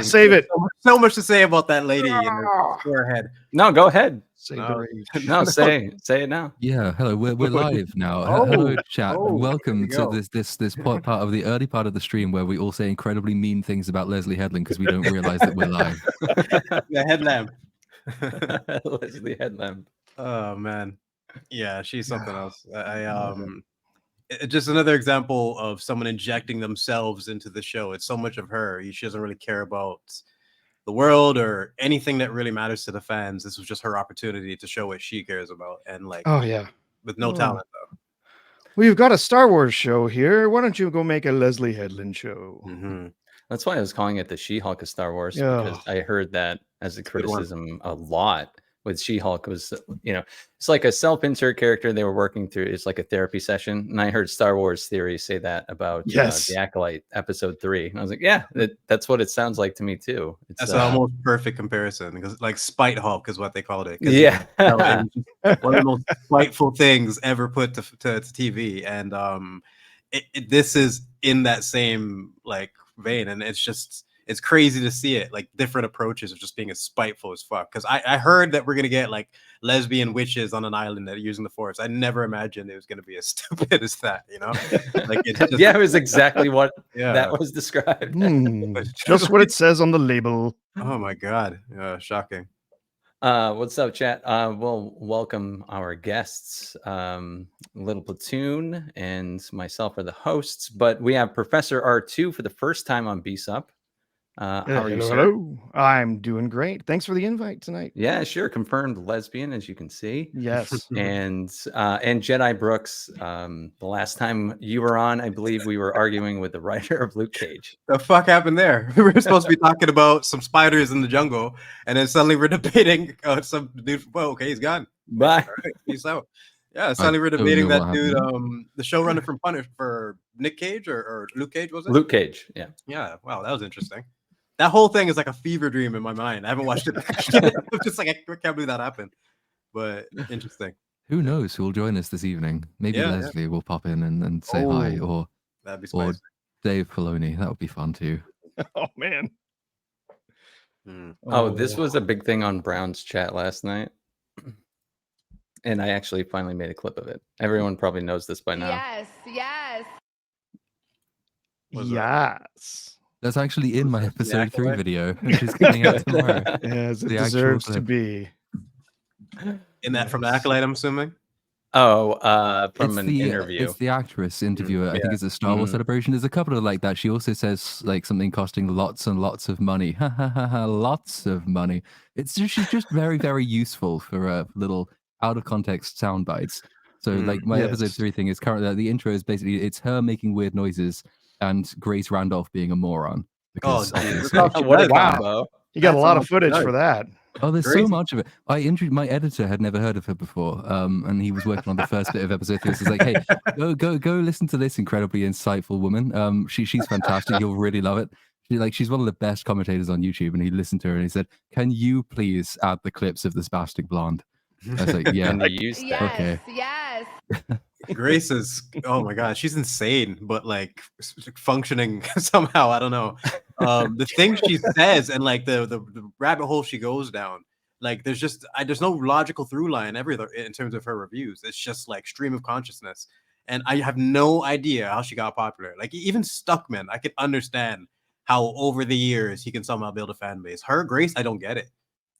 Save it. So much to say about that lady in her forehead. No, go ahead. Save the rage. No, say it now. Yeah, hello. We're live now. Hello, chat. Welcome to this part of the early part of the stream where we all say incredibly mean things about Leslie Headland because we don't realize that we're live. The headlamp. Leslie Headlamp. Oh man, yeah, she's something else. It's just another example of someone injecting themselves into the show. It's so much of her. She doesn't really care about the world or anything that really matters to the fans. This was just her opportunity to show what she cares about, and like, Oh yeah, with no talent though. We've got a Star Wars show here. Why don't you go make a Leslie Headland show? Mm-hmm. That's why I was calling it the She-Hulk of Star Wars, because I heard that as a criticism a lot with She-Hulk. Was, it's like a self-insert character they were working through. It's like a therapy session, and I heard Star Wars Theory say that about the Acolyte episode 3, and I was like, yeah, that's what it sounds like to me too. That's an almost perfect comparison, because like Spite Hulk is what they called it. Yeah, one of the most spiteful things ever put to TV, and this is in that same like vein, and it's crazy to see it, like different approaches of just being as spiteful as fuck. Because I heard that we're gonna get like lesbian witches on an island that are using the Force. I never imagined it was gonna be as stupid as that, like it's just, it was exactly what that was described. Just what it says on the label. Oh my god, shocking. What's up, chat? We'll welcome our guests. Little Platoon and myself are the hosts, but we have Professor R2 for the first time on BSUP. How are you, sir? Hello. I'm doing great. Thanks for the invite tonight. Yeah, sure. Confirmed lesbian, as you can see. Yes. And Jedi Brooks. The last time you were on, I believe we were arguing with the writer of Luke Cage. The fuck happened there? We were supposed to be talking about some spiders in the jungle, and then suddenly we're debating some dude. Well, okay, he's gone. Bye. All right, peace out. Yeah, suddenly we're debating that dude, the showrunner from Punisher for Nick Cage or Luke Cage, was it? Luke Cage, yeah. Yeah, wow, that was interesting. That whole thing is like a fever dream in my mind. I haven't watched it. I'm just like, I can't believe that happened. But interesting. Who knows who will join us this evening? Maybe Leslie will pop in and say hi, or that'd be spicy. Dave Filoni. That would be fun too. Oh man. Oh, this was a big thing on Brown's chat last night. And I actually finally made a clip of it. Everyone probably knows this by now. Yes. Yes. That's actually in my episode 3 video, which is coming out tomorrow. As it deserves to be. In that from the Acolyte, I'm assuming? Oh, from an interview. It's the actress interviewer. I think it's a Star Wars celebration. There's a couple of like that. She also says like something costing lots and lots of money. Lots of money. She's just very, very useful for little out of context sound bites. So like my episode 3 thing is currently the intro is basically it's her making weird noises and Grace Randolph being a moron. Because what a combo. You got a lot of footage for that. Oh, there's so much of it. My editor had never heard of her before, and he was working on the first bit of episode 3. So he's like, "Hey, go listen to this incredibly insightful woman. She's fantastic. You'll really love it. She's one of the best commentators on YouTube." And he listened to her and he said, "Can you please add the clips of the spastic blonde?" I was like, "Yeah, Okay, yes." Grace is, oh my god, she's insane, but like functioning somehow. I don't know. The things she says and like the rabbit hole she goes down, like there's no logical through line everywhere in terms of her reviews. It's just like stream of consciousness, and I have no idea how she got popular. Like even Stuckman, I can understand how over the years he can somehow build a fan base. Her, Grace, I don't get it.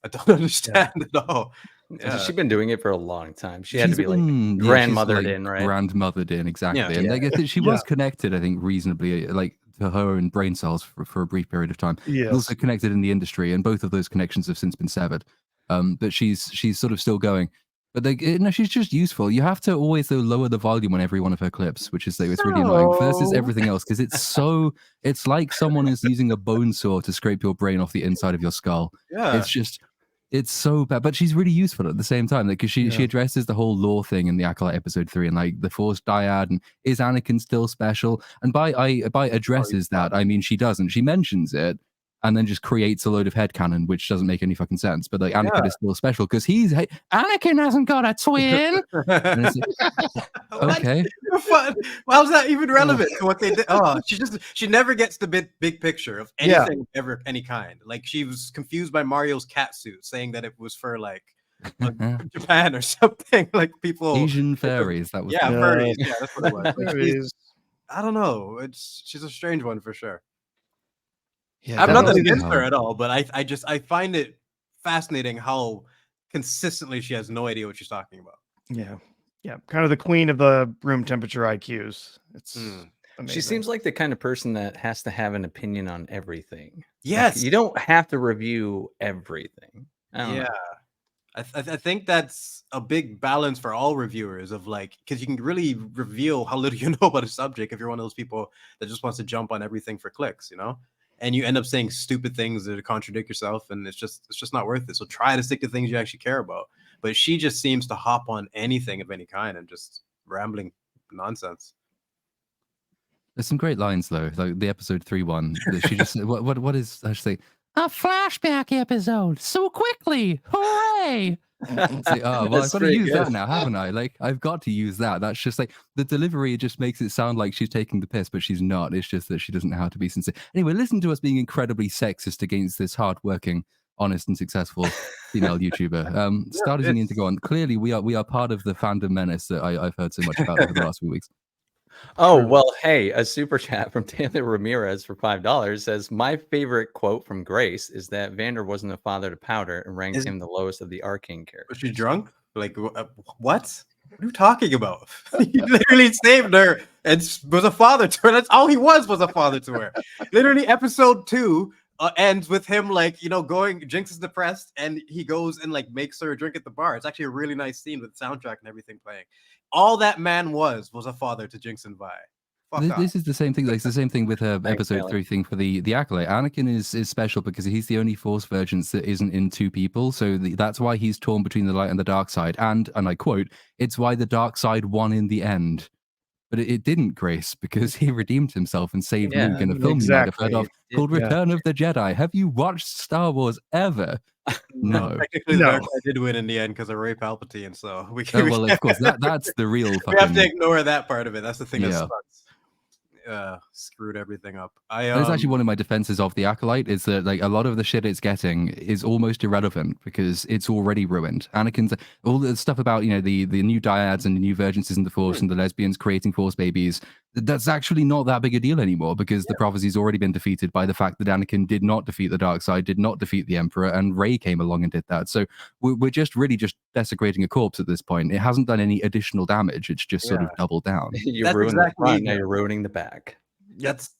I don't understand at all. Yeah. She's been doing it for a long time. She had to be like grandmothered in, right? Grandmothered in, exactly. And like, she was connected, I think, reasonably, like to her own brain cells for a brief period of time. Yes. Also connected in the industry, and both of those connections have since been severed. But she's sort of still going. But she's just useful. You have to always though lower the volume on every one of her clips, which is it's really annoying versus everything else because it's like someone is using a bone saw to scrape your brain off the inside of your skull. Yeah. It's so bad, but she's really useful at the same time. Like, because she addresses the whole lore thing in the Acolyte episode 3, and like the Force dyad, and is Anakin still special? And by addresses that, I mean she doesn't. She mentions it, and then just creates a load of headcanon, which doesn't make any fucking sense. But like Anakin is still special because Anakin hasn't got a twin. And it's like, okay. How's that even relevant to what they did? Oh, she never gets the big picture of anything ever any kind. Like she was confused by Mario's cat suit, saying that it was for like Japan or something. Like people Asian fairies. That was furries. Yeah, that's what it was. Like, I don't know. She's a strange one for sure. Yeah, I'm not against her at all, but I find it fascinating how consistently she has no idea what she's talking about. Yeah, kind of the queen of the room temperature IQs. It's amazing. She seems like the kind of person that has to have an opinion on everything. Yes, like, you don't have to review everything. I don't know. I think that's a big balance for all reviewers of like, because you can really reveal how little you know about a subject if you're one of those people that just wants to jump on everything for clicks, you know, and you end up saying stupid things that contradict yourself, and it's just not worth it. So try to stick to things you actually care about. But she just seems to hop on anything of any kind and just rambling nonsense. There's some great lines though, like the episode 3 one. She just what is I should say a flashback episode so quickly, hooray! It's like, oh well, I've got to use that now, haven't I? Like I've got to use that. That's just like the delivery. It just makes it sound like she's taking the piss, but she's not. It's just that she doesn't know how to be sincere. Anyway, listen to us being incredibly sexist against this hardworking, honest, and successful female YouTuber. Star doesn't need to go on. Clearly, we are part of the fandom menace that I've heard so much about over the last few weeks. Oh, well, hey, a super chat from Taylor Ramirez for $5 says, my favorite quote from Grace is that Vander wasn't a father to Powder and ranked him the lowest of the Arcane characters. Was she drunk? Like, what? What are you talking about? He literally saved her and was a father to her. That's all he was a father to her. Literally, episode 2 ends with him, like, you know, Jinx is depressed and he goes and like makes her a drink at the bar. It's actually a really nice scene with soundtrack and everything playing. All that man was a father to Jinx and Vi. This is the same thing. Like, it's the same thing with episode 3 thing for the Acolyte. Anakin is special because he's the only Force Virgins that isn't in 2 people. So that's why he's torn between the light and the dark side. And I quote, it's why the dark side won in the end. But it didn't, Grace, because he redeemed himself and saved Luke in a film you might have heard of called Return of the Jedi. Have you watched Star Wars ever? No. Technically, the dark side did win in the end because of Rey Palpatine. So we can. Well, of course, that's the real. We have to ignore that part of it. That's the thing that sucks. Screwed everything up. That's actually one of my defenses of the Acolyte is that like a lot of the shit it's getting is almost irrelevant because it's already ruined. Anakin's all the stuff about, you know, the new dyads and the new virginces in the Force and the lesbians creating Force babies. That's actually not that big a deal anymore because the prophecy's already been defeated by the fact that Anakin did not defeat the dark side, did not defeat the Emperor, and Rey came along and did that. So we're just really desecrating a corpse at this point. It hasn't done any additional damage. It's just sort of doubled down. You ruined the front, now you're ruining the back. That's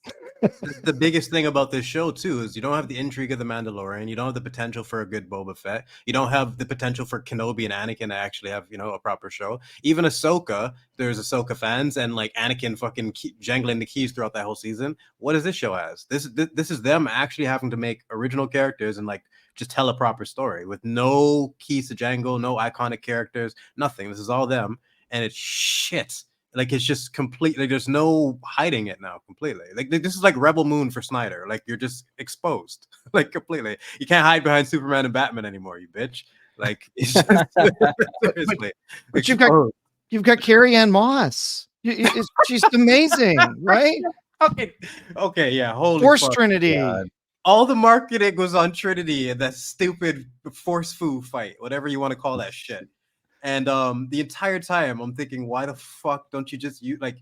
the biggest thing about this show too is you don't have the intrigue of the Mandalorian, you don't have the potential for a good Boba Fett, you don't have the potential for Kenobi and Anakin to actually have, you know, a proper show. Even Ahsoka, there's Ahsoka fans and like Anakin fucking jangling the keys throughout that whole season. What does this show has? This is them actually having to make original characters and like just tell a proper story with no keys to jangle, no iconic characters, nothing. This is all them, and it's shit. Like it's just completely, there's no hiding it now completely. Like this is like Rebel Moon for Snyder. Like you're just exposed, like completely. You can't hide behind Superman and Batman anymore, you bitch. Like it's just, seriously. But you've got Carrie Ann Moss. She's amazing, right? Okay, yeah. Holy Force fuck. Trinity. God. All the marketing was on Trinity and that stupid Force Foo fight, whatever you want to call that shit. And the entire time I'm thinking, why the fuck don't you just use like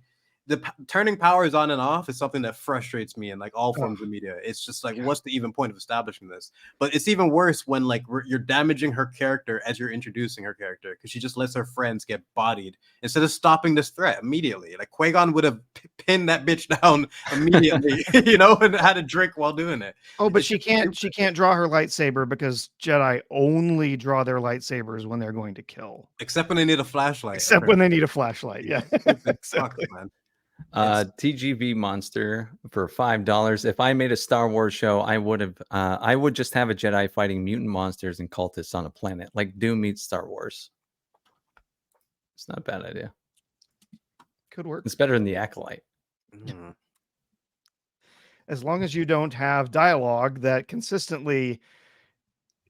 the turning powers on and off is something that frustrates me in like all forms of media. It's just like, what's the even point of establishing this? But it's even worse when like you're damaging her character as you're introducing her character because she just lets her friends get bodied instead of stopping this threat immediately. Like Qui-Gon would have pinned that bitch down immediately, you know, and had a drink while doing it. Oh, but she can't draw her lightsaber because Jedi only draw their lightsabers when they're going to kill. Except when they need a flashlight. Except when they need a flashlight. Yeah. Exactly, man. TGV Monster for $5. If I made a Star Wars show, I would just have a Jedi fighting mutant monsters and cultists on a planet, like Doom meets Star Wars. It's not a bad idea. Could work. It's better than the Acolyte. as long as you don't have dialogue that consistently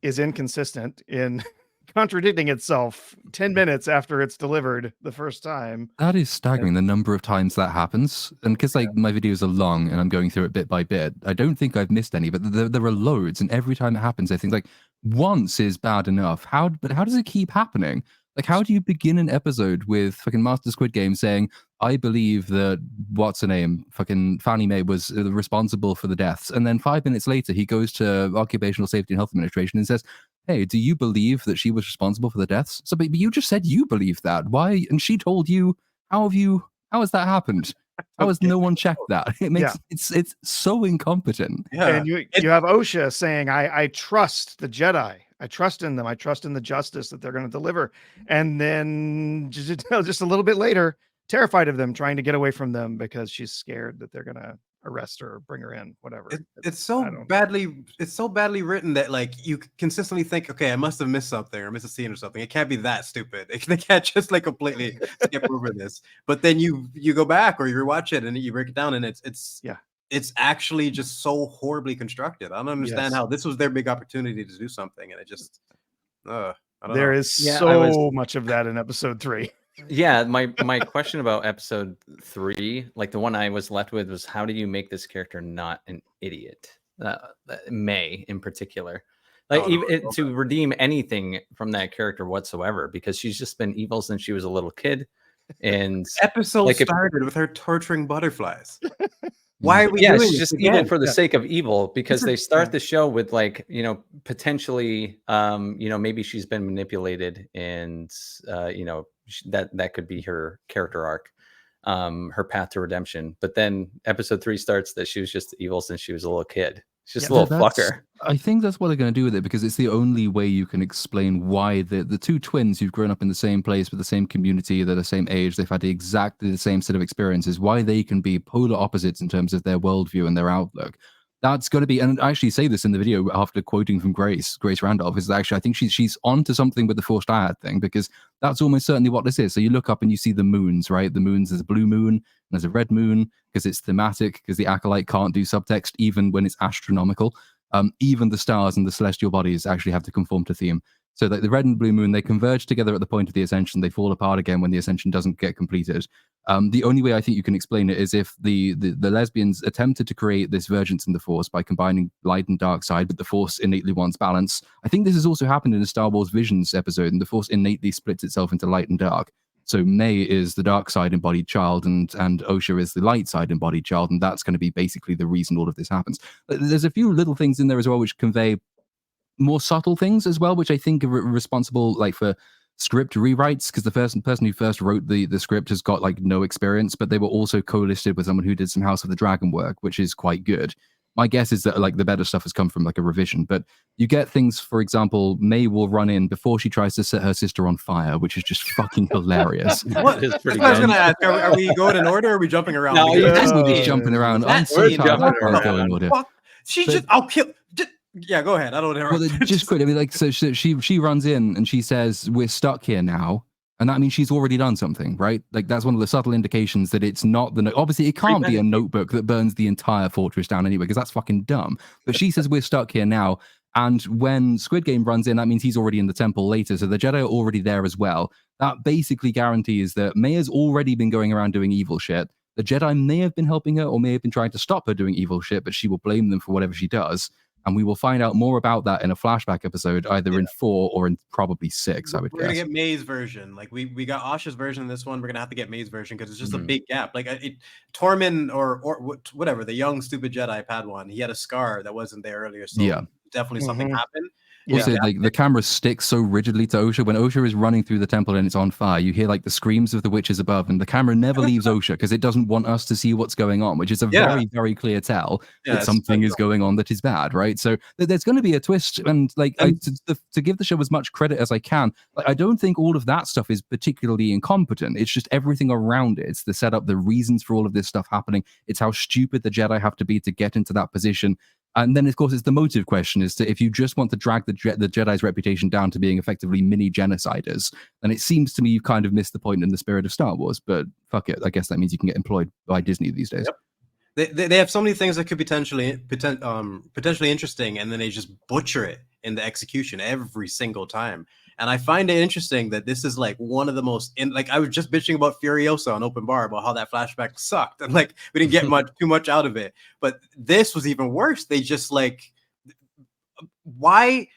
is inconsistent in contradicting itself 10 minutes after it's delivered the first time. That is staggering, the number of times that happens. And because like my videos are long and I'm going through it bit by bit, I don't think I've missed any, but there are loads. And every time it happens, I think like once is bad enough. But how does it keep happening? Like, how do you begin an episode with fucking Master Squid Game saying, I believe that, what's her name? Fucking Fannie Mae was responsible for the deaths. And then 5 minutes later, he goes to Occupational Safety and Health Administration and says, hey, do you believe that she was responsible for the deaths? So, but you just said you believe that. Why? And she told you, how has that happened? How has no one checked that? It makes it's so incompetent. Yeah. And you have OSHA saying, I trust the Jedi. I trust in them. I trust in the justice that they're going to deliver. And then just a little bit later, terrified of them, trying to get away from them because she's scared that they're going to arrest her or bring her in, whatever. It's so badly written that like you consistently think, okay, I must have missed something or missed a scene or something. It can't be that stupid. They can't just like completely skip over this. But then you go back or you rewatch it and you break it down and it's actually just so horribly constructed. I don't understand how this was their big opportunity to do something and it just I don't know. Is so much of that in episode 3. Yeah, my question about episode 3, like the one I was left with, was how do you make this character not an idiot? May in particular, like to redeem anything from that character whatsoever, because she's just been evil since she was a little kid. And episode started with her torturing butterflies. Why are we doing she's this just again? evil for the sake of evil, because they start the show with like, you know, potentially, you know, maybe she's been manipulated and, you know, that could be her character arc, her path to redemption. But then episode 3 starts that she was just evil since she was a little kid. She's just a little fucker. I think that's what they're going to do with it, because it's the only way you can explain why the two twins who've grown up in the same place with the same community, they're the same age, they've had exactly the same set of experiences, why they can be polar opposites in terms of their worldview and their outlook. That's going to be, and I actually say this in the video after quoting from Grace Randolph, is actually I think she's onto something with the forced dyad thing, because that's almost certainly what this is. So you look up and you see the moons, right? The moons, there's a blue moon and there's a red moon, because it's thematic, because the Acolyte can't do subtext even when it's astronomical. Even the stars and the celestial bodies actually have to conform to theme. So that the red and blue moon, they converge together at the point of the ascension. They fall apart again when the ascension doesn't get completed. The only way I think you can explain it is if the lesbians attempted to create this vergence in the Force by combining light and dark side, but the Force innately wants balance. I think this has also happened in a Star Wars Visions episode, and the Force innately splits itself into light and dark. So May is the dark side embodied child, and Osha is the light side embodied child, and that's going to be basically the reason all of this happens. There's a few little things in there as well which convey more subtle things as well, which I think are responsible like for script rewrites, because the person who first wrote the script has got like no experience, but they were also co-listed with someone who did some House of the Dragon work, which is quite good. My guess is that like the better stuff has come from like a revision, but you get things, for example, May will run in before she tries to set her sister on fire, which is just fucking hilarious. What? That's what I was going to ask. Are we going in order or are we jumping around? No, Everybody's jumping around. I'm so tired. I can't go in order. I'll kill. Yeah, go ahead. I don't know. Well, just quick. I mean, like, so she runs in and she says, "We're stuck here now," and that means she's already done something, right? Like that's one of the subtle indications that it's not the. Obviously, it can't be a notebook that burns the entire fortress down anyway, because that's fucking dumb. But she says, "We're stuck here now," and when Squid Game runs in, that means he's already in the temple later. So the Jedi are already there as well. That basically guarantees that May has already been going around doing evil shit. The Jedi may have been helping her or may have been trying to stop her doing evil shit, but she will blame them for whatever she does. And we will find out more about that in a flashback episode, either in 4 or in probably 6, I would guess. We're going to get May's version. Like, we got Asha's version in this one. We're going to have to get May's version because it's just a big gap. Like, Tormund or whatever, the young, stupid Jedi Padawan, he had a scar that wasn't there earlier. So definitely something happened. Also, like the camera sticks so rigidly to Osha. When Osha is running through the temple and it's on fire, you hear like the screams of the witches above, and the camera never leaves Osha because it doesn't want us to see what's going on, which is a very, very clear tell that something is going on that is bad, right? So there's going to be a twist, and like to give the show as much credit as I can, like I don't think all of that stuff is particularly incompetent. It's just everything around it. It's the setup, the reasons for all of this stuff happening. It's how stupid the Jedi have to be to get into that position. And then, of course, it's the motive question is if you just want to drag the Jedi's reputation down to being effectively mini genociders, then it seems to me you've kind of missed the point in the spirit of Star Wars. But fuck it. I guess that means you can get employed by Disney these days. They have so many things that could potentially interesting, and then they just butcher it in the execution every single time. And I find it interesting that this is like one of the most like I was just bitching about Furiosa on Open Bar about how that flashback sucked and like we didn't get too much out of it. But this was even worse. They just like, why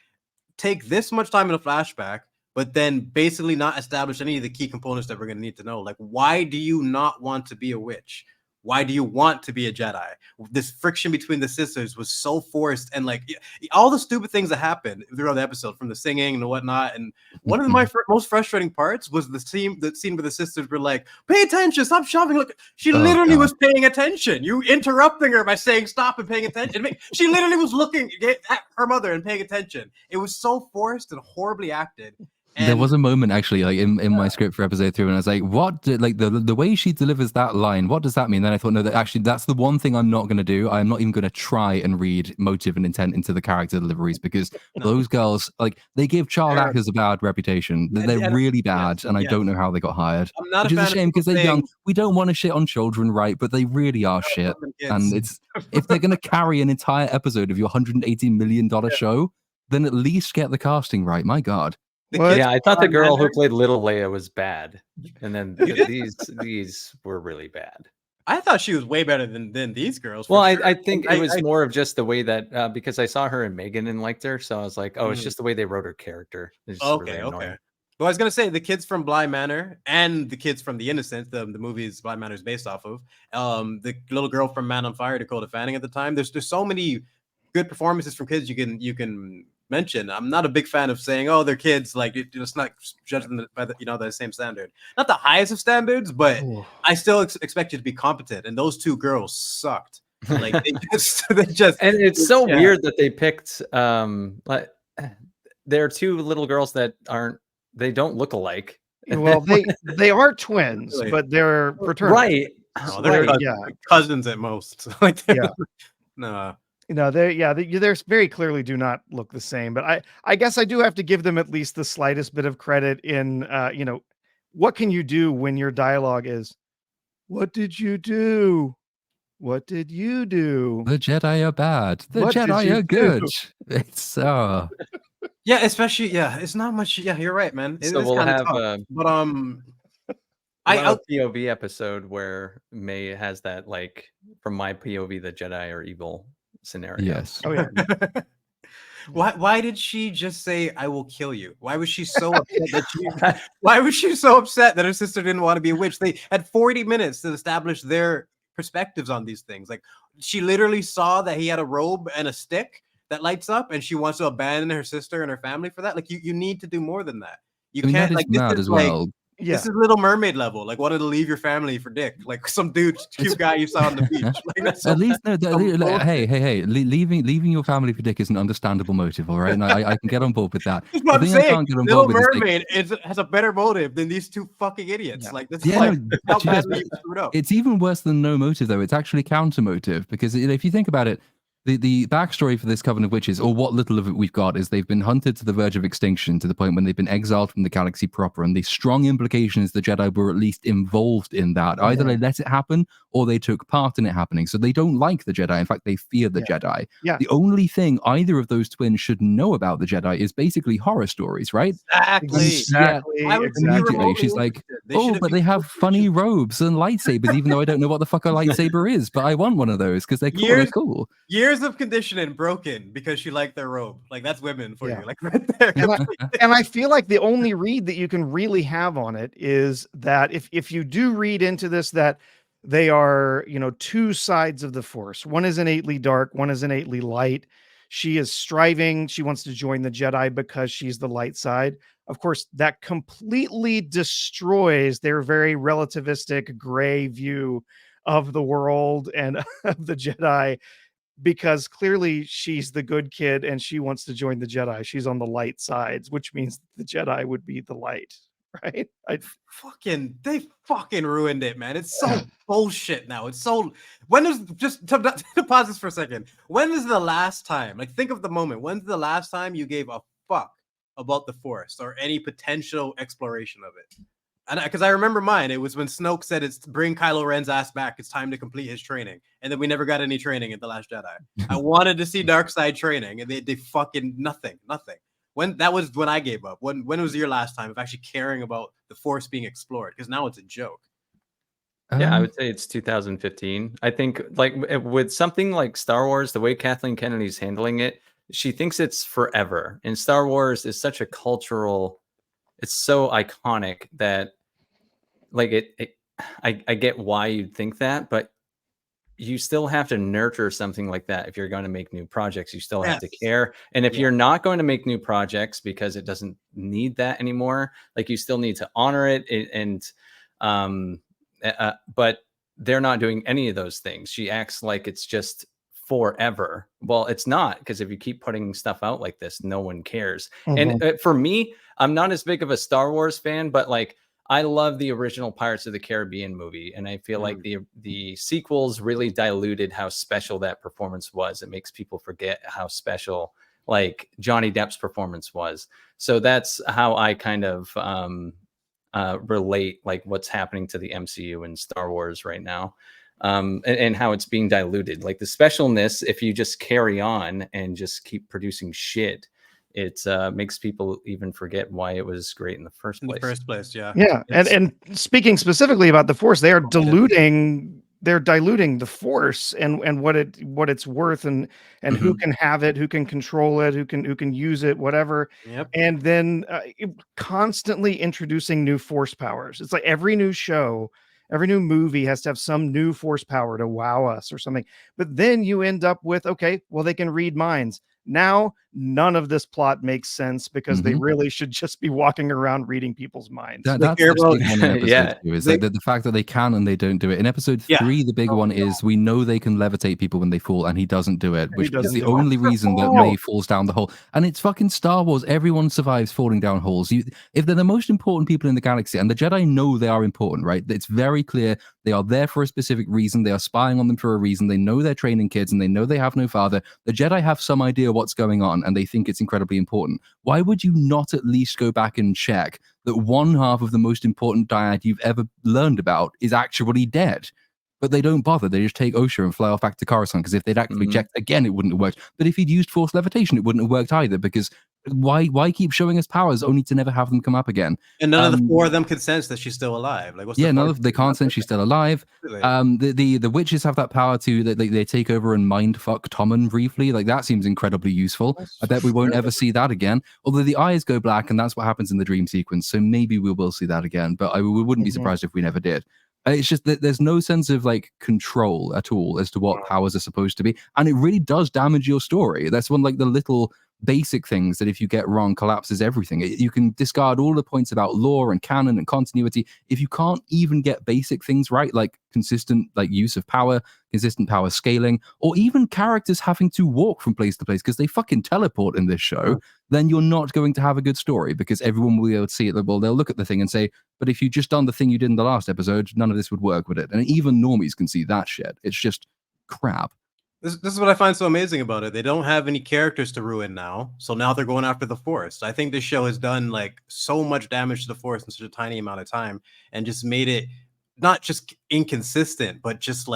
take this much time in a flashback, but then basically not establish any of the key components that we're going to need to know? Like, why do you not want to be a witch? Why do you want to be a Jedi? This friction between the sisters was so forced, and like all the stupid things that happened throughout the episode, from the singing and whatnot. And one of my most frustrating parts was the scene where the sisters were like, "Pay attention, stop shoving." Look, she literally was paying attention. You interrupting her by saying stop and paying attention. She literally was looking at her mother and paying attention. It was so forced and horribly acted. And there was a moment actually, like in my script for episode 3, when I was like, "What?" Like the way she delivers that line, what does that mean? Then I thought, no, that actually that's the one thing I'm not going to do. I'm not even going to try and read motive and intent into the character deliveries, because those girls, like, they give child actors a bad reputation. They're really bad, and I don't know how they got hired. I'm not which a fan is a shame, because they're young. We don't want to shit on children, right? But they really are shit. And it's if they're going to carry an entire episode of your $180 million show, then at least get the casting right. My God. Yeah, I thought the girl who played Little Leia was bad, and then these were really bad. I thought she was way better than these girls. Well, I think it was more of just the way that because I saw her in Megan and liked her, so I was like, oh, it's just the way they wrote her character. Okay. Well, I was gonna say the kids from Bly Manor and the kids from The Innocent, the movies Bly Manor is based off of, the little girl from Man on Fire, Dakota Fanning at the time. There's so many good performances from kids you can mention. I'm not a big fan of saying, oh, they're kids, like it's not judging by the same standard, not the highest of standards, but I still expect you to be competent, and those two girls sucked. Like they just and it's so weird that they picked like there are two little girls that they don't look alike. Well, they are twins, but they're fraternal, right? Oh, they're cousins at most. Like no. They very clearly do not look the same, but I guess I do have to give them at least the slightest bit of credit in, what can you do when your dialogue is, "What did you do? What did you do? The Jedi are bad. The Jedi are good." It's yeah, especially it's not much. Yeah, you're right, man. So we'll have but a POV episode where May has that, like, from my POV, the Jedi are evil scenario. Yes. Oh yeah. Why did she just say, "I will kill you"? Why was she so upset why was she so upset that her sister didn't want to be a witch? They had 40 minutes to establish their perspectives on these things. Like, she literally saw that he had a robe and a stick that lights up, and she wants to abandon her sister and her family for that. Like, you need to do more than that. You can't, like, mad as well. Yeah. This is Little Mermaid level. Like, wanted to leave your family for dick, like some dude, cute guy you saw on the beach. Like, that's at least hey, leaving your family for dick is an understandable motive, all right? And I can get on board with that. That's what I'm saying. Little Mermaid has a better motive than these two fucking idiots. Yeah. Like, this is how badly you screwed up. It's even worse than no motive, though. It's actually counter motive, because if you think about it, the backstory for this Coven of Witches, or what little of it we've got, is they've been hunted to the verge of extinction, to the point when they've been exiled from the galaxy proper, and the strong implication is the Jedi were at least involved in that. Either they let it happen, or they took part in it happening. So they don't like the Jedi. In fact, they fear the Jedi. Yeah. The only thing either of those twins should know about the Jedi is basically horror stories, right? Exactly. Immediately, she's like, "Oh, but they have funny robes and lightsabers," even though I don't know what the fuck a lightsaber is, but I want one of those because they're cool. Years of conditioning broken because she liked their robe. Like, that's women for you. Like, right there. And I feel like the only read that you can really have on it is that if you do read into this, that they are, two sides of the Force. One is innately dark, one is innately light. She is striving. She wants to join the Jedi because she's the light side. Of course, that completely destroys their very relativistic gray view of the world and of the Jedi, because clearly she's the good kid and she wants to join the Jedi. She's on the light sides, which means the Jedi would be the light, right? They fucking ruined it, man. It's so bullshit now. It's so, when is, just to pause this for a second, when is the last time, like, think of the moment, when's the last time you gave a fuck about the Force or any potential exploration of it? because I remember mine. It was when Snoke said, "It's bring Kylo Ren's ass back. It's time to complete his training." And then we never got any training in The Last Jedi. I wanted to see Darkseid training, and they fucking nothing. When that was when I gave up. When was your last time of actually caring about the Force being explored? Because now it's a joke. Yeah, I would say it's 2015. I think like with something like Star Wars, the way Kathleen Kennedy's handling it, she thinks it's forever. And Star Wars is such a cultural, it's so iconic that like I get why you'd think that, but you still have to nurture something like that. If you're going to make new projects, you still have to care. And if you're not going to make new projects because it doesn't need that anymore, like you still need to honor it. But they're not doing any of those things. She acts like it's just forever. Well, it's not, because if you keep putting stuff out like this, no one cares. And for me, I'm not as big of a Star Wars fan, but like I love the original Pirates of the Caribbean movie, and I feel like the sequels really diluted how special that performance was. It makes people forget how special like Johnny Depp's performance was. So that's how I kind of relate like what's happening to the MCU and Star Wars right now, and how it's being diluted. Like the specialness, if you just carry on and just keep producing shit, it makes people even forget why it was great in the first place. Yeah. And speaking specifically about the Force, they are diluting the Force and what it's worth, and who can have it, who can control it, who can use it, whatever. And then constantly introducing new Force powers. It's like every new show, every new movie has to have some new Force power to wow us or something. But then you end up with, okay, well, they can read minds. Now, none of this plot makes sense because they really should just be walking around reading people's minds. That's the big one in episode 2. Is like the fact that they can and they don't do it. In episode 3, the big one is we know they can levitate people when they fall, and he doesn't do it, which is the only reason that May falls down the hole. And it's fucking Star Wars. Everyone survives falling down holes. If they're the most important people in the galaxy, and the Jedi know they are important, right? It's very clear they are there for a specific reason. They are spying on them for a reason. They know they're training kids, and they know they have no father. The Jedi have some idea what's going on, and they think it's incredibly important. Why would you not at least go back and check that one half of the most important dyad you've ever learned about is actually dead? But they don't bother. They just take Osha and fly off back to Coruscant, because if they'd actually checked again, it wouldn't have worked. But if he'd used Force levitation, it wouldn't have worked either, because why keep showing us powers only to never have them come up again? And none of the 4 of them can sense that she's still alive. Like, what's they can't sense she's still alive. The witches have that power to they take over and mind fuck Tommen briefly. Like, that seems incredibly useful. I bet we won't ever see that again. Although the eyes go black, and that's what happens in the dream sequence. So maybe we will see that again. But we wouldn't be surprised if we never did. It's just that there's no sense of like control at all as to what powers are supposed to be, and it really does damage your story. That's one like the little basic things that if you get wrong collapses everything. You can discard all the points about lore and canon and continuity if you can't even get basic things right, like consistent like use of power, consistent power scaling, or even characters having to walk from place to place because they fucking teleport in this show. Then you're not going to have a good story, because everyone will be able to see it. Well, they'll look at the thing and say, but if you just done the thing you did in the last episode, none of this would work with it. And even normies can see that shit. It's just crap. This is what I find so amazing about it. They don't have any characters to ruin now, so now they're going after the Force. I think this show has done like so much damage to the Force in such a tiny amount of time, and just made it not just inconsistent, but just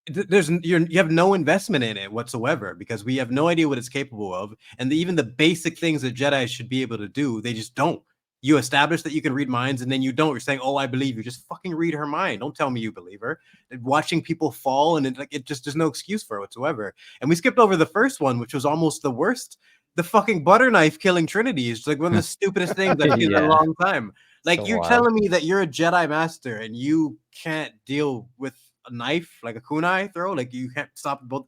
you have no investment in it whatsoever, because we have no idea what it's capable of, and even the basic things that Jedi should be able to do, they just don't. You establish that you can read minds, and then you don't. You're saying, "Oh, I believe you." Just fucking read her mind. Don't tell me you believe her. And watching people fall, and it just there's no excuse for it whatsoever. And we skipped over the first one, which was almost the worst. The fucking butter knife killing Trinity is like one of the stupidest things I've seen in a long time. Like, you're telling me that you're a Jedi Master and you can't deal with a knife, like a kunai throw, like you can't stop both.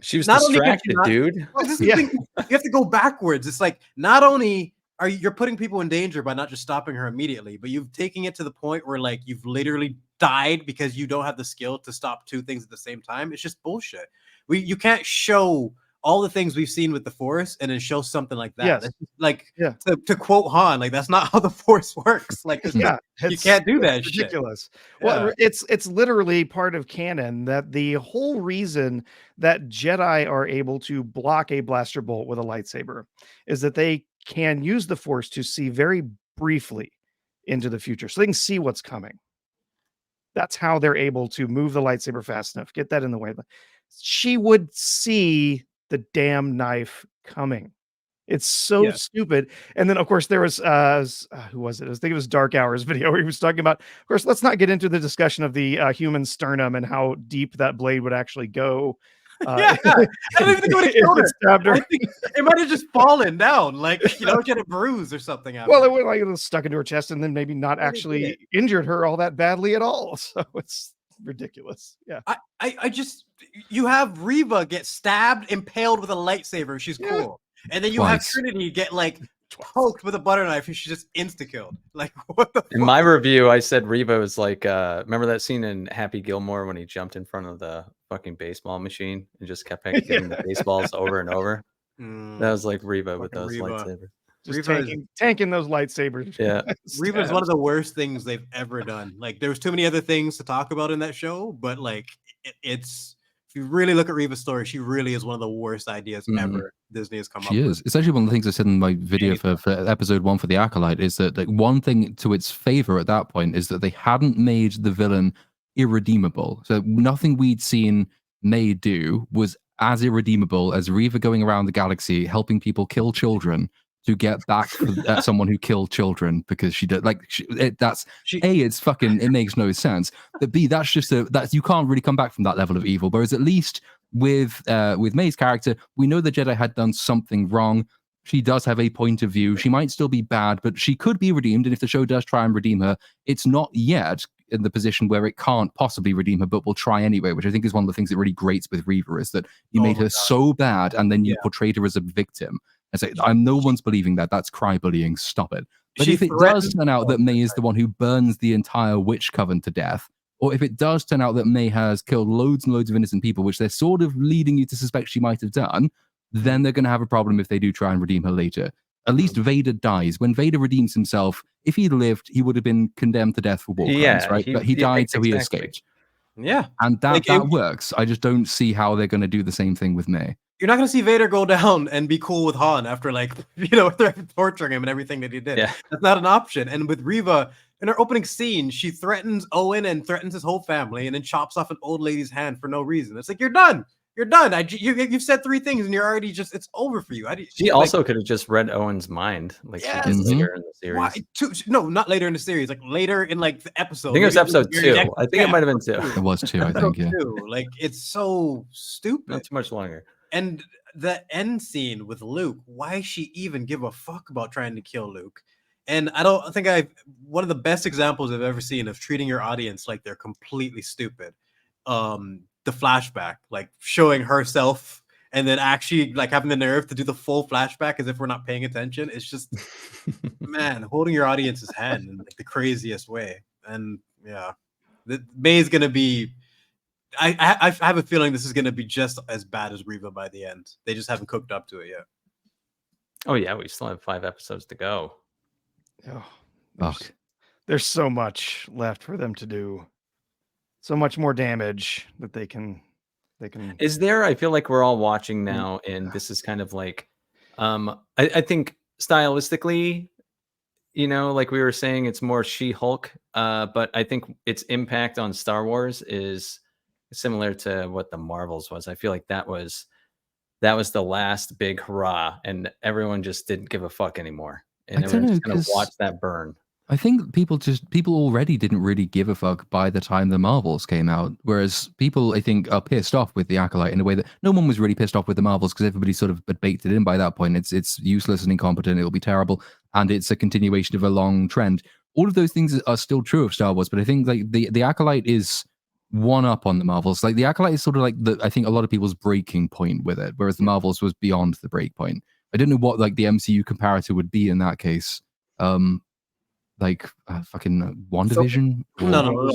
She was distracted, dude. You have to go backwards. It's like, not only you're putting people in danger by not just stopping her immediately, but you've taken it to the point where like you've literally died because you don't have the skill to stop 2 things at the same time. It's just bullshit. You can't show all the things we've seen with the Force and then show something like that. To quote Han, like, that's not how the Force works. Like, you can't do that. It's ridiculous. Well, it's literally part of canon that the whole reason that Jedi are able to block a blaster bolt with a lightsaber is that they can use the Force to see very briefly into the future, so they can see what's coming. That's how they're able to move the lightsaber fast enough, get that in the way. She would see the damn knife coming. It's so stupid. And then, of course, there was who was it? I think it was Dark Hours video where he was talking about. Of course, let's not get into the discussion of the human sternum and how deep that blade would actually go. I don't even think it would have killed her. her. I think it might have just fallen down, like she had a bruise or something. Well, it went like it was stuck into her chest, and then maybe not actually injured her all that badly at all. So it's ridiculous. Yeah. I just you have Reva get stabbed, impaled with a lightsaber. She's cool. And then you have Trinity get like poked with a butter knife and she's just insta-killed. Like, what the fuck? In my review, I said Reva was like, remember that scene in Happy Gilmore when he jumped in front of the fucking baseball machine and just kept hitting the baseballs over and over? That was like Reva with those lightsabers. Just tanking those lightsabers. Yeah. Reva is one of the worst things they've ever done. Like, there was too many other things to talk about in that show, but like, it's if you really look at Reva's story, she really is one of the worst ideas ever Disney has come up with. She is. It's actually one of the things I said in my video for episode 1 for the Acolyte is that like one thing to its favor at that point is that they hadn't made the villain irredeemable. So nothing we'd seen May do was as irredeemable as Reva going around the galaxy helping people kill children to get back at someone who killed children because she did it's fucking, it makes no sense. But B, that's just you can't really come back from that level of evil. Whereas at least with May's character, we know the Jedi had done something wrong. She does have a point of view. She might still be bad, but she could be redeemed. And if the show does try and redeem her, it's not yet in the position where it can't possibly redeem her, but will try anyway, which I think is one of the things that really grates with Reva is that you made her so bad and then you portrayed her as a victim. And say, no one's believing that. That's cry-bullying. Stop it. But if it does turn out that May is the one who burns the entire witch coven to death, or if it does turn out that May has killed loads and loads of innocent people, which they're sort of leading you to suspect she might have done, then they're going to have a problem if they do try and redeem her later. At least Vader dies. When Vader redeems himself, if he'd lived, he would have been condemned to death for war crimes, right? But he died, so he escaped. Yeah. And that works. I just don't see how they're going to do the same thing with May. You're not going to see Vader go down and be cool with Han after, like, they're torturing him and everything that he did. Yeah. That's not an option. And with Reva, in her opening scene, she threatens Owen and threatens his whole family and then chops off an old lady's hand for no reason. It's like, you're done. You're done. You've said 3 things and you're already it's over for you. She also could have just read Owen's mind, like she did later in the series. Why? No, not later in the series. Like later in like the episode. I think it was episode 2. I think it might have been 2. It was 2, I think. Yeah. Like it's so stupid. Not too much longer. And the end scene with Luke, why she even give a fuck about trying to kill Luke? And I don't think one of the best examples I've ever seen of treating your audience like they're completely stupid. The flashback, like showing herself and then actually like having the nerve to do the full flashback as if we're not paying attention. It's just, man, holding your audience's hand in like the craziest way. And yeah, May is going to be, I have a feeling this is going to be just as bad as Reva by the end. They just haven't cooked up to it yet. Oh yeah, we still have 5 episodes to go. Oh, there's so much left for them to do. So much more damage that they can. Is there? I feel like we're all watching now, and this is kind of like, I think stylistically, like we were saying, it's more She-Hulk, but I think its impact on Star Wars is similar to what the Marvels was. I feel like that was the last big hurrah, and everyone just didn't give a fuck anymore, and everyone's just gonna watch that burn. I think people already didn't really give a fuck by the time the Marvels came out, whereas people, I think, are pissed off with the Acolyte in a way that no one was really pissed off with the Marvels because everybody sort of baked it in by that point. It's useless and incompetent. It'll be terrible, and it's a continuation of a long trend. All of those things are still true of Star Wars, but I think like the Acolyte is one up on the Marvels. Like the Acolyte is sort of like I think a lot of people's breaking point with it, whereas the Marvels was beyond the break point. I don't know what like the MCU comparator would be in that case. Like fucking WandaVision? No.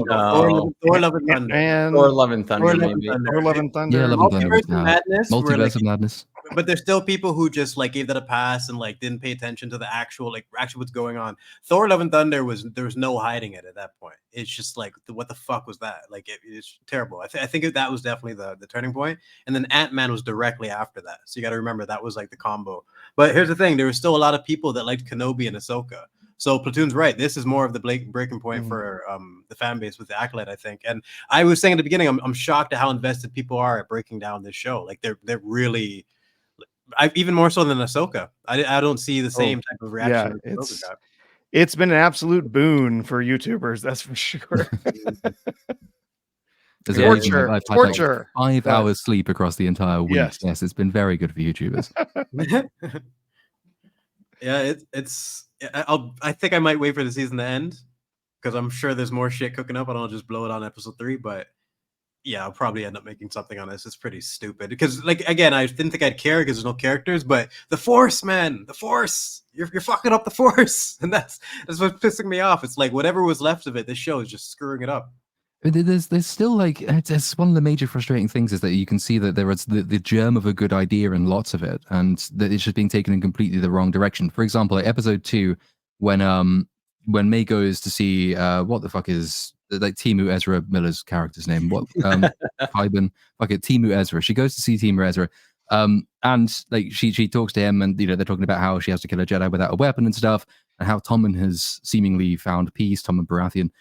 Thor: Love and Thunder. Thor: Love and Thunder, maybe. Thor: Love and Thunder. Yeah, Love and Thunder. Multiverse of Madness. But there's still people who just like gave that a pass and like didn't pay attention to the actual what's going on. Thor: Love and Thunder there was no hiding it at that point. It's just like what the fuck was that? Like it's terrible. I think that was definitely the turning point. And then Ant-Man was directly after that. So you got to remember that was like the combo. But here's the thing: there was still a lot of people that liked Kenobi and Ahsoka. So Platoon's right. This is more of the breaking point for the fan base with the Acolyte, I think. And I was saying at the beginning, I'm shocked at how invested people are at breaking down this show. Like they're really, even more so than Ahsoka. I don't see the same type of reaction. Yeah, it's been an absolute boon for YouTubers, that's for sure. There's a reason Torture, I've had like torture. 5 hours sleep across the entire week. Yes. Yes, it's been very good for YouTubers. Yeah, I think I might wait for the season to end because I'm sure there's more shit cooking up. I don't just blow it on episode 3, but yeah, I'll probably end up making something on this. It's pretty stupid because, like, again, I didn't think I'd care because there's no characters, but the Force, man, the Force, you're fucking up the Force, and that's what's pissing me off. It's like whatever was left of it, this show is just screwing it up. There's still like it's one of the major frustrating things is that you can see that there is the germ of a good idea in lots of it, and that it's just being taken in completely the wrong direction. For example, like episode 2, when May goes to see what the fuck is like Timu Ezra Miller's character's name? What Ivan? Fuck it, Timu Ezra. She goes to see Timu Ezra, and like she talks to him, and they're talking about how she has to kill a Jedi without a weapon and stuff, and how Tommen has seemingly found peace. Tommen Baratheon.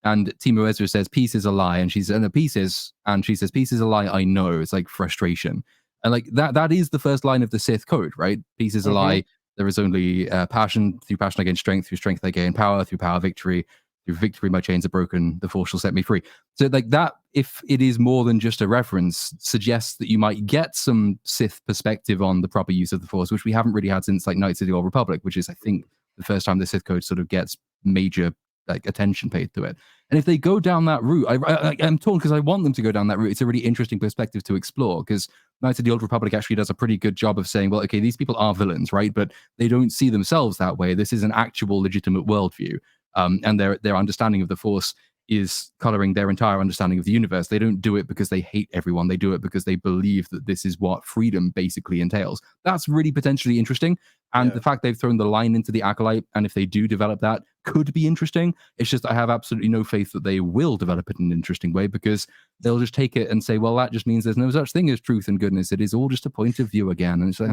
And Timu Ezra says, peace is a lie. And she says, no, peace is. And she says, peace is a lie. I know. It's like frustration. And like that is the first line of the Sith code, right? Peace is a lie. There is only passion. Through passion I gain strength. Through strength I gain power. Through power, victory. Through victory, my chains are broken. The Force shall set me free. So like that, if it is more than just a reference, suggests that you might get some Sith perspective on the proper use of the Force, which we haven't really had since like Knights of the Old Republic, which is, I think, the first time the Sith code sort of gets major like attention paid to it. And if they go down that route, I'm torn because I want them to go down that route. It's a really interesting perspective to explore because Knights of the Old Republic actually does a pretty good job of saying, well, okay, these people are villains, right? But they don't see themselves that way. This is an actual legitimate worldview. And their understanding of the Force is coloring their entire understanding of the universe. They don't do it because they hate everyone. They do it because they believe that this is what freedom basically entails. That's really potentially interesting. And the fact they've thrown the line into the Acolyte, and if they do develop that, could be interesting. It's just I have absolutely no faith that they will develop it in an interesting way because they'll just take it and say, well, that just means there's no such thing as truth and goodness. It is all just a point of view again. And it's like,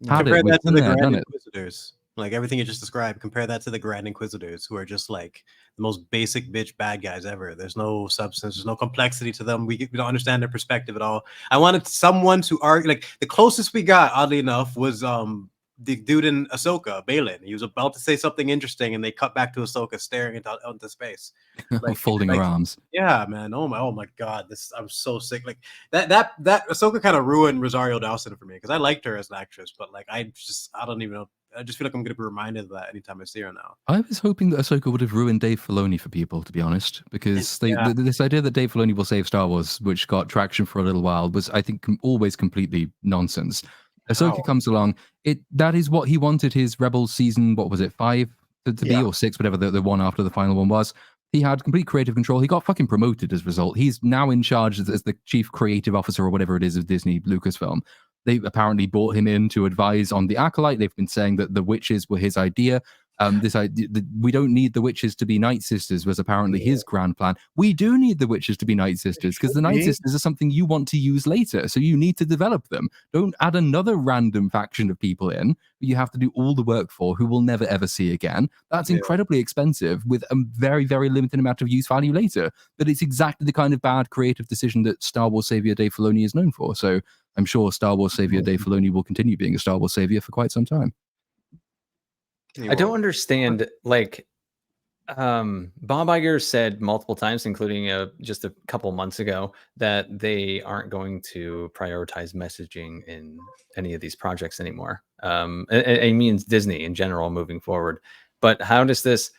compare that to the Grand Inquisitors. Like everything you just described, compare that to the Grand Inquisitors, who are just like the most basic bitch bad guys ever. There's no substance, there's no complexity to them. We don't understand their perspective at all. I wanted someone to argue. Like the closest we got, oddly enough, was the dude in Ahsoka, Balin. He was about to say something interesting, and they cut back to Ahsoka staring into space, like folding her arms. Yeah, man. Oh my god. I'm so sick. Like that Ahsoka kind of ruined Rosario Dawson for me because I liked her as an actress, but like I don't even know. I just feel like I'm going to be reminded of that anytime I see her now. I was hoping that Ahsoka would have ruined Dave Filoni for people, to be honest, because this idea that Dave Filoni will save Star Wars, which got traction for a little while, was, I think, always completely nonsense. Ahsoka comes along. That is what he wanted his Rebels season, what was it, 5 to be, or 6, whatever the one after the final one was. He had complete creative control. He got fucking promoted as a result. He's now in charge as the chief creative officer or whatever it is of Disney Lucasfilm. They apparently brought him in to advise on the Acolyte. They've been saying that the witches were his idea. This idea that we don't need the witches to be Night Sisters was apparently his grand plan. We do need the witches to be Night Sisters because the Night Sisters are something you want to use later. So you need to develop them. Don't add another random faction of people in who you have to do all the work for, who we'll never ever see again. That's incredibly expensive with a very, very limited amount of use value later. But it's exactly the kind of bad creative decision that Star Wars savior Dave Filoni is known for. So I'm sure Star Wars savior Dave Filoni will continue being a Star Wars savior for quite some time. I don't understand, like, Bob Iger said multiple times, including just a couple months ago, that they aren't going to prioritize messaging in any of these projects anymore. It means Disney in general moving forward. But how does this?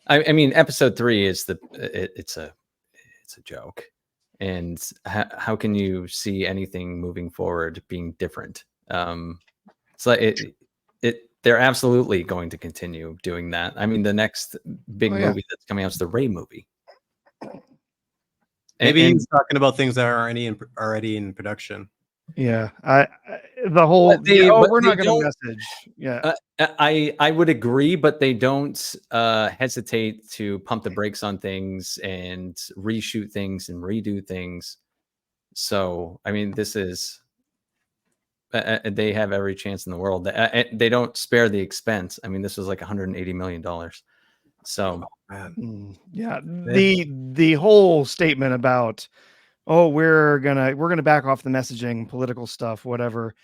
I mean, episode 3 is it's a joke, and how can you see anything moving forward being different? So they're absolutely going to continue doing that. I mean, the next big movie that's coming out is the Rey movie. Maybe he's talking about things that are already in production. Yeah, the whole we're not going to message. Yeah, I would agree, but they don't hesitate to pump the brakes on things and reshoot things and redo things. So, I mean, this is They have every chance in the world. They don't spare the expense. I mean, this was like $180 million. So, yeah, the whole statement about, oh, we're gonna back off the messaging, political stuff, whatever.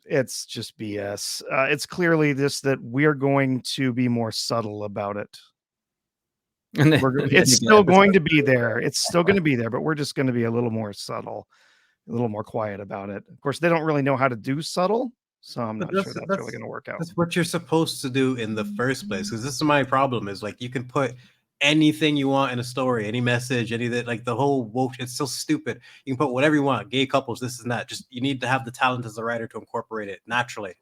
It's just BS. It's clearly this that we're going to be more subtle about it. and then, It's still going to be there. It's still going to be there, but we're just going to be a little more subtle, a little more quiet about it. Of course, they don't really know how to do subtle, so I'm not sure that's really going to work out. That's what you're supposed to do in the first place. Because this is my problem: is like you can put anything you want in a story, any message, anything, like the whole woke. It's so stupid. You can put whatever you want, gay couples, this and that. Just you need to have the talent as a writer to incorporate it naturally.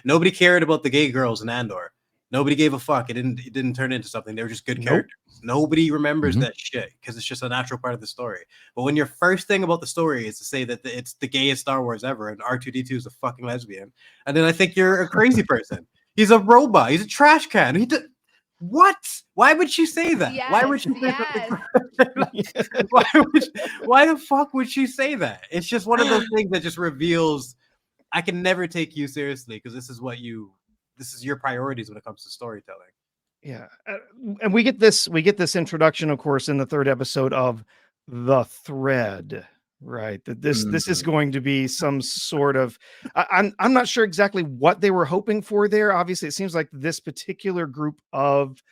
Nobody cared about the gay girls in Andor. Nobody gave a fuck. It didn't turn into something. They were just good characters. Nobody remembers that shit because it's just a natural part of the story. But when your first thing about the story is to say that it's the gayest Star Wars ever and R2-D2 is a fucking lesbian, and then I think you're a crazy person. He's a robot. He's a trash can. What? Why would she say that? Yes, why would she say why the fuck would she say that? It's just one of those things that just reveals I can never take you seriously because this is your priorities when it comes to storytelling. Yeah, and we get this introduction, of course, in the third episode of The Thread, right? That this is going to be some sort of I'm not sure exactly what they were hoping for there. Obviously, it seems like this particular group of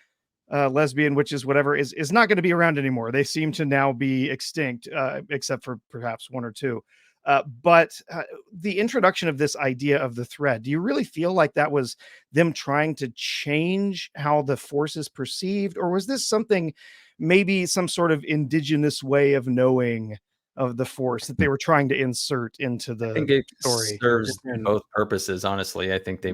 lesbian witches, whatever, is not going to be around anymore. They seem to now be extinct, except for perhaps one or two. But the introduction of this idea of the thread, do you really feel like that was them trying to change how the Force is perceived? Or was this something, maybe some sort of indigenous way of knowing of the Force that they were trying to insert into the I think it story? serves both purposes, honestly. I think they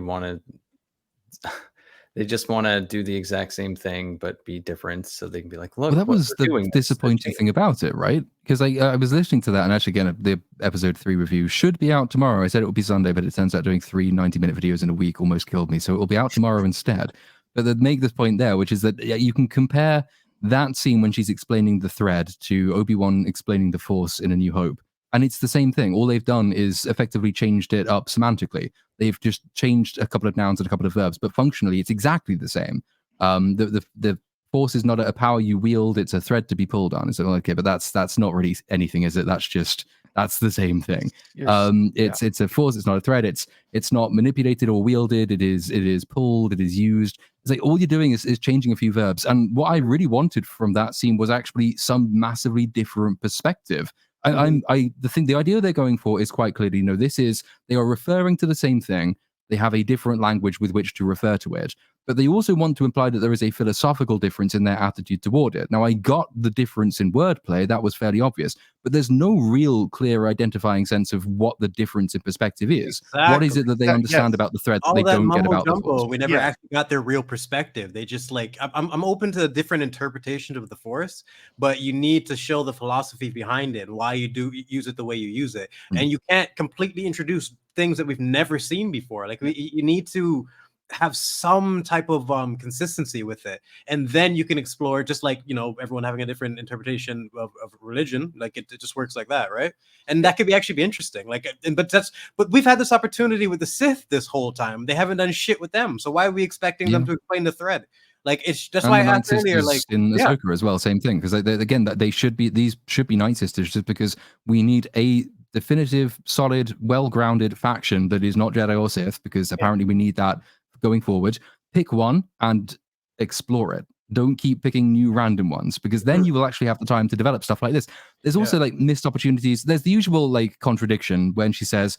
just want to do the exact same thing but be different, so they can be like, look, well, that was the disappointing thing about it, right? Because I was listening to that, and actually, again, the episode 3 review should be out tomorrow. I said it would be Sunday, but it turns out doing 3 90-minute videos in a week almost killed me, so it will be out tomorrow instead. But they make this point there, which is that you can compare that scene when she's explaining the thread to Obi-Wan explaining the Force in A New Hope. And it's the same thing. All they've done is effectively changed it up semantically. They've just changed a couple of nouns and a couple of verbs, but functionally it's exactly the same. The Force is not a power you wield; it's a thread to be pulled on. So okay, but that's not really anything, is it? That's the same thing. It's a force. It's not a thread. It's not manipulated or wielded. It is pulled. It is used. It's like all you're doing is changing a few verbs. And what I really wanted from that scene was actually some massively different perspective. The idea they're going for is quite clearly, they are referring to the same thing. They have a different language with which to refer to it, but they also want to imply that there is a philosophical difference in their attitude toward it. Now, I got the difference in wordplay. That was fairly obvious, but there's no real clear identifying sense of what the difference in perspective is. Exactly. What is it that they understand about the thread that they don't get about the Force? We never actually got their real perspective. They just I'm open to different interpretations of the Force, but you need to show the philosophy behind it, why you do use it the way you use it. And you can't completely introduce things that we've never seen before. Like you need to have some type of consistency with it, and then you can explore, just like everyone having a different interpretation of religion. Like it just works like that, right? And that could actually be interesting. But we've had this opportunity with the Sith this whole time. They haven't done shit with them, so why are we expecting them to explain the thread? Like that's why I asked earlier. Like in Ahsoka as well, same thing. Because these should be Night Sisters, just because we need a definitive, solid, well-grounded faction that is not Jedi or Sith, because apparently we need that going forward. Pick one and explore it. Don't keep picking new random ones, because then you will actually have the time to develop stuff like this. There's also missed opportunities. There's the usual contradiction when she says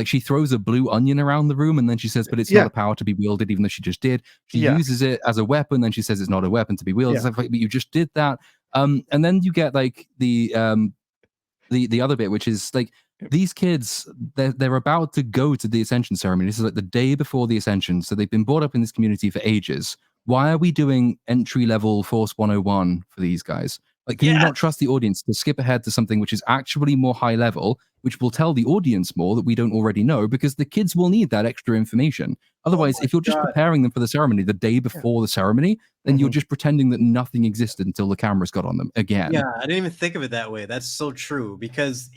she throws a blue onion around the room, and then she says, but it's not a power to be wielded, even though she just did. She uses it as a weapon, then she says it's not a weapon to be wielded. It's but you just did that. And then you get the other bit, which is these kids, they're about to go to the Ascension ceremony. This is the day before the Ascension, so they've been brought up in this community for ages. Why are we doing entry-level Force 101 for these guys? Can you not trust the audience to skip ahead to something which is actually more high level, which will tell the audience more that we don't already know, because the kids will need that extra information. Otherwise, if you're just preparing them for the ceremony the day before the ceremony, then you're just pretending that nothing existed until the cameras got on them again. Yeah, I didn't even think of it that way. That's so true, because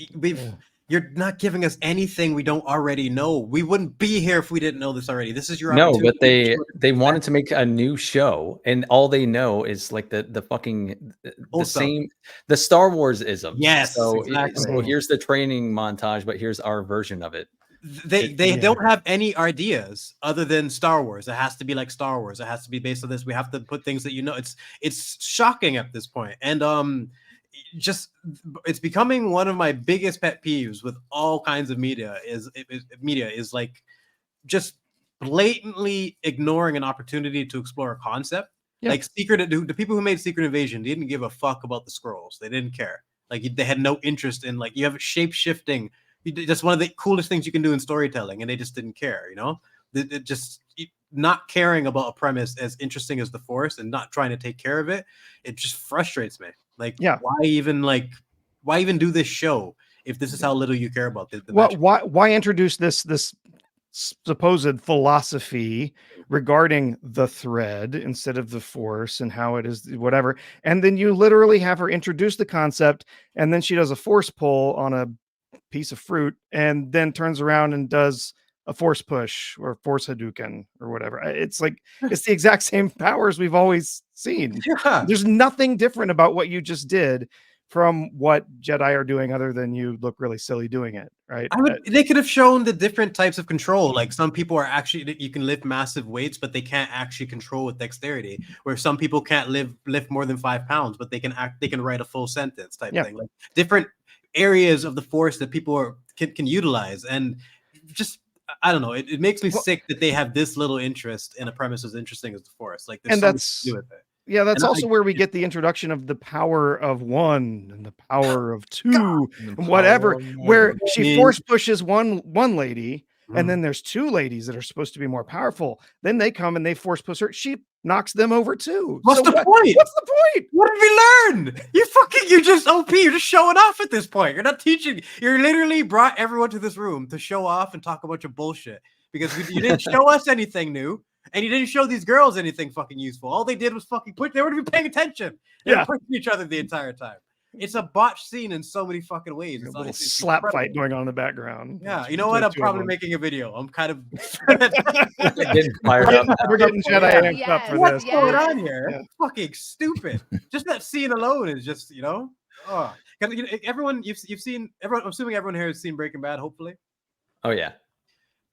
You're not giving us anything we don't already know. We wouldn't be here if we didn't know this already. This is your No, opportunity. but they wanted to make a new show, and all they know is like the fucking Old stuff. the Star Wars isms. Yes, so exactly. so here's the training montage, but here's our version of it. They don't have any ideas other than Star Wars. It has to be like Star Wars. It has to be based on this. We have to put things that it's shocking at this point. And just it's becoming one of my biggest pet peeves with all kinds of media is like just blatantly ignoring an opportunity to explore a concept. Yeah. Like the people who made Secret Invasion didn't give a fuck about the scrolls. They didn't care. Like they had no interest in, like, you have shape shifting. That's one of the coolest things you can do in storytelling, and they just didn't care. It just not caring about a premise as interesting as the Force and not trying to take care of it. It just frustrates me. Like, why even do this show if this is how little you care about the why introduce this supposed philosophy regarding the thread instead of the Force and how it is whatever, and then you literally have her introduce the concept, and then she does a force pull on a piece of fruit and then turns around and does a force push or force Hadouken or whatever. It's like it's the exact same powers we've always seen. There's nothing different about what you just did from what Jedi are doing, other than you look really silly doing it, right? They could have shown the different types of control. Like, some people are actually, you can lift massive weights, but they can't actually control with dexterity. Where some people can't lift more than 5 pounds, but they can write a full sentence type thing. Like, different areas of the Force that people can utilize. And just, I don't know, it makes me sick that they have this little interest in a premise as interesting as the Force. Like, there's something to do with it. Yeah, that's also where we get the introduction of the power of one and the power of two and whatever, where she force pushes one lady, and then there's 2 ladies that are supposed to be more powerful. Then they come and they force push her. She knocks them over too. What's the point? What's the point? What did we learn? You're just OP. You're just showing off at this point. You're not teaching. You literally brought everyone to this room to show off and talk a bunch of bullshit, because you didn't show us anything new. And you didn't show these girls anything fucking useful. All they did was fucking push. They weren't even paying attention. They were pushing each other the entire time. It's a botched scene in so many fucking ways. It's a little slap fight going on in the background. Yeah, you know what? I'm probably making a video. I'm kind of getting fired up. We're getting Jedi amped up for What's this. going on here? Yeah. Fucking stupid. Just that scene alone is just, oh. Everyone, you've seen. I'm assuming everyone here has seen Breaking Bad. Hopefully. Oh yeah.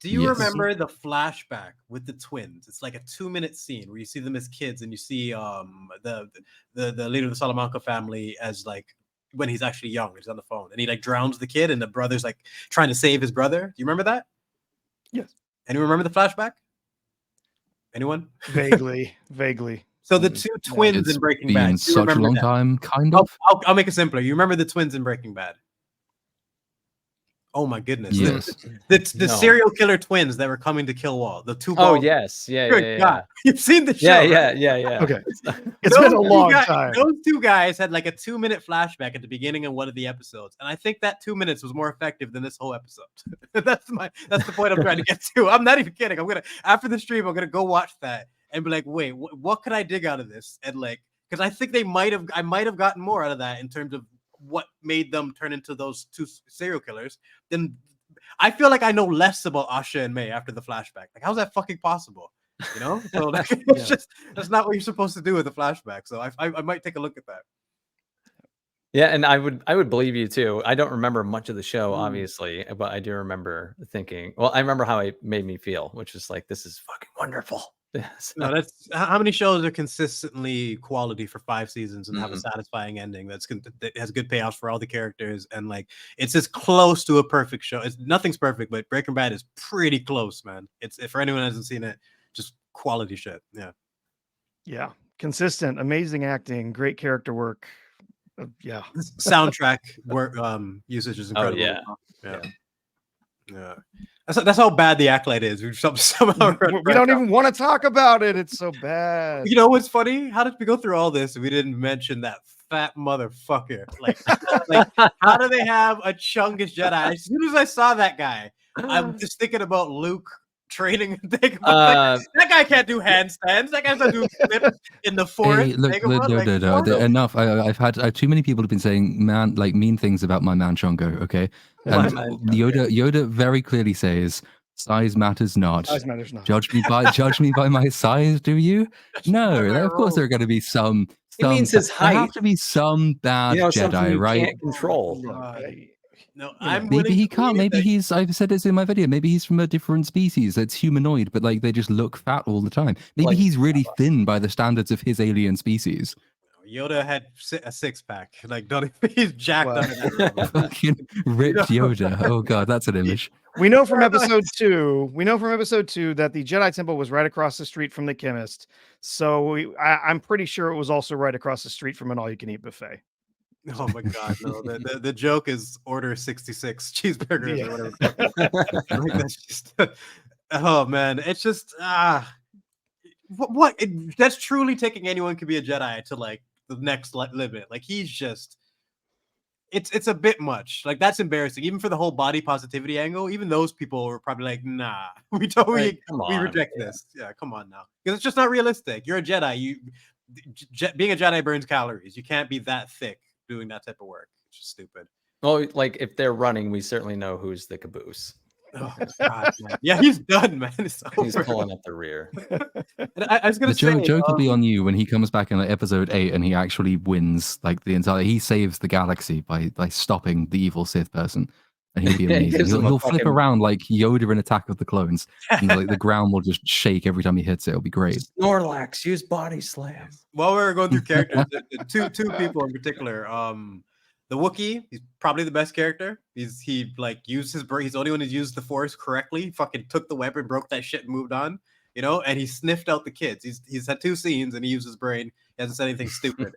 Do you remember the flashback with the twins? It's like a 2-minute scene where you see them as kids, and you see the leader of the Salamanca family as, like, when he's actually young. He's on the phone and he, like, drowns the kid, and the brother's, like, trying to save his brother. Do you remember that? Yes. Anyone remember the flashback? Anyone? Vaguely. So the 2 twins in Breaking Bad. Such a long time, kind of. I'll make it simpler. You remember the twins in Breaking Bad? Oh my goodness! Yes. The serial killer twins that were coming to kill Walt. The 2 Oh yes, God. You've seen the show. Yeah. Okay, it's been a long time. Those 2 guys had like a 2-minute flashback at the beginning of one of the episodes, and I think that 2 minutes was more effective than this whole episode. That's the point I'm trying to get to. I'm not even kidding. After the stream, I'm gonna go watch that and be like, wait, what could I dig out of this? And, like, because I think I might have gotten more out of that in terms of what made them turn into those 2 serial killers. Then I feel like I know less about Asha and May after the flashback. Like, how's that fucking possible? So it's just, that's not what you're supposed to do with the flashback. So I might take a look at that. Yeah, and I would believe you too. I don't remember much of the show, obviously, but I do remember thinking. Well, I remember how it made me feel, which is like, this is fucking wonderful. No, that's how many shows are consistently quality for 5 seasons and have a satisfying ending that has good payoffs for all the characters, and, like, it's as close to a perfect show. Nothing's perfect, but Breaking Bad is pretty close, man. It's, for anyone who hasn't seen it, just quality shit. Yeah, consistent, amazing acting, great character work. Soundtrack work usage is incredible. Yeah. That's how bad the Acolyte is. We don't even want to talk about it. It's so bad. You know what's funny? How did we go through all this and we didn't mention that fat motherfucker? Like, how do they have a chungus Jedi? As soon as I saw that guy, I'm just thinking about Luke training Dagobah? That guy can't do handstands. That guy's not doing flips in the forest. Hey, look, Dagobah, no, enough. I've had too many people have been saying mean things about my man Chongo. Okay, and Yoda very clearly says size matters not. Size matters not. Judge me by my size, do you? No, of course there are going to be some. He means his height. There have to be some bad Jedi, you right? can't control. No, I'm maybe he can't. Maybe that... he's. I've said this in my video. Maybe he's from a different species that's humanoid, but like they just look fat all the time. Maybe he's really thin by the standards of his alien species. Yoda had a six-pack. Like, don't he's jacked up. Fucking ripped Yoda. Oh god, that's an image. We know from episode 2. We know from episode 2 that the Jedi Temple was right across the street from the chemist. So I'm pretty sure it was also right across the street from an all-you-can-eat buffet. Oh my god, no! The joke is order 66 cheeseburgers or whatever. Like, that's just, oh man, it's just that's truly taking anyone could be a Jedi to like the next limit. Like he's just, it's a bit much. Like that's embarrassing, even for the whole body positivity angle. Even those people were probably like, nah, we reject this. Yeah, come on now, because it's just not realistic. You're a Jedi. Being a Jedi burns calories. You can't be that thick doing that type of work. It's just stupid. Well, like if they're running, we certainly know who's the caboose. Oh god, man. Yeah, he's done, man. He's pulling up the rear. I was gonna say, the joke will be on you when he comes back in like episode 8 and he actually wins like the entire. He saves the galaxy by stopping the evil Sith person, and he'll be amazing. he'll flip around like Yoda in Attack of the Clones, and like the ground will just shake every time he hits it. It'll be great. Snorlax, use body slam. While we were going through characters, two people in particular. The Wookiee, he's probably the best character. He like used his brain. He's the only one who used the Force correctly. Fucking took the weapon, broke that shit, and moved on. You know, and he sniffed out the kids. He's had 2 scenes and he used his brain. He hasn't said anything stupid.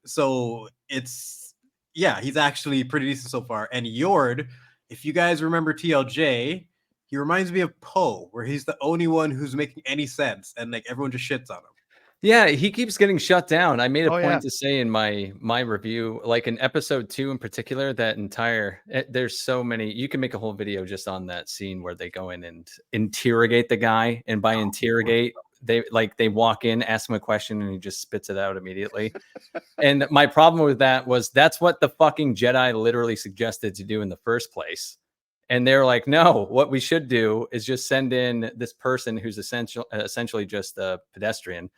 So he's actually pretty decent so far. And Yord, if you guys remember TLJ, he reminds me of Poe, where he's the only one who's making any sense, and like everyone just shits on him. Yeah, he keeps getting shut down. I made a point to say in my review, like in episode 2 in particular, there's so many. You can make a whole video just on that scene where they go in and interrogate the guy, and by interrogate, they walk in, ask him a question, and he just spits it out immediately. And my problem with that was that's what the fucking Jedi literally suggested to do in the first place. And they're like, no, what we should do is just send in this person who's essentially just a pedestrian.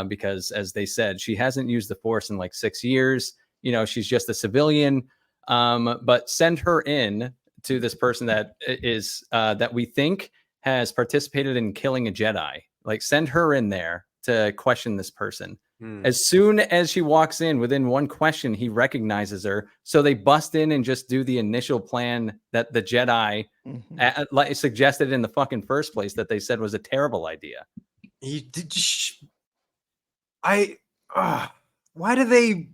Because as they said, she hasn't used the Force in like 6 years. You know, she's just a civilian. But send her in to this person that is that we think has participated in killing a Jedi. Like send her in there to question this person. As soon as she walks in, within one question, he recognizes her. So they bust in and just do the initial plan that the Jedi suggested in the fucking first place that they said was a terrible idea. Why do they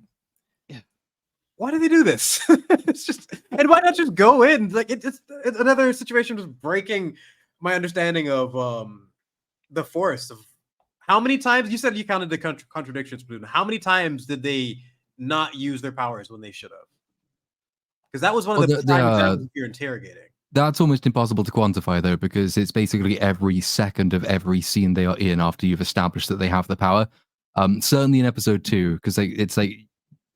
do this? It's just, and why not just go in? Like it's another situation just breaking my understanding of the Force. Of how many times you said you counted the contradictions, Bloom. How many times did they not use their powers when they should have? Because that was one of the times you're interrogating. That's almost impossible to quantify, though, because it's basically every second of every scene they are in after you've established that they have the power. Certainly in episode 2, because it's like,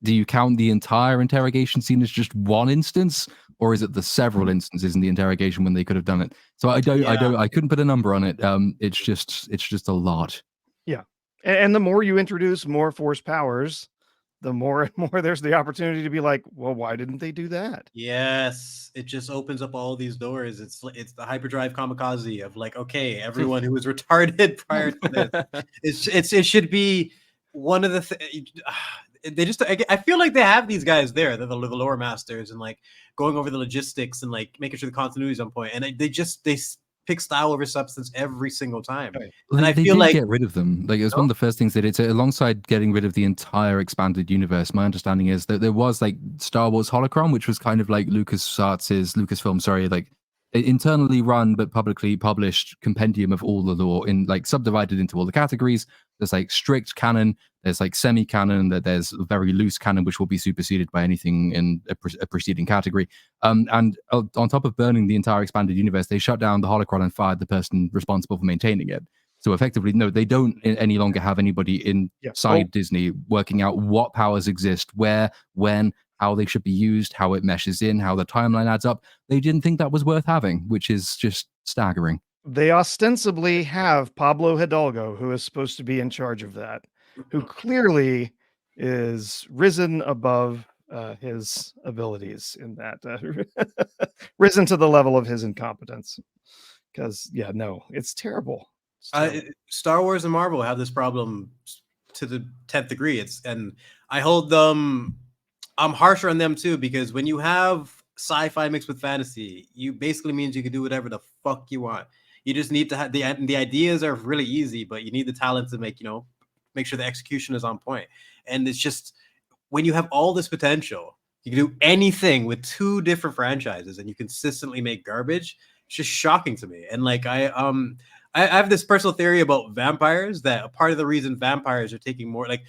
do you count the entire interrogation scene as just one instance, or is it the several instances in the interrogation when they could have done it? So I couldn't put a number on it. It's just a lot. Yeah, and the more you introduce more Force powers, the more and more there's the opportunity to be like, well, why didn't they do that? Yes, it just opens up all these doors. It's the hyperdrive kamikaze of like, okay, everyone who was retarded prior to this, it should be one of the they just, I feel like they have these guys there, the lore masters, and like going over the logistics and like making sure the continuity is on point, and they pick style over substance every single time. Right. And I feel like get rid of them. Like it was one of the first things they did. So alongside getting rid of the entire expanded universe, my understanding is that there was like Star Wars Holocron, which was kind of like Lucasfilm, like internally run but publicly published compendium of all the lore, in like subdivided into all the categories. There's like strict canon, there's like semi-canon, that there's very loose canon which will be superseded by anything in a preceding category. And on top of burning the entire expanded universe, they shut down the holocron and fired the person responsible for maintaining it. So effectively, no, they don't any longer have anybody inside Disney working out what powers exist, where, when, how they should be used, how it meshes in, how the timeline adds up. They didn't think that was worth having, which is just staggering. They ostensibly have Pablo Hidalgo, who is supposed to be in charge of that, who clearly is risen above his abilities in that, risen to the level of his incompetence. Because, yeah, no, it's terrible. Star Wars and Marvel have this problem to the 10th degree. And I hold them, I'm harsher on them too, because when you have sci-fi mixed with fantasy, you basically means you can do whatever the fuck you want. You just need to have the ideas are really easy, but you need the talent to make sure the execution is on point. And it's just, when you have all this potential, you can do anything with 2 different franchises and you consistently make garbage. It's just shocking to me. And like I have this personal theory about vampires, that a part of the reason vampires are taking more, like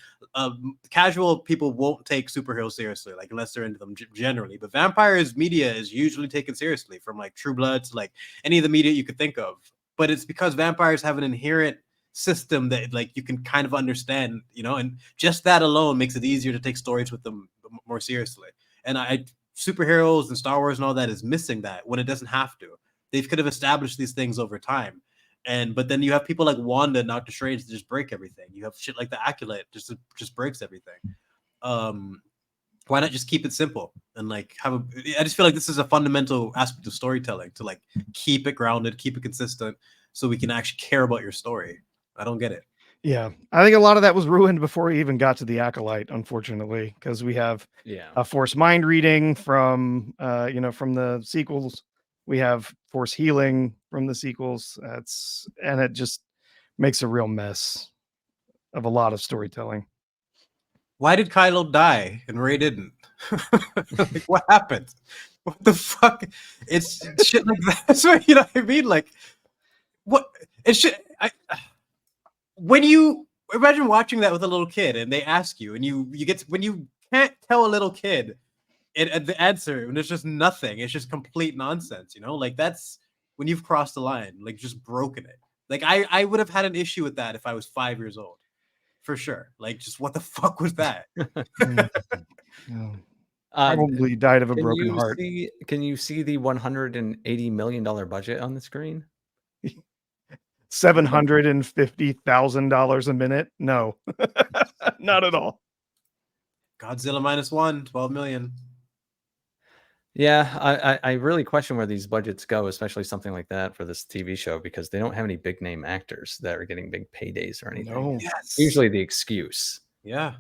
casual people won't take superheroes seriously, like unless they're into them generally. But vampires media is usually taken seriously, from like True Blood to like any of the media you could think of. But it's because vampires have an inherent system that like you can kind of understand, and just that alone makes it easier to take stories with them more seriously. And superheroes and Star Wars and all that is missing that when it doesn't have to. They could have established these things over time. But then you have people like Wanda and Doctor Strange that just break everything. You have shit like the Acolyte just breaks everything. Why not just keep it simple and like I just feel like this is a fundamental aspect of storytelling, to like keep it grounded, keep it consistent, so we can actually care about your story. I don't get it. Yeah, I think a lot of that was ruined before we even got to the Acolyte, unfortunately, because we have a force mind reading from from the sequels. We have force healing from the sequels. And it just makes a real mess of a lot of storytelling. Why did Kylo die and Rey didn't? Like, what happened? What the fuck? It's shit like that. So, you know what I mean? Like, what? It should. When you imagine watching that with a little kid and they ask you, and you get when you can't tell a little kid the answer, and there's just nothing. It's just complete nonsense. Like that's when you've crossed the line, like just broken it. Like I would have had an issue with that if I was 5 years old. For sure. Like, just what the fuck was that? Probably died of a broken heart. Can you see the $180 million budget on the screen? $750,000 a minute? No, not at all. Godzilla -1, 12 million. Yeah, I really question where these budgets go, especially something like that for this TV show, because they don't have any big name actors that are getting big paydays or anything. No. Yes. Usually the excuse. Yeah.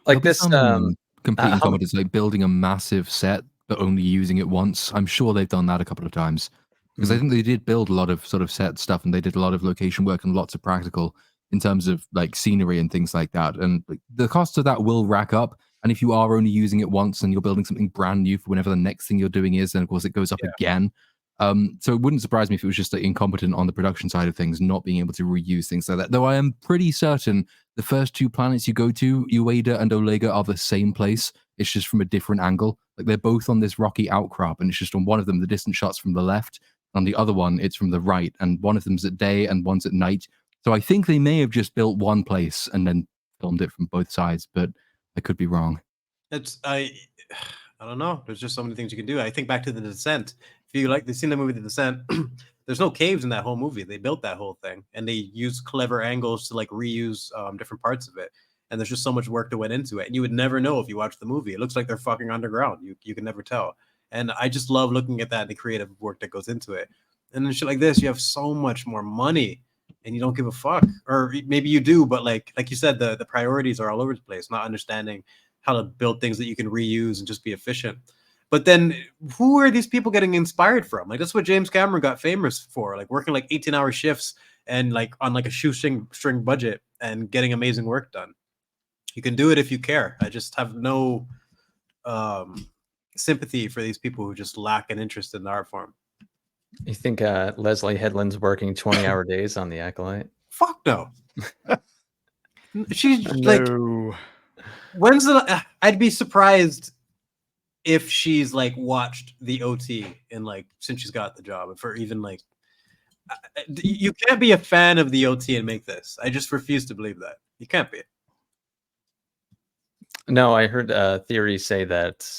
Like this competing comments, like building a massive set but only using it once. I'm sure they've done that a couple of times, because I think they did build a lot of sort of set stuff, and they did a lot of location work and lots of practical in terms of like scenery and things like that. And the cost of that will rack up. And if you are only using it once and you're building something brand new for whenever the next thing you're doing is, then of course it goes up again. So it wouldn't surprise me if it was just like incompetent on the production side of things, not being able to reuse things like that. Though I am pretty certain the first 2 planets you go to, Ueda and Olega, are the same place. It's just from a different angle. Like they're both on this rocky outcrop, and it's just on one of them, the distant shots from the left. On the other one, it's from the right. And one of them's at day and one's at night. So I think they may have just built one place and then filmed it from both sides, but I could be wrong. I don't know. There's just so many things you can do. I think back to The Descent. If you like, they've seen the movie The Descent, there's no caves in that whole movie. They built that whole thing, and they use clever angles to like reuse different parts of it. And there's just so much work that went into it, and you would never know if you watched the movie. It looks like they're fucking underground. You can never tell. And I just love looking at that, the creative work that goes into it. And then shit like this, you have so much more money, and you don't give a fuck, or maybe you do, but like you said, the priorities are all over the place. Not understanding how to build things that you can reuse and just be efficient. But then who are these people getting inspired from? Like that's what James Cameron got famous for, like working like 18-hour shifts and like on like a shoestring budget and getting amazing work done. You can do it if you care. I just have no sympathy for these people who just lack an interest in the art form. You think Leslie Headland's working 20-hour days on the Acolyte? Fuck no. She's like, No. when's the? I'd be surprised if she's like watched the OT in like since she's got the job, if or even like. You can't be a fan of the OT and make this. I just refuse to believe that. You can't be. No, I heard theories say that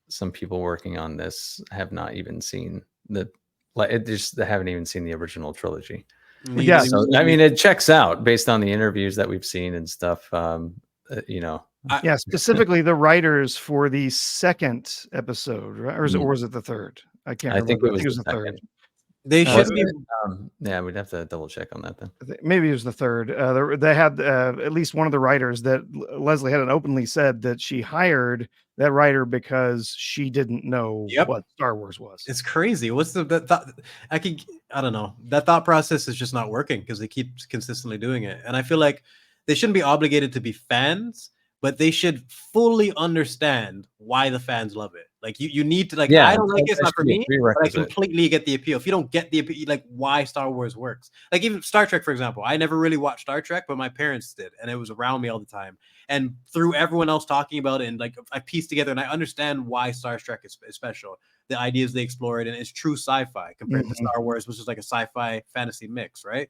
some people working on this have not even seen the they haven't even seen the original trilogy. Yeah. So, I mean, it checks out based on the interviews that we've seen and stuff. Yeah, specifically the writers for the second episode, right? Or was it the third? I can't remember. Think it was the third. second. They should be. Yeah, we'd have to double check on that then. Maybe it was the third. They had at least one of the writers that Leslie Hadden openly said that she hired that writer because she didn't know what Star Wars was. It's crazy. What's the thought? I don't know. That thought process is just not working because they keep consistently doing it. And I feel like they shouldn't be obligated to be fans, but they should fully understand why the fans love it. Like you need to like, I don't like it, it's not for me, but I completely get the appeal. If you don't get the appeal, like why Star Wars works. Like even Star Trek, for example, I never really watched Star Trek, but my parents did, and it was around me all the time. And through everyone else talking about it, and like I pieced together, and I understand why Star Trek is special. The ideas they explored, and it's true sci-fi compared to Star Wars, which is like a sci-fi fantasy mix, right?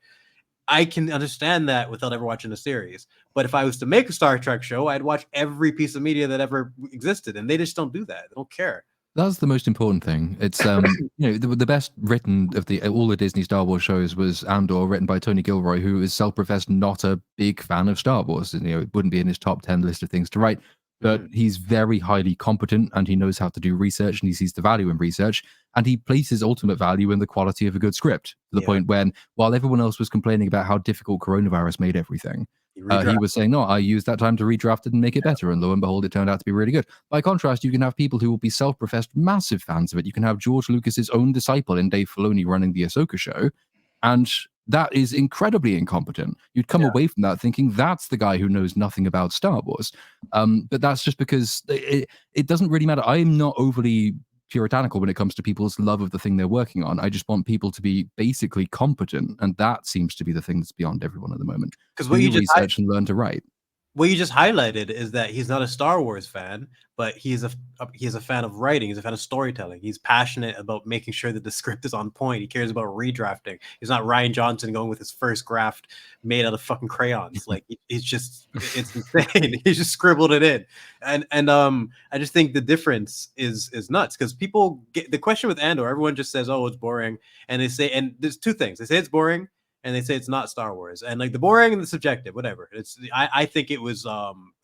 I can understand that without ever watching the series. But if I was to make a Star Trek show, I'd watch every piece of media that ever existed, and they just don't do that. They don't care. That's the most important thing. It's the best written of all the Disney Star Wars shows was Andor, written by Tony Gilroy, who is self-professed not a big fan of Star Wars. And, it wouldn't be in his top 10 list of things to write. But he's very highly competent, and he knows how to do research, and he sees the value in research, and he places ultimate value in the quality of a good script, to the point when, while everyone else was complaining about how difficult coronavirus made everything, he was saying, no, I used that time to redraft it and make it better, and lo and behold, it turned out to be really good. By contrast, you can have people who will be self-professed massive fans of it. You can have George Lucas's own disciple in Dave Filoni running the Ahsoka show, and that is incredibly incompetent. You'd come away from that thinking that's the guy who knows nothing about Star Wars. But that's just because it doesn't really matter. I'm not overly puritanical when it comes to people's love of the thing they're working on. I just want people to be basically competent, and that seems to be the thing that's beyond everyone at the moment. Because what you just research and learn to write. What you just highlighted is that he's not a Star Wars fan, but he's a fan of writing. He's a fan of storytelling. He's passionate about making sure that the script is on point. He cares about redrafting. He's not Ryan Johnson going with his first draft made out of fucking crayons. Like it's insane. He just scribbled it in, and I just think the difference is nuts because people get the question with Andor. Everyone just says, "Oh, it's boring," and they say, and there's two things. They say it's boring, and they say it's not Star Wars, and like the boring and the subjective, whatever. I think it was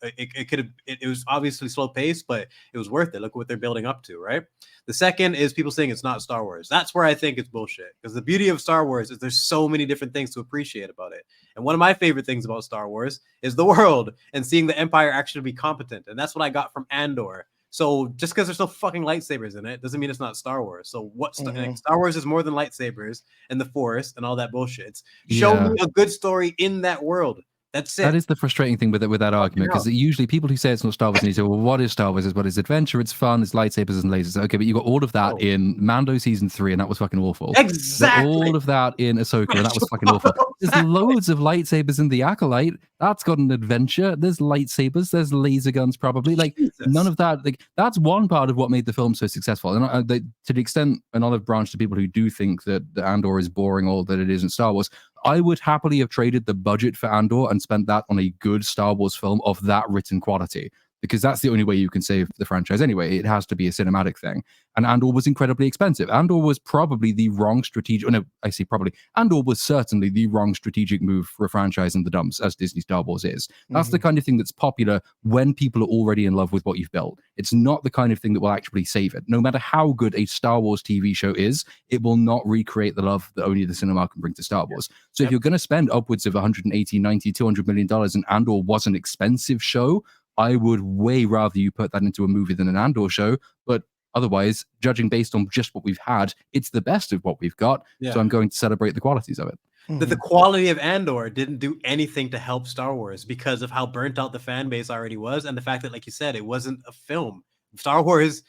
it was obviously slow paced, but it was worth it. Look what they're building up to, right? The second is people saying it's not Star Wars. That's where I think it's bullshit, because the beauty of Star Wars is there's so many different things to appreciate about it. And one of my favorite things about Star Wars is the world and seeing the Empire actually be competent, and that's what I got from Andor. So just because there's no fucking lightsabers in it doesn't mean it's not Star Wars. So like, Star Wars is more than lightsabers and the Force and all that bullshit. Show me a good story in that world. That's it. That is the frustrating thing with that argument, because usually people who say it's not Star Wars and you say, well, what is Star Wars? What is adventure? It's fun. It's lightsabers and lasers. Okay, but you got all of that in Mando season 3, and that was fucking awful. Exactly. All of that in Ahsoka, and that was fucking awful. There's loads of lightsabers in the Acolyte. That's got an adventure. There's lightsabers. There's laser guns, probably. Like none of that. Like that's one part of what made the film so successful. And to the extent an olive branch to people who do think that the Andor is boring or that it isn't Star Wars, I would happily have traded the budget for Andor and spent that on a good Star Wars film of that written quality, because that's the only way you can save the franchise anyway. It has to be a cinematic thing. And Andor was incredibly expensive. Andor was probably the wrong strategic... No, I see probably. Andor was certainly the wrong strategic move for a franchise in the dumps, as Disney Star Wars is. That's the kind of thing that's popular when people are already in love with what you've built. It's not the kind of thing that will actually save it. No matter how good a Star Wars TV show is, it will not recreate the love that only the cinema can bring to Star Wars. So if you're going to spend upwards of 180, 90, $200 million and Andor was an expensive show, I would way rather you put that into a movie than an Andor show. But otherwise, judging based on just what we've had, it's the best of what we've got. So I'm going to celebrate the qualities of it. That the quality of Andor didn't do anything to help Star Wars because of how burnt out the fan base already was, and the fact that, like you said, it wasn't a film. Star Wars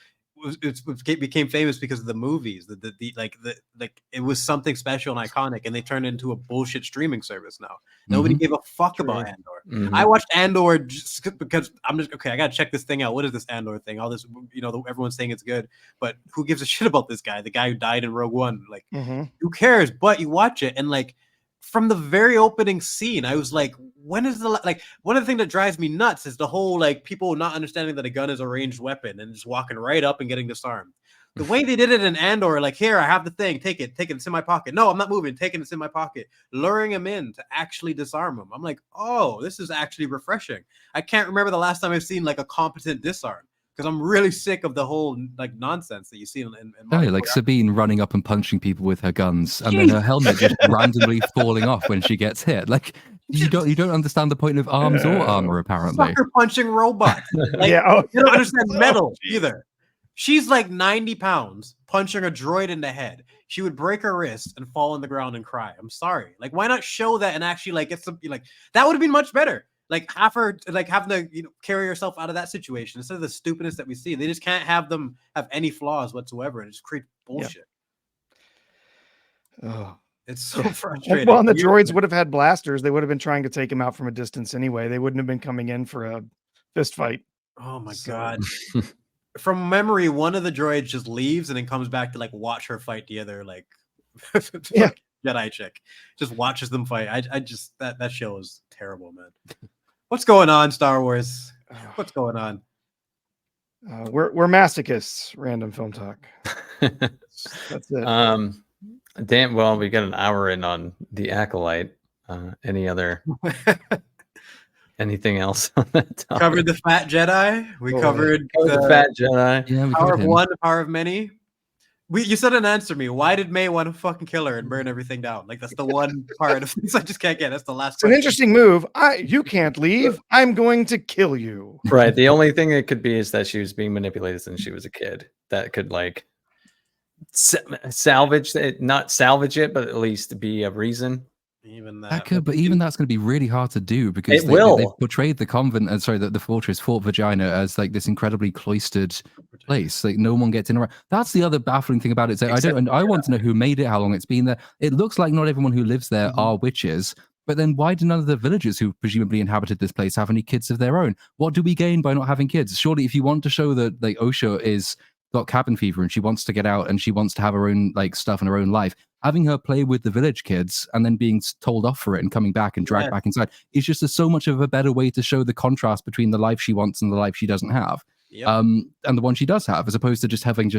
became famous because of the movies. Like it was something special and iconic, and they turned it into a bullshit streaming service now. Nobody gave a fuck about Andor. I watched Andor just because I'm just okay. I gotta check this thing out. What is this Andor thing? All this, everyone's saying it's good, but who gives a shit about this guy? The guy who died in Rogue One. Like, who cares? But you watch it, and like from the very opening scene, I was like, when is the one of the things that drives me nuts is the whole like people not understanding that a gun is a ranged weapon and just walking right up and getting disarmed. The way they did it in Andor, like, here, I have the thing, take it, it's in my pocket. No, I'm not moving, taking it's in my pocket, luring him in to actually disarm him. I'm like, oh, this is actually refreshing. I can't remember the last time I've seen like a competent disarm, because I'm really sick of the whole like nonsense that you see in like Sabine running up and punching people with her guns, and then her helmet just randomly falling off when she gets hit. Like, you don't understand the point of arms or armor, apparently. Sucker punching robots. Like, you don't understand metal either. She's like 90 pounds punching a droid in the head. She would break her wrist and fall on the ground and cry. I'm sorry. Like, why not show that and actually like get some, like, that would have been much better. Like, have her like having to carry herself out of that situation instead of the stupidness that we see. They just can't have them have any flaws whatsoever, and it just create bullshit. Oh, it's so frustrating. Well, and the droids would have had blasters. They would have been trying to take him out from a distance anyway. They wouldn't have been coming in for a fist fight. Oh my god. From memory, one of the droids just leaves and then comes back to like watch her fight the other like Jedi chick. Just watches them fight. I just that show is terrible, man. What's going on, Star Wars? What's going on? We're masochists. Random film talk. That's it. Damn. Well, we got an hour in on the Acolyte. Any other? Anything else on that topic? Covered the Fat Jedi. We covered the Fat Jedi. Yeah, Power of One, Power of Many. You said an answer me. Why did May want to fucking kill her and burn everything down? Like, that's the one part of this I just can't get. That's the last. It's an interesting move. You can't leave. I'm going to kill you. Right. The only thing it could be is that she was being manipulated since she was a kid. That could like salvage it, not salvage it, but at least be a reason. Even that could, but even that's going to be really hard to do because they've portrayed the convent, the fortress, Fort Vagina, as like this incredibly cloistered place. Like, no one gets in around. That's the other baffling thing about it. So I want to know who made it, how long it's been there. It looks like not everyone who lives there are witches. But then why do none of the villagers who presumably inhabited this place have any kids of their own? What do we gain by not having kids? Surely, if you want to show that like Osha is got cabin fever and she wants to get out and she wants to have her own like stuff in her own life, having her play with the village kids and then being told off for it and coming back and dragged back inside is just so much of a better way to show the contrast between the life she wants and the life she doesn't have. And the one she does have, as opposed to just having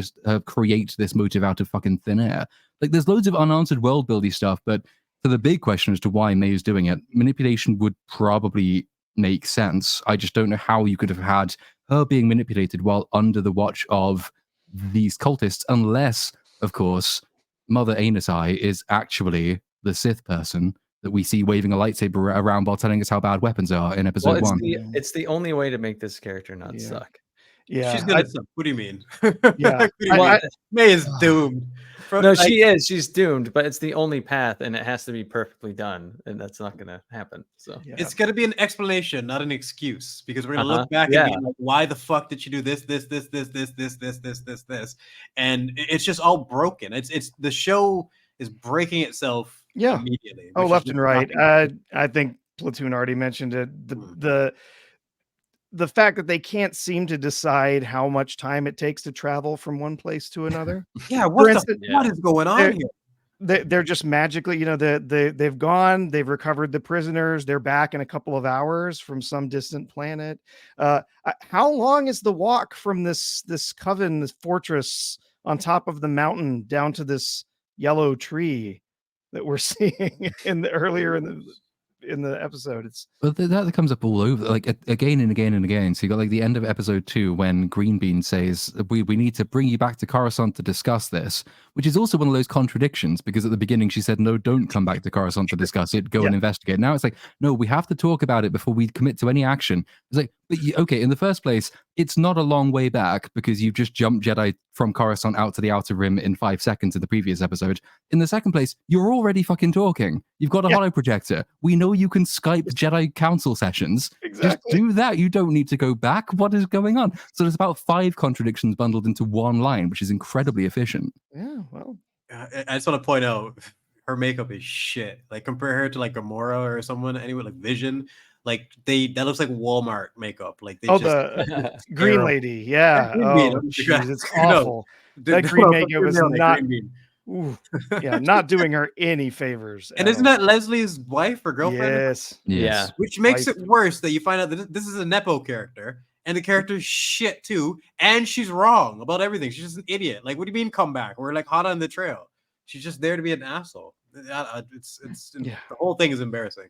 create this motive out of fucking thin air. Like, there's loads of unanswered world building stuff, but for the big question as to why May is doing it, manipulation would probably make sense. I just don't know how you could have had her being manipulated while under the watch of these cultists, unless, of course, Mother Anus Eye is actually the Sith person that we see waving a lightsaber around while telling us how bad weapons are in episode 1. It's the only way to make this character not suck. Yeah, she's gonna suck. What do you mean? Yeah, May is doomed. No, she is. She's doomed, but it's the only path, and it has to be perfectly done, and that's not going to happen. So it's going to be an explanation, not an excuse, because we're going to look back and be like, "Why the fuck did she do this, and it's just all broken. It's the show is breaking itself immediately. Left and right. I think Platoon already mentioned it. The fact that they can't seem to decide how much time it takes to travel from one place to another. What is going on here? They're just magically, they've gone, they've recovered the prisoners, they're back in a couple of hours from some distant planet. How long is the walk from this coven, this fortress on top of the mountain down to this yellow tree that we're seeing earlier in the episode? But that comes up all over, like again and again and again. So you got like the end of episode 2 when Greenbean says we need to bring you back to Coruscant to discuss this, which is also one of those contradictions, because at the beginning she said no, don't come back to Coruscant to discuss it, go and investigate. Now it's like, no, we have to talk about it before we commit to any action. It's like, But okay, in the first place, it's not a long way back because you've just jumped Jedi from Coruscant out to the Outer Rim in 5 seconds in the previous episode. In the second place, you're already fucking talking. You've got a holo projector. We know you can Skype Jedi Council sessions. Exactly. Just do that. You don't need to go back. What is going on? So there's about 5 contradictions bundled into one line, which is incredibly efficient. Yeah, well. I just want to point out her makeup is shit. Like compare her to like Gamora or someone, anyway, like Vision. Like that looks like Walmart makeup. Like they the Green Lady, yeah. Green bean. Oh, I'm jeez, it's awful. That green makeup was not. Ooh, yeah, not doing her any favors. And isn't that Leslie's wife or girlfriend? Yes. Yeah. Which makes it worse that you find out that this is a Nepo character, and the character's shit too, and she's wrong about everything. She's just an idiot. Like, what do you mean come back? We're like hot on the trail. She's just there to be an asshole. It's the whole thing is embarrassing.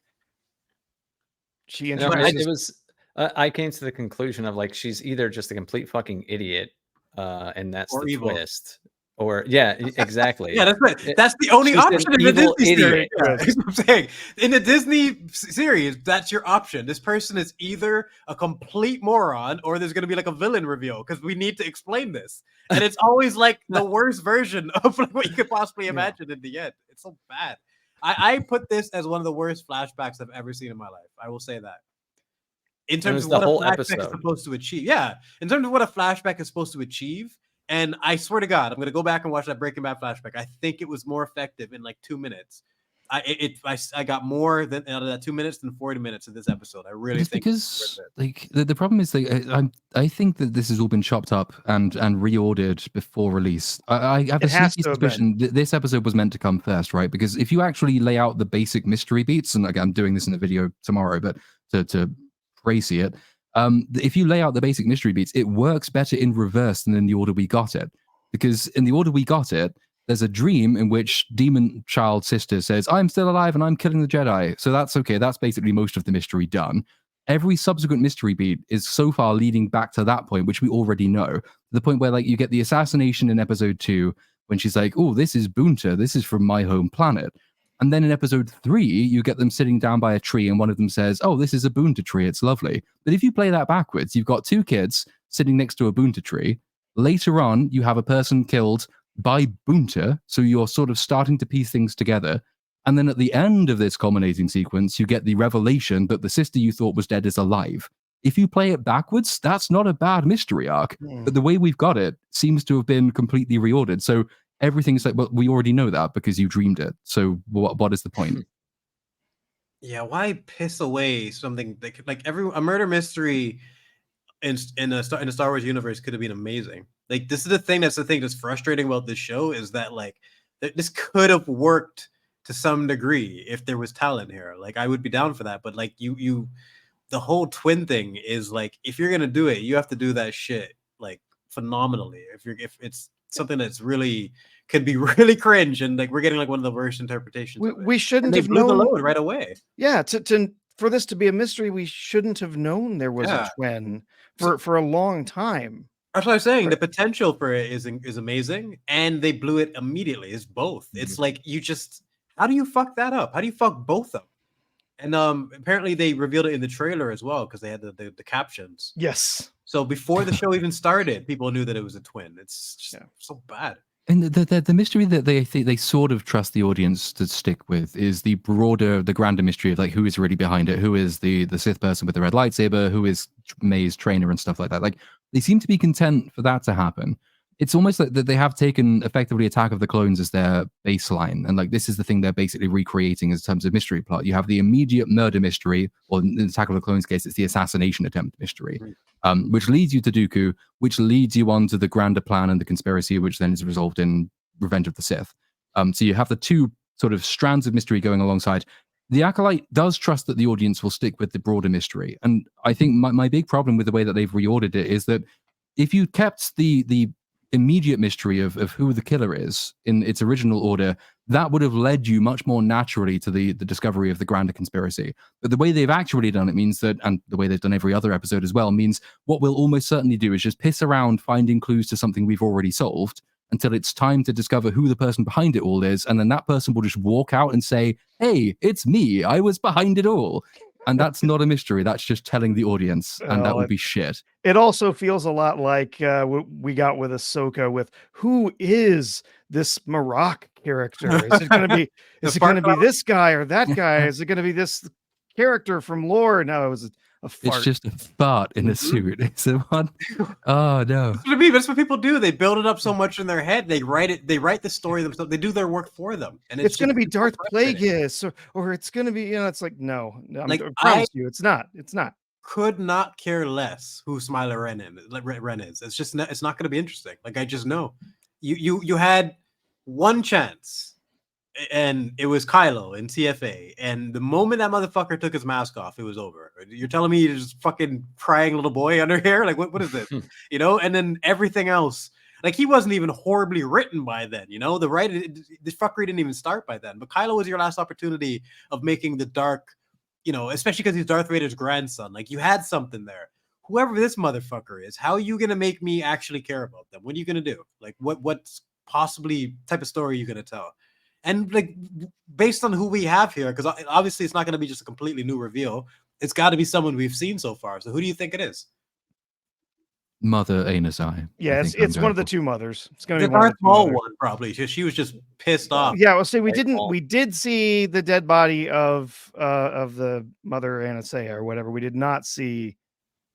I came to the conclusion of like she's either just a complete fucking idiot, and that's the evil. twist, or exactly. Yeah, that's right. That's the only option in the Disney series. Yeah, that's what I'm saying. In the Disney series, that's your option. This person is either a complete moron or there's going to be like a villain reveal because we need to explain this. And it's always like the worst version of like what you could possibly imagine in the end. It's so bad. I put this as one of the worst flashbacks I've ever seen in my life. I will say that. In terms of what a flashback is supposed to achieve. Yeah. In terms of what a flashback is supposed to achieve. And I swear to God, I'm going to go back and watch that Breaking Bad flashback. I think it was more effective in like 2 minutes. I got more than out of that 2 minutes than 40 minutes of this episode. I really think because like the problem is I think that this has all been chopped up and reordered before release. I have a sneaky suspicion this episode was meant to come first, right? Because if you actually lay out the basic mystery beats, and again, I'm doing this in a video tomorrow, but to Tracy it, if you lay out the basic mystery beats, it works better in reverse than in the order we got it. Because in the order we got it, there's a dream in which Demon Child Sister says, I'm still alive and I'm killing the Jedi. So that's okay. That's basically most of the mystery done. Every subsequent mystery beat is so far leading back to that point, which we already know. The point where like you get the assassination in episode 2, when she's like, oh, this is Bunta. This is from my home planet. And then in episode 3, you get them sitting down by a tree and one of them says, oh, this is a Bunta tree. It's lovely. But if you play that backwards, you've got 2 kids sitting next to a Bunta tree. Later on, you have a person killed by Bunta, so you're sort of starting to piece things together. And then at the end of this culminating sequence, you get the revelation that the sister you thought was dead is alive. If you play it backwards, that's not a bad mystery arc. But the way we've got it seems to have been completely reordered. So everything's like, well, we already know that because you dreamed it. So what is the point? Yeah, why piss away something like a murder mystery in the Star Wars universe could have been amazing. Like this is the thing that's frustrating about this show is that like this could have worked to some degree if there was talent here. Like I would be down for that, but like you the whole twin thing is like if you're gonna do it, you have to do that shit like phenomenally. If it's something that's really could be really cringe and like we're getting like one of the worst interpretations. We shouldn't have known the load right away. Yeah, for this to be a mystery, we shouldn't have known there was a twin for a long time. That's what I'm saying. The potential for it is amazing, and they blew it immediately. It's both. It's like how do you fuck that up? How do you fuck both of them? And apparently they revealed it in the trailer as well because they had the captions. Yes. So before the show even started, people knew that it was a twin. It's just so bad. And the mystery that they sort of trust the audience to stick with is the grander mystery of like who is really behind it, who is the Sith person with the red lightsaber, who is May's trainer and stuff like that. Like they seem to be content for that to happen. It's almost like that they have taken effectively Attack of the Clones as their baseline, and like this is the thing they're basically recreating in terms of mystery plot. You have the immediate murder mystery, or in Attack of the Clones case, it's the assassination attempt mystery, which leads you to Dooku, which leads you on to the grander plan and the conspiracy, which then is resolved in Revenge of the Sith. So you have the 2 sort of strands of mystery going alongside. The Acolyte does trust that the audience will stick with the broader mystery, and I think my big problem with the way that they've reordered it is that if you kept the immediate mystery of who the killer is in its original order, that would have led you much more naturally to the discovery of the grander conspiracy. But the way they've actually done it means that, and the way they've done every other episode as well, means what we'll almost certainly do is just piss around finding clues to something we've already solved until it's time to discover who the person behind it all is, and then that person will just walk out and say, hey, it's me, I was behind it all. And that's not a mystery. That's just telling the audience, and that would be shit. It also feels a lot like we got with Ahsoka with who is this Marak character? Is it going to be this guy or that guy? Is it going to be this character from lore? No, it was a fart. It's just a fart in a suit. It's a one. Oh no. That's what I mean. That's what people do. They build it up so much in their head. They write it. They write the story themselves. They do their work for them. And it's going to be Darth Plagueis, or it's going to be, it's like, no, like, I promise you, it's not. It's not. Could not care less who Smiler Ren is. It's just it's not going to be interesting. Like, I just know. You had one chance, and it was Kylo in TFA. And the moment that motherfucker took his mask off, it was over. You're telling me he's just fucking crying little boy under here? Like, what is this? And then everything else. Like, he wasn't even horribly written by then, the fuckery didn't even start by then. But Kylo was your last opportunity of making the dark, especially because he's Darth Vader's grandson. Like, you had something there. Whoever this motherfucker is, how are you gonna make me actually care about them? What are you gonna do? Like, what's possibly type of story are you gonna tell? And like, based on who we have here, because obviously it's not gonna be just a completely new reveal. It's got to be someone we've seen so far. So who do you think it is? Mother Anus Eye. Yeah, it's one of the two mothers. It's going to be one of the small one, probably. She was just pissed off. Yeah, well, see, we did see the dead body of the mother Anasea or whatever. We did not see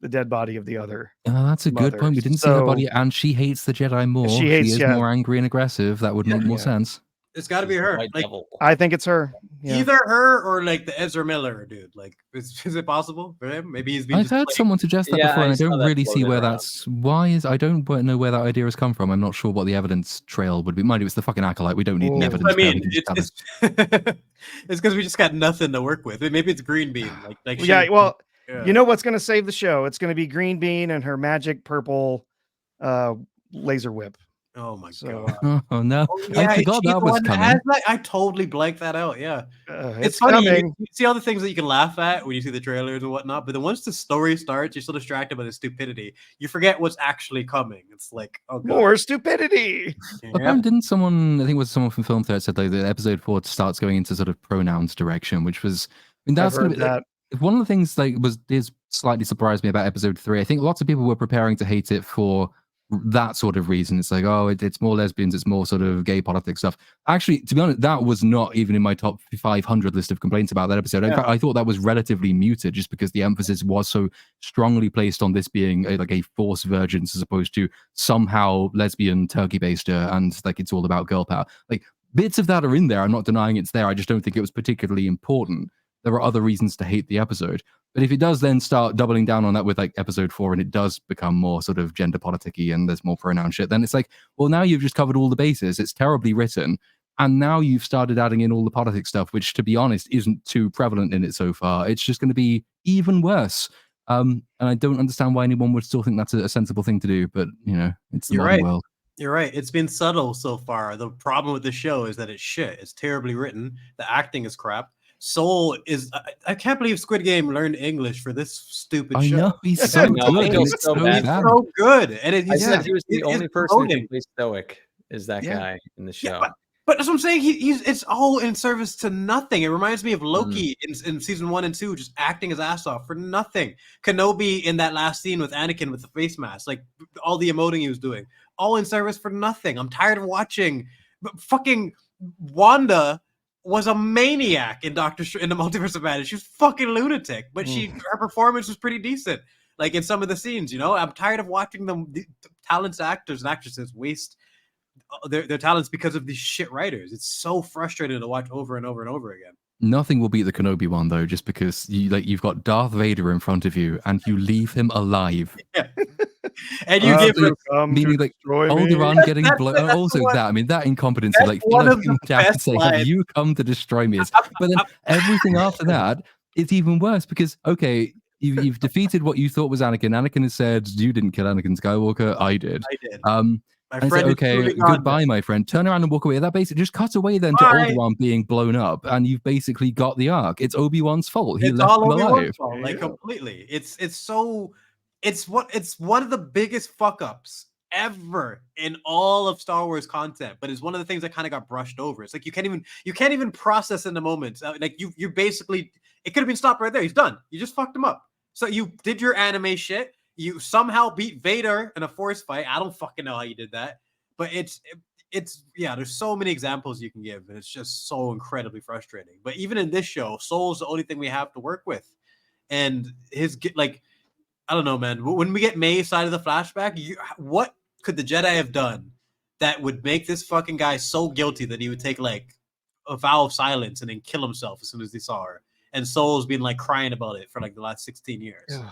the dead body of the other. That's a good point. We didn't see her body, and she hates the Jedi more. She is more angry and aggressive. That would make more sense. It's got to be her. Like, I think it's her. Yeah. Either her or like the Ezra Miller dude. Like, is it possible for him? Maybe he's been. I've heard someone suggest that before, and I don't really see where that's. Why is I don't know where that idea has come from. I'm not sure what the evidence trail would be. Mind you, it's the fucking Acolyte. We don't need an evidence. I mean, it's because we just got nothing to work with. Maybe it's Green Bean. You know what's going to save the show? It's going to be Green Bean and her magic purple laser whip. Oh my god! Oh no! Yeah, I forgot that was coming. I totally blanked that out. Yeah, it's funny. You see all the things that you can laugh at when you see the trailers and whatnot, but then once the story starts, you're so distracted by the stupidity, you forget what's actually coming. It's like, oh god, more stupidity. Yeah. Didn't someone? I think it was someone from Film Thread said like that episode 4 starts going into sort of pronouns direction, which was. I mean, that's gonna be, that. One of the things is slightly surprised me about episode 3. I think lots of people were preparing to hate it for that sort of reason. It's like, oh, it's more lesbians, it's more sort of gay politics stuff. Actually, to be honest, that was not even in my top 500 list of complaints about that episode. In fact, I thought that was relatively muted just because the emphasis was so strongly placed on this being like a Force virgins as opposed to somehow lesbian turkey baster and like it's all about girl power. Like bits of that are in there. I'm not denying it's there. I just don't think it was particularly important. There are other reasons to hate the episode. But if it does then start doubling down on that with like episode 4 and it does become more sort of gender politicky and there's more pronoun shit, then it's like, well, now you've just covered all the bases. It's terribly written. And now you've started adding in all the politics stuff, which to be honest, isn't too prevalent in it so far. It's just going to be even worse. And I don't understand why anyone would still think that's a sensible thing to do. But, it's the modern world. You're right. It's been subtle so far. The problem with the show is that it's shit. It's terribly written. The acting is crap. Soul is. I can't believe Squid Game learned English for this stupid show. I know he's so good. He's so good, and I said he was the only person who can play stoic. Is that guy in the show? Yeah, but that's what I'm saying. It's all in service to nothing. It reminds me of Loki in season 1 and 2, just acting his ass off for nothing. Kenobi in that last scene with Anakin with the face mask, like all the emoting he was doing, all in service for nothing. I'm tired of watching. But fucking Wanda was a maniac in the Multiverse of Madness. She was fucking lunatic, but her performance was pretty decent. Like in some of the scenes, I'm tired of watching the talented actors and actresses waste their talents because of these shit writers. It's so frustrating to watch over and over and over again. Nothing will beat the Kenobi one though, just because you've got Darth Vader in front of you and you leave him alive. Yeah. And you give him meaning like Alderaan getting blown. Also that, I mean, that incompetence of like floating him down and saying, "Have you come to destroy me?" But then everything after that, it's even worse because you've defeated what you thought was Anakin. Anakin has said, "You didn't kill Anakin Skywalker. I did." My friend, okay, goodbye, my friend. Turn around and walk away. That basically just cuts away then to Alderaan being blown up, and you've basically got the arc. It's Obi-Wan's fault. He left him alive. Like completely. It's one of the biggest fuck ups ever in all of Star Wars content, but it's one of the things that kind of got brushed over. It's like you can't even process in the moment. Like you basically It could have been stopped right there. He's done. You just fucked him up. So you did your anime shit. You somehow beat Vader in a force fight. I don't fucking know how you did that, but it's yeah. There's so many examples you can give, and it's just so incredibly frustrating. But even in this show, Soul's the only thing we have to work with, and his like, I don't know, man. When we get May's side of the flashback, what could the Jedi have done that would make this fucking guy so guilty that he would take like a vow of silence and then kill himself as soon as he saw her? And Soul's been like crying about it for like the last 16 years. Yeah.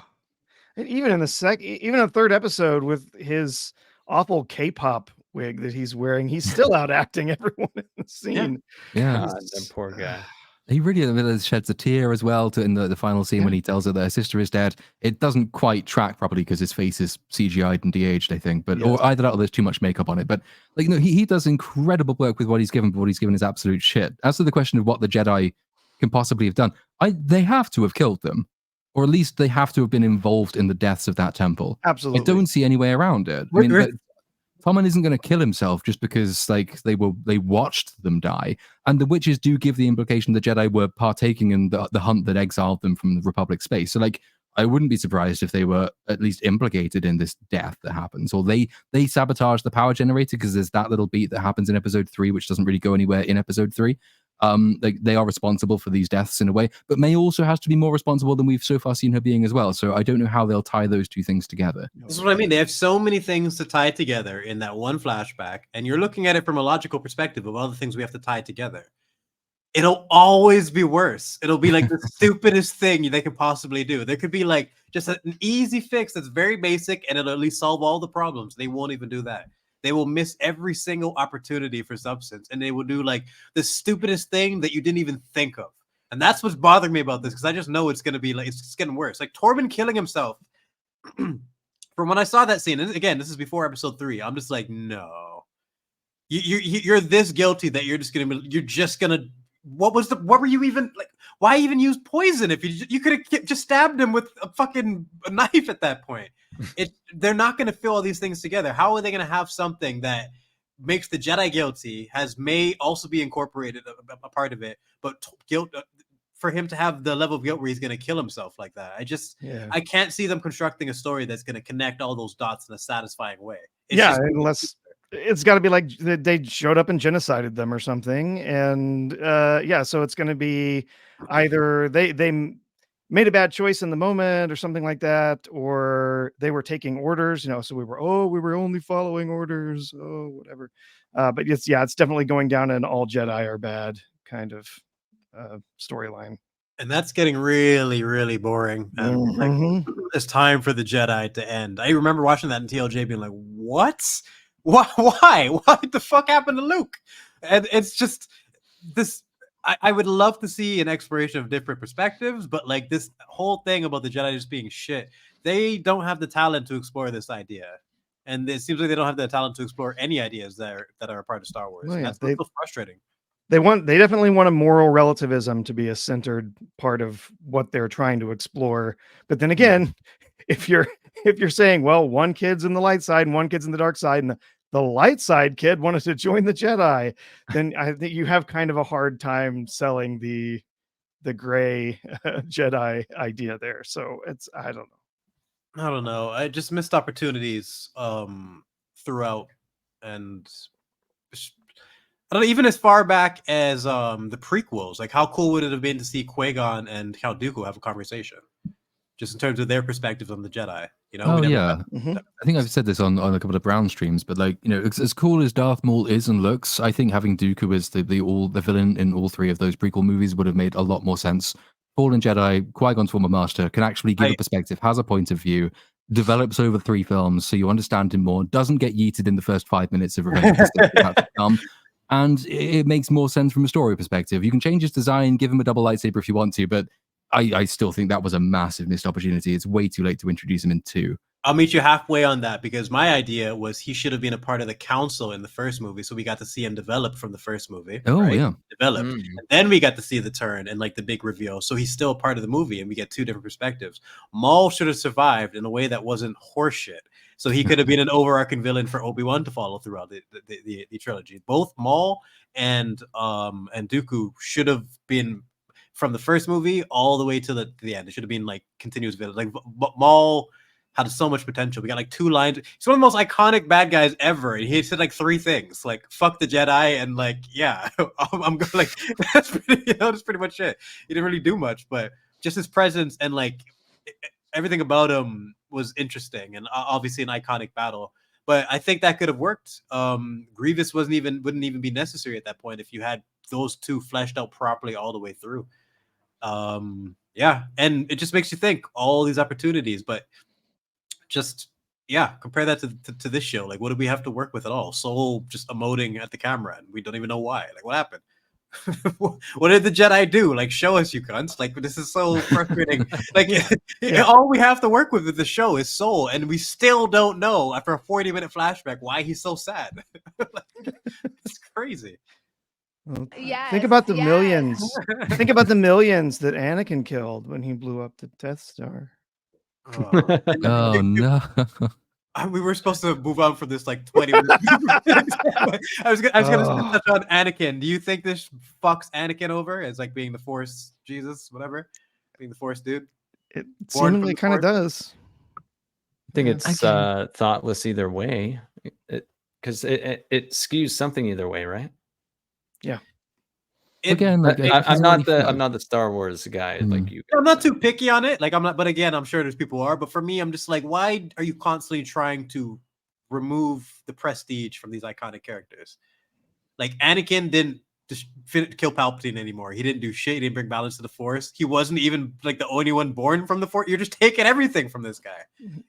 And even in the third episode with his awful K-pop wig that he's wearing, he's still out acting everyone in the scene. Yeah. God, that poor guy. He really sheds a tear as well in the final scene when he tells her that her sister is dead. It doesn't quite track properly because his face is CGI'd and de-aged, I think. But or either that or there's too much makeup on it. But like, he does incredible work with what he's given, but what he's given is absolute shit. As to the question of what the Jedi can possibly have done, they have to have killed them. Or at least they have to have been involved in the deaths of that temple. Absolutely. I don't see any way around it. I mean, Tommen isn't going to kill himself just because like they watched them die. And the witches do give the implication the Jedi were partaking in the hunt that exiled them from the Republic space. So like, I wouldn't be surprised if they were at least implicated in this death that happens, or they sabotage the power generator because there's that little beat that happens in episode 3, which doesn't really go anywhere in episode 3. Like they are responsible for these deaths in a way, but May also has to be more responsible than we've so far seen her being as well. So I don't know how they'll tie those two things together. This is what I mean. They have so many things to tie together in that one flashback, and you're looking at it from a logical perspective of all the things we have to tie together. It'll always be worse. It'll be like the stupidest thing they can possibly do. There could be like just an easy fix that's very basic, and it'll at least solve all the problems. They won't even do that. They will miss every single opportunity for substance, and they will do like the stupidest thing that you didn't even think of. And that's what's bothering me about this, because I just know it's going to be like, it's getting worse. Like Torben killing himself. From when I saw that scene, and again, this is before episode 3, I'm just like, no, you're this guilty that you're just gonna. What were you even like? Why even use poison if you could have just stabbed him with a fucking knife at that point? They're not going to fill all these things together. How are they going to have something that makes the Jedi guilty, may also be incorporated a part of it, but guilt for him to have the level of guilt where he's going to kill himself like that? I can't see them constructing a story that's going to connect all those dots in a satisfying way. Unless it's got to be like they showed up and genocided them or something, and so it's going to be either they made a bad choice in the moment or something like that, or they were taking orders, so we were only following orders, whatever. But it's definitely going down an all Jedi are bad kind of storyline, and that's getting really, really boring. And like, it's time for the Jedi to end. I remember watching that in TLJ being like, what? Why the fuck happened to Luke? And it's just this. I would love to see an exploration of different perspectives, but like this whole thing about the Jedi just being shit, they don't have the talent to explore this idea, and it seems like they don't have the talent to explore any ideas that are a part of Star Wars. That's so frustrating. They definitely want a moral relativism to be a centered part of what they're trying to explore. But then again, if you're saying, well, one kid's in the light side and one kid's in the dark side, and the light side kid wanted to join the Jedi, then I think you have kind of a hard time selling the gray Jedi idea there. So I don't know. I just missed opportunities throughout, and I don't know, even as far back as the prequels. Like, how cool would it have been to see Qui-Gon and Count Dooku have a conversation, just in terms of their perspectives on the Jedi? I think I've said this on a couple of Brown streams, but like, as cool as Darth Maul is and looks, I think having Dooku as the villain in all 3 of those prequel movies would have made a lot more sense. Fallen Jedi, Qui-Gon's former master, can actually give a perspective, has a point of view, develops over 3 films, so you understand him more, doesn't get yeeted in the first 5 minutes of Revenge of the Sith, and it makes more sense from a story perspective. You can change his design, give him a double lightsaber if you want to, but I still think that was a massive missed opportunity. It's way too late to introduce him in 2. I'll meet you halfway on that, because my idea was he should have been a part of the council in the first movie, so we got to see him develop from the first movie. Develop. And then we got to see the turn and like the big reveal. So he's still a part of the movie, and we get 2 different perspectives. Maul should have survived in a way that wasn't horseshit. So he could have been an overarching villain for Obi-Wan to follow throughout the trilogy. Both Maul and Dooku should have been from the first movie all the way to the end. It should have been like continuous villain. Like Maul had so much potential. We got like 2 lines. He's one of the most iconic bad guys ever. And he said like 3 things, like "fuck the Jedi" and like "yeah, I'm going." Like that's pretty much it. He didn't really do much, but just his presence and like everything about him was interesting and obviously an iconic battle. But I think that could have worked. Grievous wouldn't even be necessary at that point if you had those 2 fleshed out properly all the way through. Yeah, and it just makes you think all these opportunities, but just compare that to this show. Like, what do we have to work with at all? Soul just emoting at the camera, and we don't even know why. Like, what happened? What did the Jedi do? Like, show us, you cunts. Like, this is so frustrating. Like, all we have to work with the show is Soul, and we still don't know after a 40-minute flashback why he's so sad. Like, it's crazy. Well, Yes. think about the yes. millions. Think about the millions that Anakin killed when he blew up the Death Star. Oh no. We were supposed to move on from this like 20 minutes. I was gonna touch on Anakin. Do you think this fucks Anakin over as like being the Force Jesus, whatever, being the Force dude? It Born from seemingly the kind of Force? does. I think Yeah. it's thoughtless either way, because it skews something either way, right? Yeah. Again, like I'm not the Star Wars guy like you. I'm not too picky on it. Like I'm not, but again, I'm sure there's people who are. But for me, I'm just like, why are you constantly trying to remove the prestige from these iconic characters? Like Anakin didn't just kill Palpatine anymore. He didn't do shit. He didn't bring balance to the Force. He wasn't even like the only one born from the Force. You're just taking everything from this guy.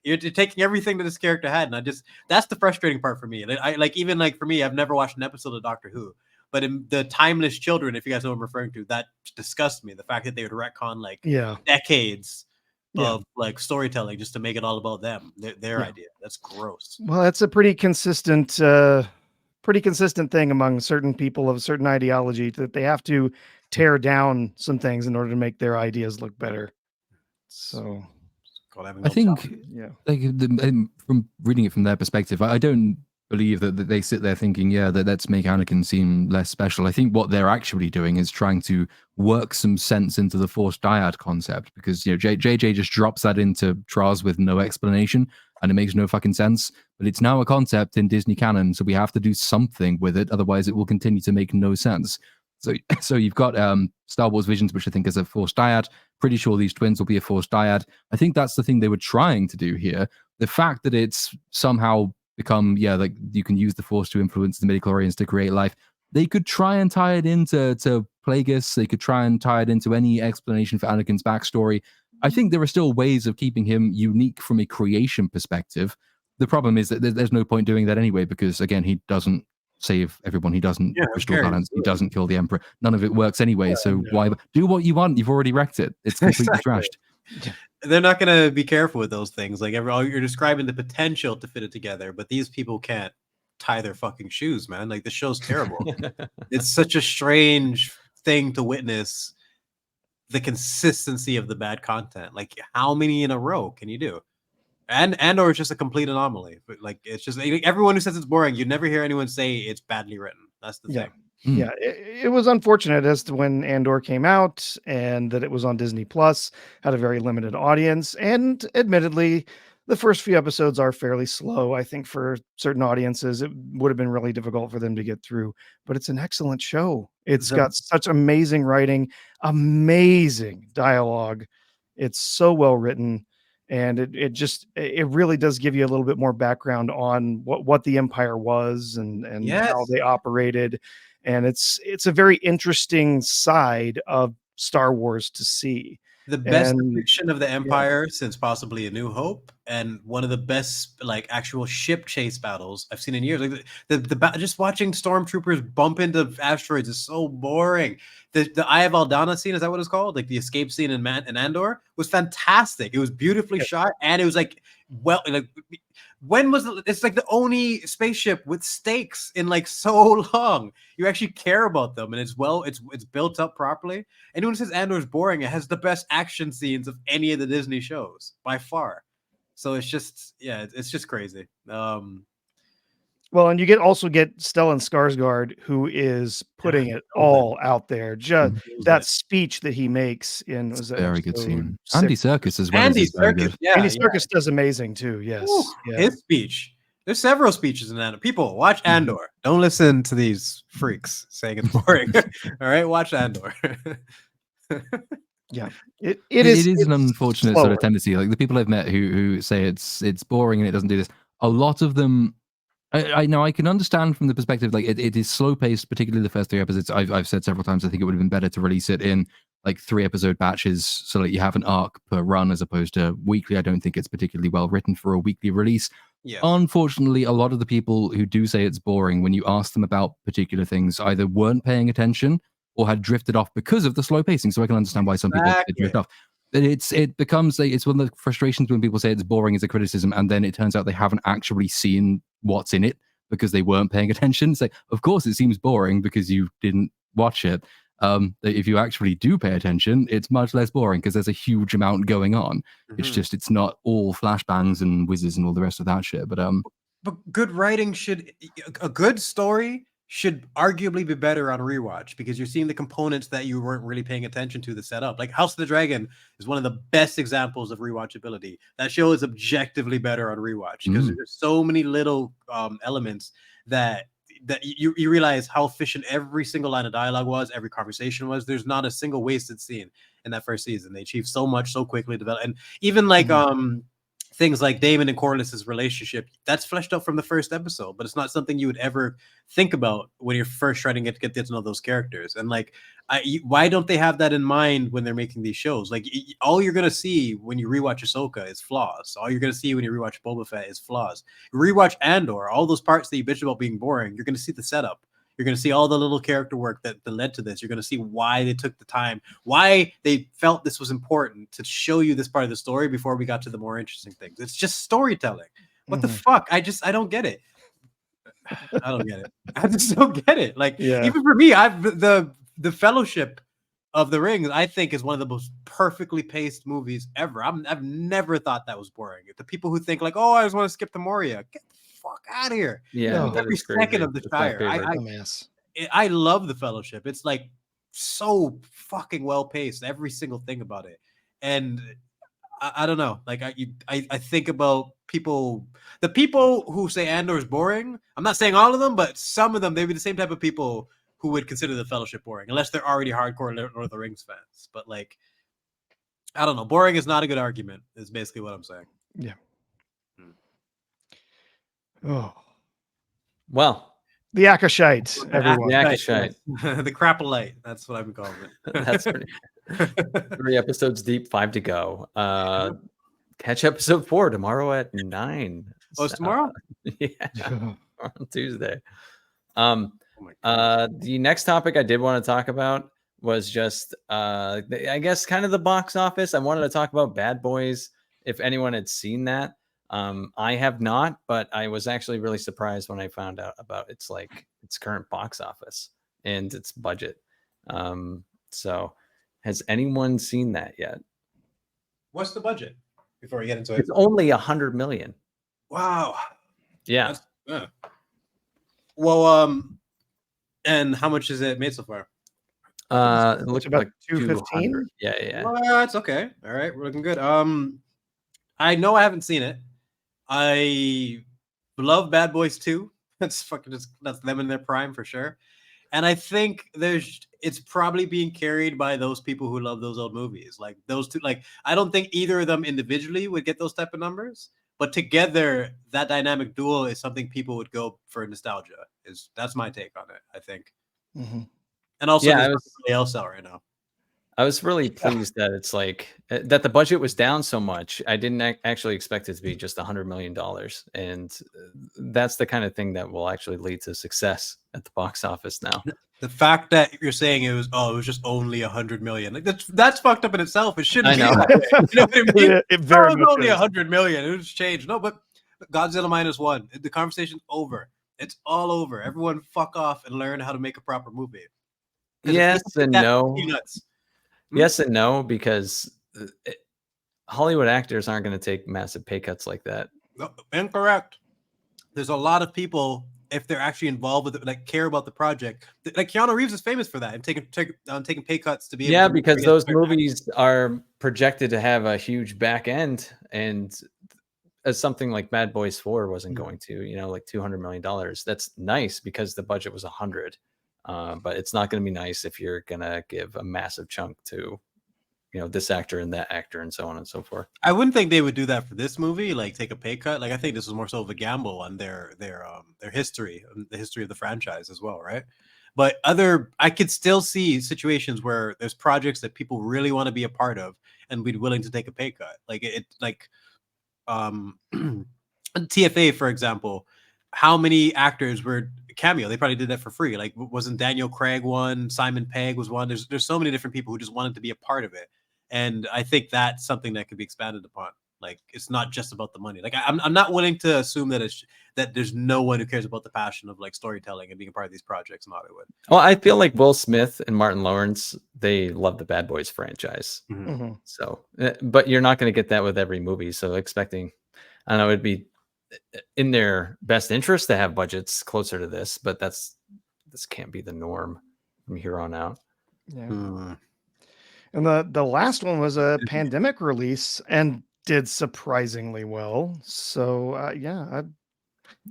You're taking everything that this character had, and that's the frustrating part for me. I like even like for me, I've never watched an episode of Doctor Who. But in the Timeless Children, if you guys know what I'm referring to, that disgusts me. The fact that they would retcon like decades of like storytelling just to make it all about them, their idea. That's gross. Well, that's a pretty consistent thing among certain people of a certain ideology, that they have to tear down some things in order to make their ideas look better. So I think, like from reading it from their perspective, I don't believe that they sit there thinking, that let's make Anakin seem less special. I think what they're actually doing is trying to work some sense into the Force dyad concept, because JJ just drops that into Traz with no explanation, and it makes no fucking sense. But it's now a concept in Disney canon, so we have to do something with it, otherwise it will continue to make no sense. So you've got Star Wars Visions, which I think is a Force dyad. Pretty sure these twins will be a Force dyad. I think that's the thing they were trying to do here. The fact that it's somehow become, like you can use the Force to influence the midichlorians to create life. They could try and tie it into Plagueis. They could try and tie it into any explanation for Anakin's backstory. I think there are still ways of keeping him unique from a creation perspective. The problem is that there's no point doing that anyway, because again, he doesn't save everyone. He doesn't restore balance. He doesn't kill the Emperor. None of it works anyway. Why do what you want? You've already wrecked it. It's completely trashed. They're not going to be careful with those things. Like you're describing the potential to fit it together, but these people can't tie their fucking shoes, man. Like the show's terrible. It's such a strange thing to witness, the consistency of the bad content. Like how many in a row can you do? Or it's just a complete anomaly. But like it's just everyone who says it's boring, you never hear anyone say it's badly written. That's the thing. Yeah, it was unfortunate as to when Andor came out and that it was on Disney Plus, had a very limited audience, and admittedly, the first few episodes are fairly slow. I think for certain audiences, it would have been really difficult for them to get through, but it's an excellent show. It's got such amazing writing, amazing dialogue. It's so well written. And it really does give you a little bit more background on what the Empire was and how they operated. And it's a very interesting side of Star Wars to see. The best depiction of the Empire since possibly A New Hope, and one of the best like actual ship chase battles I've seen in years. Like the just watching stormtroopers bump into asteroids is so boring. The Eye of Aldana scene, is that what it's called? Like the escape scene in Andor was fantastic. It was beautifully shot, and it was like when was it's like the only spaceship with stakes in like so long. You actually care about them, and it's built up properly. Anyone who says Andor is boring, it has the best action scenes of any of the Disney shows by far. So it's just it's just crazy. Well, and you also get Stellan Skarsgård, who is putting it all out there. Just that speech that he makes in was that Very good episode scene. 6? Andy Serkis as well Andy is very Serkis, good. yeah, Andy yeah. Serkis does amazing too. Yes. Ooh, Yeah. his speech. There's several speeches in that. People, watch Andor. Don't listen to these freaks saying it's boring. All right, watch Andor. Yeah. It is an it's unfortunate sort slower. of tendency. Like the people I've met who say it's boring and it doesn't do this. A lot of them, I know I can understand from the perspective like it is slow paced, particularly the first 3 episodes. I've said several times I think it would have been better to release it in like 3 episode batches so that you have an arc per run as opposed to weekly. I don't think it's particularly well written for a weekly release. Yes. Unfortunately, a lot of the people who do say it's boring, when you ask them about particular things, either weren't paying attention or had drifted off because of the slow pacing. So I can understand why some people drift off. It becomes it's one of the frustrations when people say it's boring as a criticism, and then it turns out they haven't actually seen what's in it because they weren't paying attention. It's like, of course, it seems boring because you didn't watch it. If you actually do pay attention, it's much less boring because there's a huge amount going on. It's just it's not all flashbangs and whizzes and all the rest of that shit. But good writing a good story should arguably be better on rewatch because you're seeing the components that you weren't really paying attention to the setup. Like House of the Dragon is one of the best examples of rewatchability. That show is objectively better on rewatch because there's so many little elements that you realize how efficient every single line of dialogue was, every conversation was. There's not a single wasted scene in that first season. They achieved so much so quickly, and even like things like Damon and Corliss's relationship, that's fleshed out from the first episode, but it's not something you would ever think about when you're first trying to get to know those characters. And like, why don't they have that in mind when they're making these shows? Like, all you're gonna see when you rewatch Ahsoka is flaws. All you're gonna see when you rewatch Boba Fett is flaws. You rewatch Andor, all those parts that you bitch about being boring, you're gonna see the setup. You're going to see all the little character work that led to this. You're going to see why they took the time, why they felt this was important to show you this part of the story before we got to the more interesting things. It's just storytelling. What the fuck? I don't get it. I don't get it. I just don't get it. Like, even for me, the Fellowship of the Ring, I think, is one of the most perfectly paced movies ever. I've never thought that was boring. The people who think like, oh, I just want to skip to Moria, get the fuck out of here. Yeah, every second of the Shire. I love the Fellowship. It's like so fucking well paced, every single thing about it. And I don't know. Like I think about the people who say Andor is boring. I'm not saying all of them, but some of them, they'd be the same type of people who would consider the Fellowship boring, unless they're already hardcore Lord of the Rings fans. But like, I don't know. Boring is not a good argument, is basically what I'm saying. Yeah. Oh. Well, the Acolyte, everyone. The Acolyte. The Crapolite. That's what I've been calling it. That's pretty 3 episodes deep, 5 to go. Catch episode 4 tomorrow at 9. Oh, it's tomorrow? Yeah. On Tuesday. The next topic I did want to talk about was just I guess kind of the box office. I wanted to talk about Bad Boys, if anyone had seen that. I have not, but I was actually really surprised when I found out about its current box office and its budget. So has anyone seen that yet? What's the budget before we get into it? It's only 100 million. Wow. Yeah. Well, and how much is it made so far? It looks about like 215. Yeah. Well, that's okay. All right, we're looking good. I know I haven't seen it. I love Bad Boys 2. That's them in their prime for sure. And I think it's probably being carried by those people who love those old movies. Like those two, like I don't think either of them individually would get those type of numbers, but together that dynamic duo is something people would go for nostalgia. That's my take on it, I think. And also there's nobody else out right now. I was really pleased that it's like that the budget was down so much. I didn't actually expect it to be just $100 million. And that's the kind of thing that will actually lead to success at the box office now. The fact that you're saying it was just only 100 million. Like that's fucked up in itself. It shouldn't be that way. You know what I mean? It very much only is. 100 million. It was changed. No, but Godzilla -1. The conversation's over. It's all over. Everyone fuck off and learn how to make a proper movie. Yes and no. Peanuts. Yes and no, because Hollywood actors aren't going to take massive pay cuts like that. No, incorrect. There's a lot of people if they're actually involved with it, like care about the project. Like Keanu Reeves is famous for that and taking pay cuts to be able to because get those certain movies are projected to have a huge back end, and as something like Bad Boys 4 wasn't going to, like $200 million. That's nice because the budget was 100. But it's not going to be nice if you're going to give a massive chunk to, this actor and that actor and so on and so forth. I wouldn't think they would do that for this movie, like take a pay cut. Like I think this was more so of a gamble on their history, the history of the franchise as well, right? But I could still see situations where there's projects that people really want to be a part of and be willing to take a pay cut. Like TFA, for example, how many actors were cameo? They probably did that for free. Like wasn't Daniel Craig one? Simon Pegg was one. There's so many different people who just wanted to be a part of it. And I think that's something that could be expanded upon. Like it's not just about the money. Like I'm not willing to assume that there's no one who cares about the passion of like storytelling and being a part of these projects in Hollywood. Well, I feel like Will Smith and Martin Lawrence, they love the Bad Boys franchise. Mm-hmm. So, but you're not going to get that with every movie. So expecting, I don't know, it'd be in their best interest to have budgets closer to this, but this can't be the norm from here on out. Yeah. And the last one was a pandemic release and did surprisingly well. So yeah.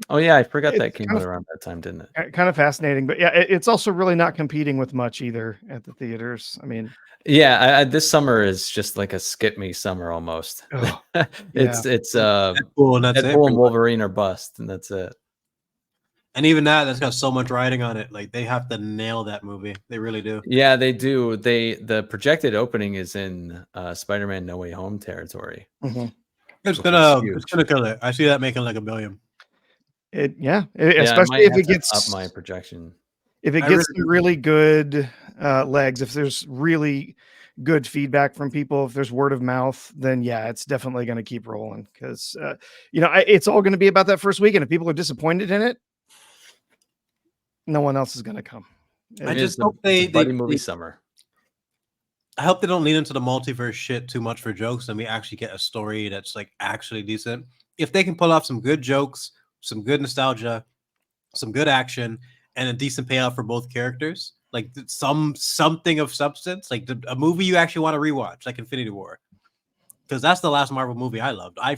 Oh yeah, I forgot that came out around that time, didn't it? Kind of fascinating, but yeah, it's also really not competing with much either at the theaters. I mean, yeah, this summer is just like a skip me summer almost. Oh, it's Deadpool and Wolverine are bust, and that's it. And even that's got so much riding on it. Like they have to nail that movie. They really do. Yeah, they do. The projected opening is in Spider-Man No Way Home territory. Mm-hmm. It's gonna kill it. I see that making like $1 billion. Especially if it gets up my projection. If it gets some really good legs, if there's really good feedback from people, if there's word of mouth, then yeah, it's definitely going to keep rolling because it's all going to be about that first weekend. If people are disappointed in it, no one else is going to come. I just hope they movie summer. I hope they don't lean into the multiverse shit too much for jokes, and we actually get a story that's like actually decent. If they can pull off some good jokes, some good nostalgia, some good action, and a decent payoff for both characters, like something of substance, like a movie you actually want to rewatch, like Infinity War, because that's the last Marvel movie I loved. I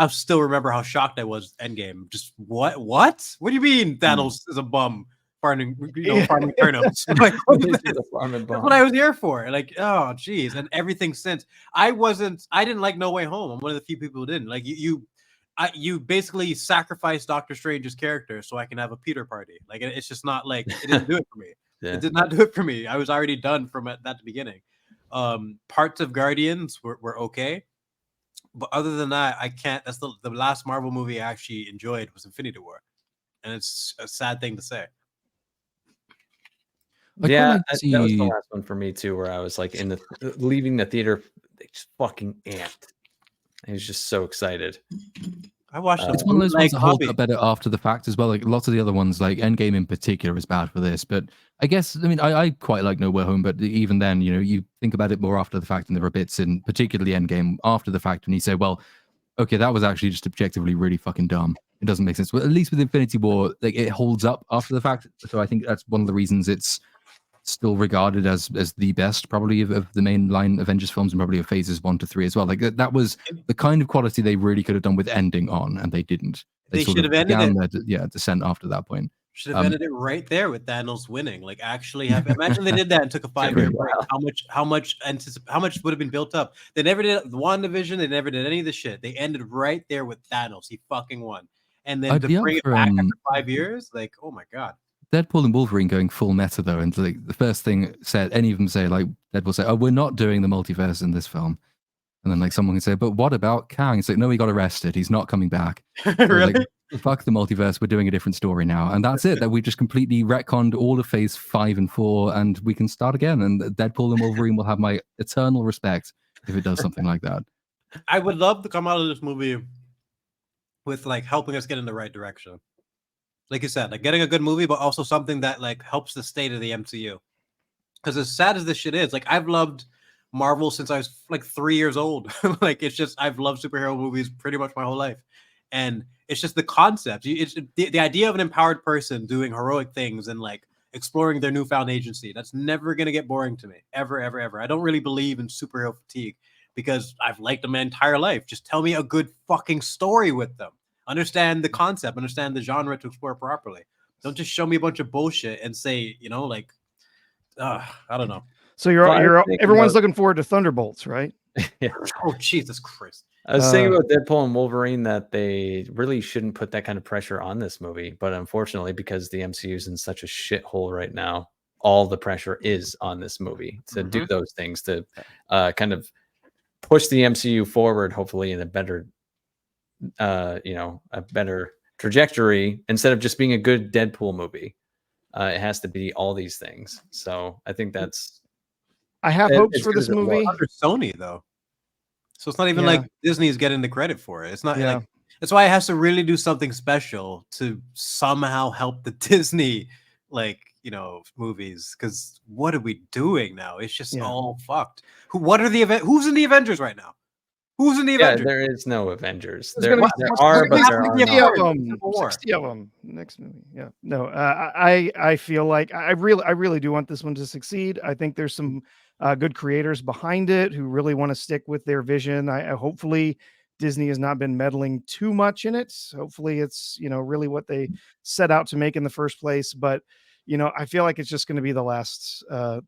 still remember how shocked I was. Endgame, just what do you mean Thanos is a bum farming turnips? Like, that's what I was here for. Like, oh geez, and everything since I didn't like No Way Home. I'm one of the few people who didn't like you basically sacrificed Doctor Strange's character so I can have a Peter party. Like it's just not like it didn't do it for me. Yeah. It did not do it for me. I was already done from at that beginning. Parts of Guardians were okay, but other than that, I can't. That's the last Marvel movie I actually enjoyed was Infinity War, and it's a sad thing to say. That was the last one for me too, where I was like leaving the theater, just fucking amped. I was just so excited. I watched it. It's one of those ones that hold up better after the fact as well. Like lots of the other ones, like Endgame in particular, is bad for this. But I guess, I mean, I quite like No Way Home, but even then, you think about it more after the fact, and there are bits in particularly Endgame after the fact, and you say, well, okay, that was actually just objectively really fucking dumb. It doesn't make sense. But at least with Infinity War, like it holds up after the fact. So I think that's one of the reasons it's still regarded as the best probably of the mainline Avengers films, and probably of phases 1 to 3 as well. Like that was the kind of quality they really could have done with ending on, and they didn't. They should have ended it. Descent after that point. Should have ended it right there with Thanos winning. Like actually imagine they did that and took a 5-year break. How much would have been built up? They never did the WandaVision. They never did any of the shit. They ended right there with Thanos. He fucking won. And then to bring it back after 5 years, like, oh my god. Deadpool and Wolverine going full meta though, and like the first thing said, any of them say, like Deadpool say, "Oh, we're not doing the multiverse in this film," and then like someone can say, "But what about Kang?" It's like, "No, he got arrested. He's not coming back." Really? Like, fuck the multiverse. We're doing a different story now, and that's it. That we just completely retconned all of Phase 5 and 4, and we can start again. And Deadpool and Wolverine will have my eternal respect if it does something like that. I would love to come out of this movie with like helping us get in the right direction. Like you said, like getting a good movie, but also something that like helps the state of the MCU. Because as sad as this shit is, like I've loved Marvel since I was like 3 years old. Like it's just I've loved superhero movies pretty much my whole life, and it's just the concept. It's the idea of an empowered person doing heroic things and like exploring their newfound agency. That's never gonna get boring to me, ever, ever, ever. I don't really believe in superhero fatigue because I've liked them my entire life. Just tell me a good fucking story with them. Understand the concept, understand the genre to explore properly. Don't just show me a bunch of bullshit and say, you know, like, I don't know. So Well, everyone's looking forward to Thunderbolts, right? Yeah. Oh, Jesus Christ. I was thinking about Deadpool and Wolverine that they really shouldn't put that kind of pressure on this movie, but unfortunately, because the MCU is in such a shithole right now, all the pressure is on this movie to do those things to kind of push the MCU forward, hopefully in a better, a better trajectory instead of just being a good Deadpool movie. It has to be all these things. So I think that's. I have hopes for this movie. Under Sony though. So it's not even like Disney is getting the credit for it. It's not like that's why it has to really do something special to somehow help the Disney, like, you know, movies. Because what are we doing now? It's just all fucked. What are the event? Who's in the Avengers right now? Who's in the Avengers? There is no Avengers. There are, but there are 60 not. of them. 60 of them. Next movie. Yeah. No, I feel like I really do want this one to succeed. I think there's some good creators behind it who really want to stick with their vision. I hopefully Disney has not been meddling too much in it. Hopefully it's, you know, really what they set out to make in the first place. But, you know, I feel like it's just going to be the last, the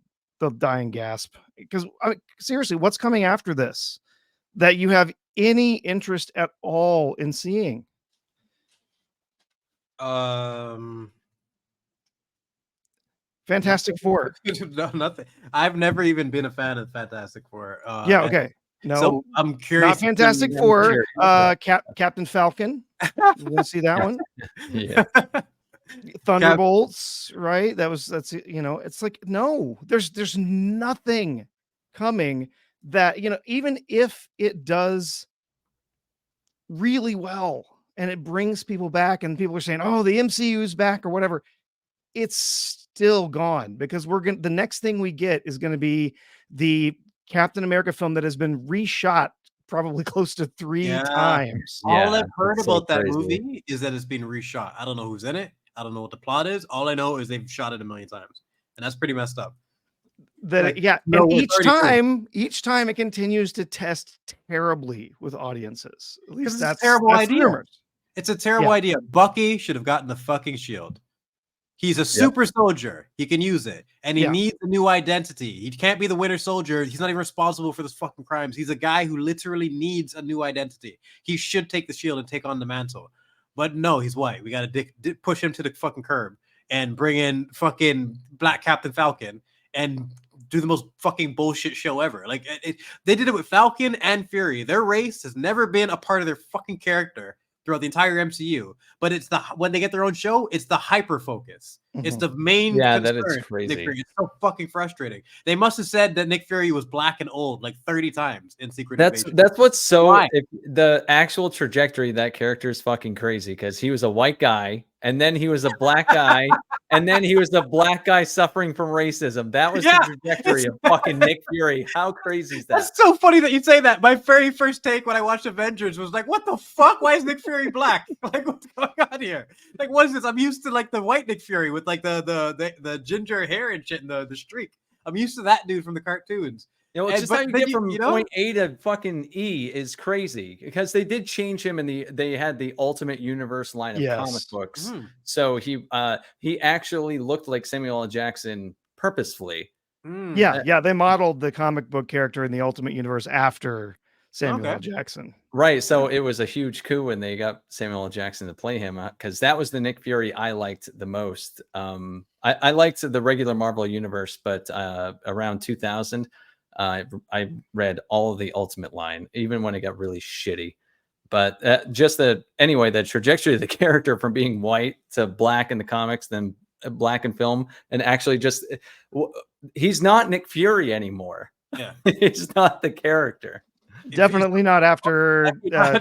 dying gasp. Because seriously, what's coming after this that you have any interest at all in seeing? Fantastic Four. No, nothing. I've never even been a fan of Fantastic Four. Yeah, okay. No, so I'm curious. Not Fantastic Four. Captain Falcon. You want to see that one? Yeah. Thunderbolts, right? That's you know, it's like no, there's nothing coming that, you know, even if it does really well and it brings people back and people are saying, oh, the MCU's back or whatever, it's still gone because the next thing we get is going to be the Captain America film that has been reshot probably close to 3 times. All I've heard about that movie is that it's been reshot. I don't know who's in it. I don't know what the plot is. All I know is they've shot it a million times, and that's pretty messed up. And each time it continues to test terribly with audiences. At least that's a terrible idea. Rumors. It's a terrible idea. Bucky should have gotten the fucking shield. He's a super soldier. He can use it. And he needs a new identity. He can't be the Winter Soldier. He's not even responsible for those fucking crimes. He's a guy who literally needs a new identity. He should take the shield and take on the mantle. But no, he's white. We got to push him to the fucking curb and bring in fucking Black Captain Falcon and do the most fucking bullshit show ever. Like they did it with Falcon and Fury. Their race has never been a part of their fucking character throughout the entire MCU, but it's when they get their own show, it's the hyper focus. It's the main concern. That is crazy. Nick Fury. It's so fucking frustrating. They must have said that Nick Fury was black and old like 30 times in Secret Invasion. That's what's so the actual trajectory of that character is fucking crazy because he was a white guy and then he was a black guy and then he was the black guy suffering from racism. That was the trajectory of fucking Nick Fury. How crazy is that? That's so funny that you say that. My very first take when I watched Avengers was like, what the fuck? Why is Nick Fury black? Like, what's going on here? Like, what is this? I'm used to like the white Nick Fury with like the ginger hair and shit and the streak. I'm used to that dude from the cartoons. You know, it's just how you get from point A to fucking E is crazy because they did change him and they had the Ultimate Universe line of comic books. So he actually looked like Samuel L. Jackson purposefully. Yeah, they modeled the comic book character in the Ultimate Universe after Samuel L. Jackson. Right. So it was a huge coup when they got Samuel L. Jackson to play him because that was the Nick Fury I liked the most. I liked the regular Marvel Universe, but around 2000, I read all of the Ultimate line, even when it got really shitty. But the trajectory of the character from being white to black in the comics, then black in film, and actually he's not Nick Fury anymore. Yeah, he's not the character. Definitely not after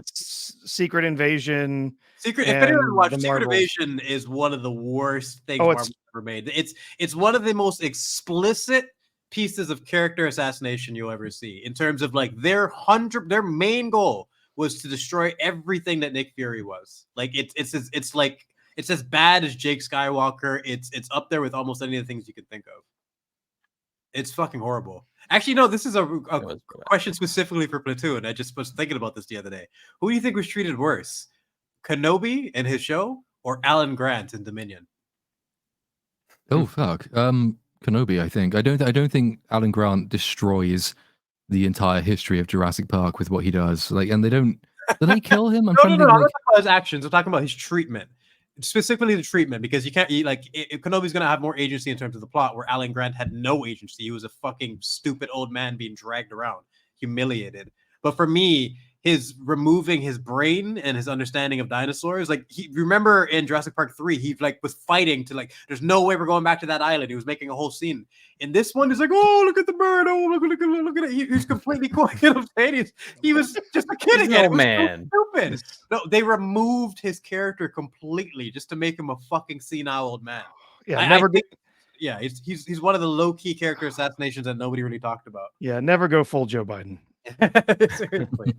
Secret Invasion. If anyone watched Secret Invasion, is one of the worst things Marvel ever made. It's one of the most explicit pieces of character assassination you'll ever see in terms of like their main goal was to destroy everything that Nick Fury was. Like it's as bad as Jake Skywalker. It's up there with almost any of the things you can think of. It's fucking horrible. Actually, no, this is a question specifically for Platoon. I just was thinking about this the other day. Who do you think was treated worse? Kenobi and his show, or Alan Grant in Dominion? Oh fuck. Kenobi, I think. I don't think Alan Grant destroys the entire history of Jurassic Park with what he does. Like, and do they kill him? No, I'm not talking about his actions. I'm talking about his treatment. Specifically the treatment, because you can't Kenobi's gonna have more agency in terms of the plot, where Alan Grant had no agency. He was a fucking stupid old man being dragged around, humiliated. But for me, his removing his brain and his understanding of dinosaurs, like remember in Jurassic Park 3, he like was fighting to like, there's no way we're going back to that island. He was making a whole scene. In this one, he's like, oh, look at the bird, oh, look at it. He's completely quiet. He was just a kid again. No, man. So stupid. No, they removed his character completely just to make him a fucking senile old man. Yeah, yeah, he's one of the low-key character assassinations that nobody really talked about. Yeah, never go full Joe Biden. Seriously.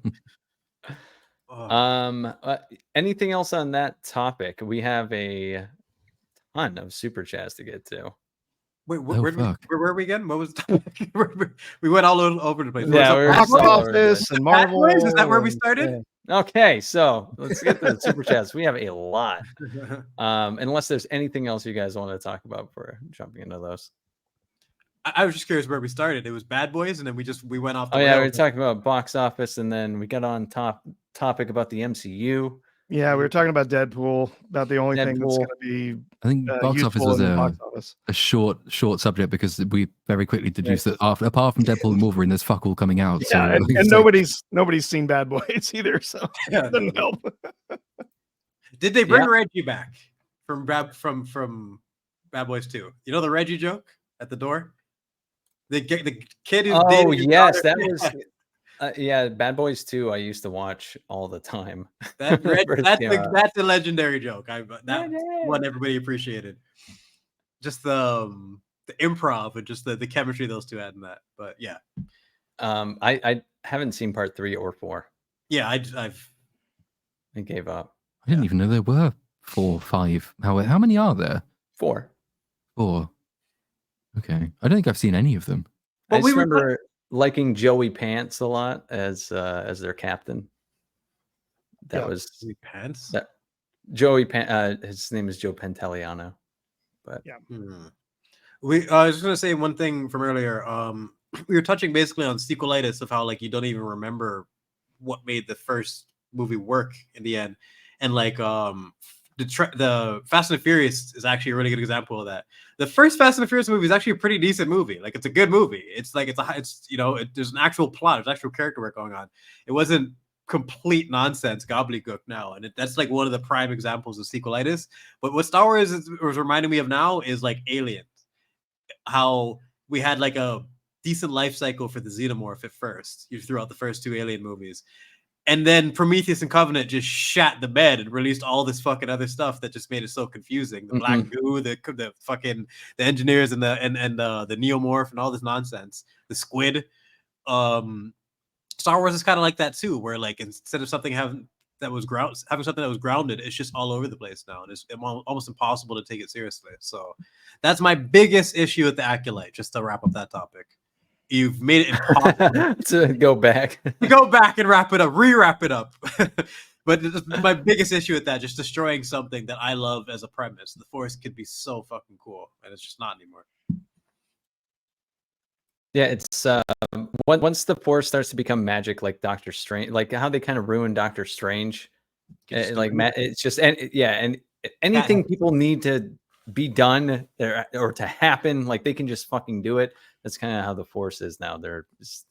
Anything else on that topic? We have a ton of super chats to get to. Wait, where were we again? What was the topic? We went all over the place. Yeah, we were Office and Marvel. Is that where we started? Okay, so let's get to the super chats. We have a lot. Unless there's anything else you guys want to talk about before jumping into those. I was just curious where we started. It was Bad Boys, and then we went off. Oh yeah, we were talking about box office, and then we got on topic about the MCU. Yeah, we were talking about Deadpool. About the only thing that's going to be. I think box office was a short subject, because we very quickly deduced that apart from Deadpool and Wolverine, there's fuck all coming out. Yeah, so, and nobody's seen Bad Boys either, so yeah, it doesn't help. Did they bring Reggie back from Bad Boys 2? You know the Reggie joke at the door. The kid who's dating yes, that was Bad Boys 2. I used to watch all the time. That's a legendary joke. That's what everybody appreciated. Just the improv and just the chemistry those two had in that. But yeah, I haven't seen part 3 or 4. Yeah, I gave up. I didn't even know there were 4, 5. How many are there? 4. Okay, I don't think I've seen any of them. I just remember liking Joey Pants a lot as their captain. That was Joey Pants. That Joey Pants. His name is Joe Pantoliano. But yeah, I was going to say one thing from earlier. We were touching basically on sequelitis, of how like you don't even remember what made the first movie work in the end, and like the Fast and the Furious is actually a really good example of that. The first Fast and the Furious movie is actually a pretty decent movie. Like, it's a good movie. It's like there's an actual plot, there's actual character work going on. It wasn't complete nonsense gobbledygook now, and that's like one of the prime examples of sequelitis. But what Star Wars was reminding me of now is like Aliens, how we had like a decent life cycle for the xenomorph at first, throughout the first 2 Alien movies. And then Prometheus and Covenant just shat the bed and released all this fucking other stuff that just made it so confusing. The black goo, the fucking the engineers and the neomorph and all this nonsense. The squid. Star Wars is kind of like that too, where like instead of having something that was grounded, it's just all over the place now, and it's almost impossible to take it seriously. So that's my biggest issue with the Acolyte. Just to wrap up that topic. You've made it impossible to go back and re-wrap it up. But my biggest issue with that, just destroying something that I love as a premise. The Force could be so fucking cool, and it's just not anymore. Yeah, it's once the Force starts to become magic, like Doctor Strange, like how they kind of ruined Doctor Strange. It's just and anything people need to be done there or to happen, like they can just fucking do it. That's kind of how the Force is now. They're just,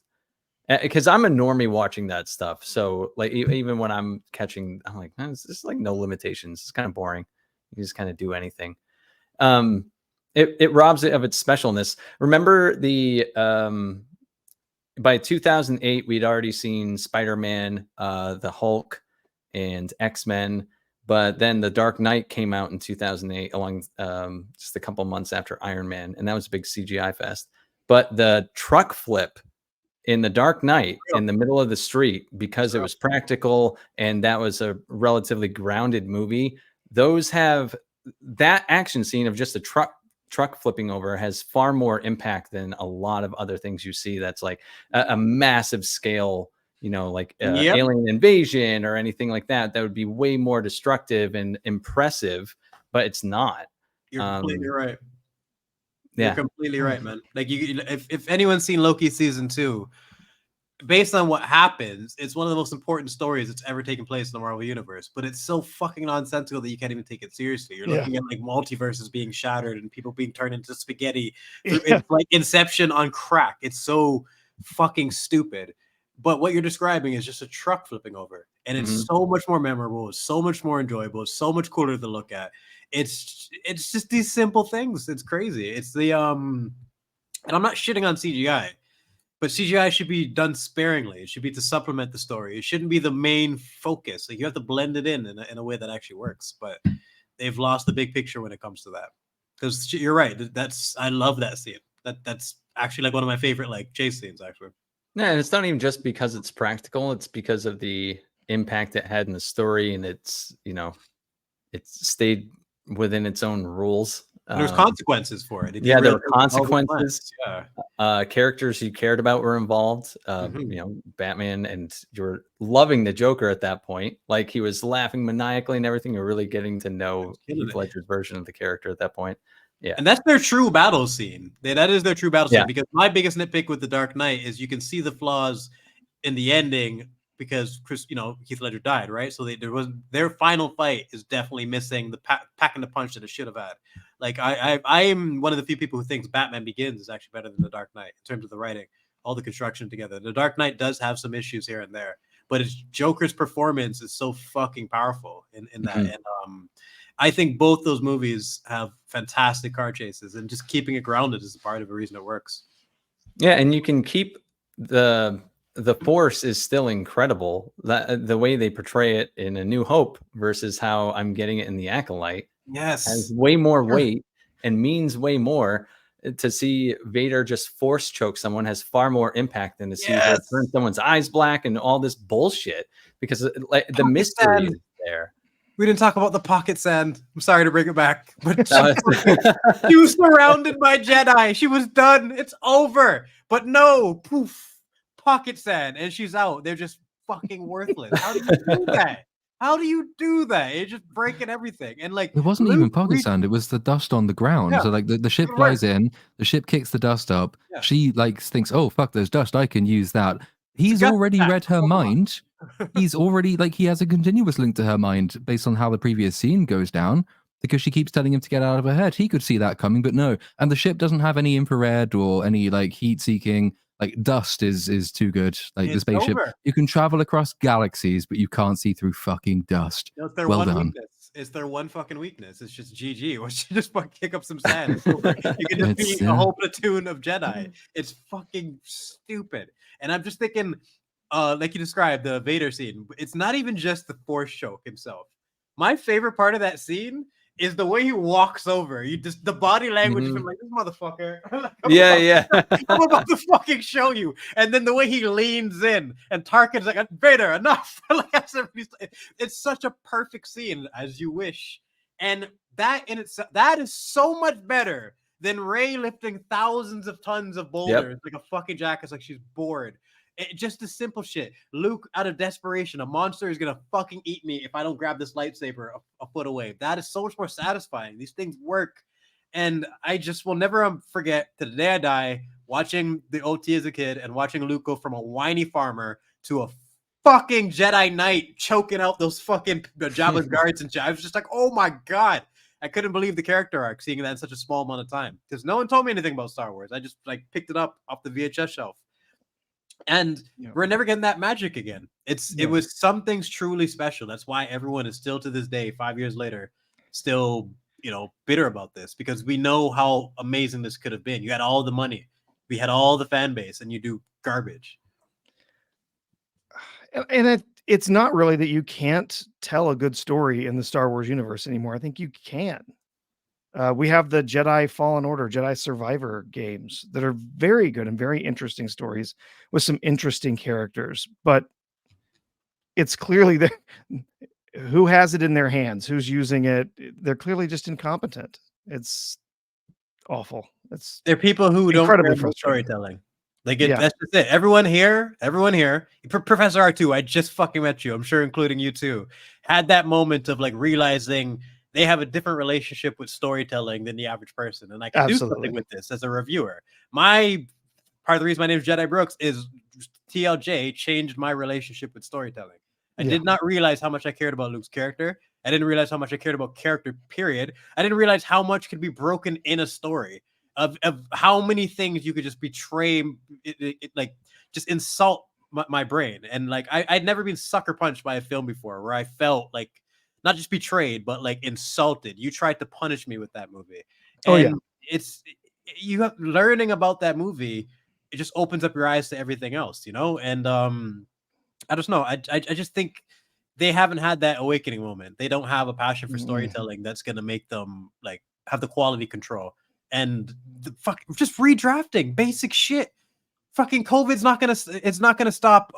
because I'm a normie watching that stuff, so like even when I'm catching, I'm like, it's just like no limitations. It's kind of boring. You just kind of do anything. It robs it of its specialness. Remember by 2008 we'd already seen Spider-Man, the Hulk, and X-Men. But then The Dark Knight came out in 2008, along just a couple months after Iron Man, and that was a big CGI fest. But the truck flip in The Dark Knight, in the middle of the street, because it was practical and that was a relatively grounded movie. Those have that action scene of just a truck flipping over has far more impact than a lot of other things you see. That's like a massive scale, like alien invasion or anything like that. That would be way more destructive and impressive, but it's not. You're completely right. Yeah. You're completely right, man. Like if anyone's seen Loki season 2, based on what happens, it's one of the most important stories that's ever taken place in the Marvel universe. But it's so fucking nonsensical that you can't even take it seriously. You're looking at like multiverses being shattered and people being turned into spaghetti. It's like Inception on crack. It's so fucking stupid. But what you're describing is just a truck flipping over, and it's so much more memorable. It's so much more enjoyable. It's so much cooler to look at. It's just these simple things. It's crazy. It's the and I'm not shitting on CGI, but CGI should be done sparingly. It should be to supplement the story. It shouldn't be the main focus. Like you have to blend it in a way that actually works. But they've lost the big picture when it comes to that. Because you're right. I love that scene. That's actually like one of my favorite like chase scenes actually. Yeah, and it's not even just because it's practical. It's because of the impact it had in the story, and it's stayed within its own rules. There's consequences for it. Yeah, there were consequences. Characters you cared about were involved. Batman, and you're loving the Joker at that point. Like he was laughing maniacally and everything. You're really getting to know Heath Ledger's version of the character at that point. Yeah, and that's their true battle scene. That is their true battle scene. Because my biggest nitpick with The Dark Knight is you can see the flaws in the ending because Heath Ledger died, right? So their final fight is definitely missing the packing the punch that it should have had. Like I am one of the few people who thinks Batman Begins is actually better than The Dark Knight in terms of the writing, all the construction together. The Dark Knight does have some issues here and there, but it's Joker's performance is so fucking powerful in that. And I think both those movies have fantastic car chases, and just keeping it grounded is part of the reason it works. Yeah, and you can keep the force is still incredible. The way they portray it in A New Hope versus how I'm getting it in The Acolyte, has way more weight and means way more. To see Vader just force choke someone has far more impact than to see her turn someone's eyes black and all this bullshit, because the mystery is there. We didn't talk about the pocket sand. I'm sorry to bring it back, but she was surrounded by Jedi. She was done. It's over. But no, poof, pocket sand, and she's out. They're just fucking worthless. How do you do that? How do you do that? It's just breaking everything. And like, it wasn't even pocket sand. It was the dust on the ground. So like the ship flies in, the ship kicks the dust up. She like thinks, oh fuck, there's dust. I can use that. He's already read her mind. He's already like, he has a continuous link to her mind based on how the previous scene goes down, because she keeps telling him to get out of her head. He could see that coming, but no. And the ship doesn't have any infrared or any like heat seeking. Like dust is too good. Like the spaceship, you can travel across galaxies, but you can't see through fucking dust. It's their well done. Weakness. It's their one fucking weakness. It's just GG. Or she just fucking kick up some sand. You can just be a whole platoon of Jedi. It's fucking stupid. And I'm just thinking, like you described, the Vader scene. It's not even just the force choke himself. My favorite part of that scene is the way he walks over. You just the body language of him, like, this motherfucker. I'm about to fucking show you. And then the way he leans in, and Tarkin's like, Vader, enough. It's such a perfect scene, as you wish. And that in itself, that is so much better than Rey lifting thousands of tons of boulders like a fucking jackass, like she's bored. Just the simple shit. Luke, out of desperation, a monster is gonna fucking eat me if I don't grab this lightsaber a foot away. That is so much more satisfying. These things work, and I just will never forget to the day I die watching the OT as a kid and watching Luke go from a whiny farmer to a fucking Jedi Knight choking out those fucking Jabba's guards and shit. I was just like, oh my god. I couldn't believe the character arc, seeing that in such a small amount of time, because no one told me anything about Star Wars. I just like picked it up off the VHS shelf. And we're never getting that magic again. It was some things truly special. That's why everyone is still to this day, 5 years later, still bitter about this, because we know how amazing this could have been. You had all the money, we had all the fan base, and you do garbage. And it's not really that you can't tell a good story in the Star Wars universe anymore. I think you can. We have the Jedi Fallen Order, Jedi Survivor games that are very good and very interesting stories with some interesting characters. But it's clearly who has it in their hands, who's using it. They're clearly just incompetent. It's awful. It's They're people who don't incredibly care about frustrating. storytelling. Like Yeah. that's just it. Everyone here, Professor R2, I just fucking met you. I'm sure, including you too, had that moment of like realizing they have a different relationship with storytelling than the average person, and I can do Absolutely. something with this as a reviewer. My part of the reason my name is Jedi Brooks is TLJ changed my relationship with storytelling. I did not realize how much I cared about Luke's character. I didn't realize how much I cared about character, period. I didn't realize how much could be broken in a story of how many things you could just betray, like just insult my brain. And like, I'd never been sucker punched by a film before where I felt like not just betrayed, but like insulted. You tried to punish me with that movie. And it's, you have learning about that movie. It just opens up your eyes to everything else, you know? And, I just know. I just think they haven't had that awakening moment. They don't have a passion for storytelling that's gonna make them like have the quality control and the just redrafting basic shit. Fucking COVID's not gonna. It's not gonna stop.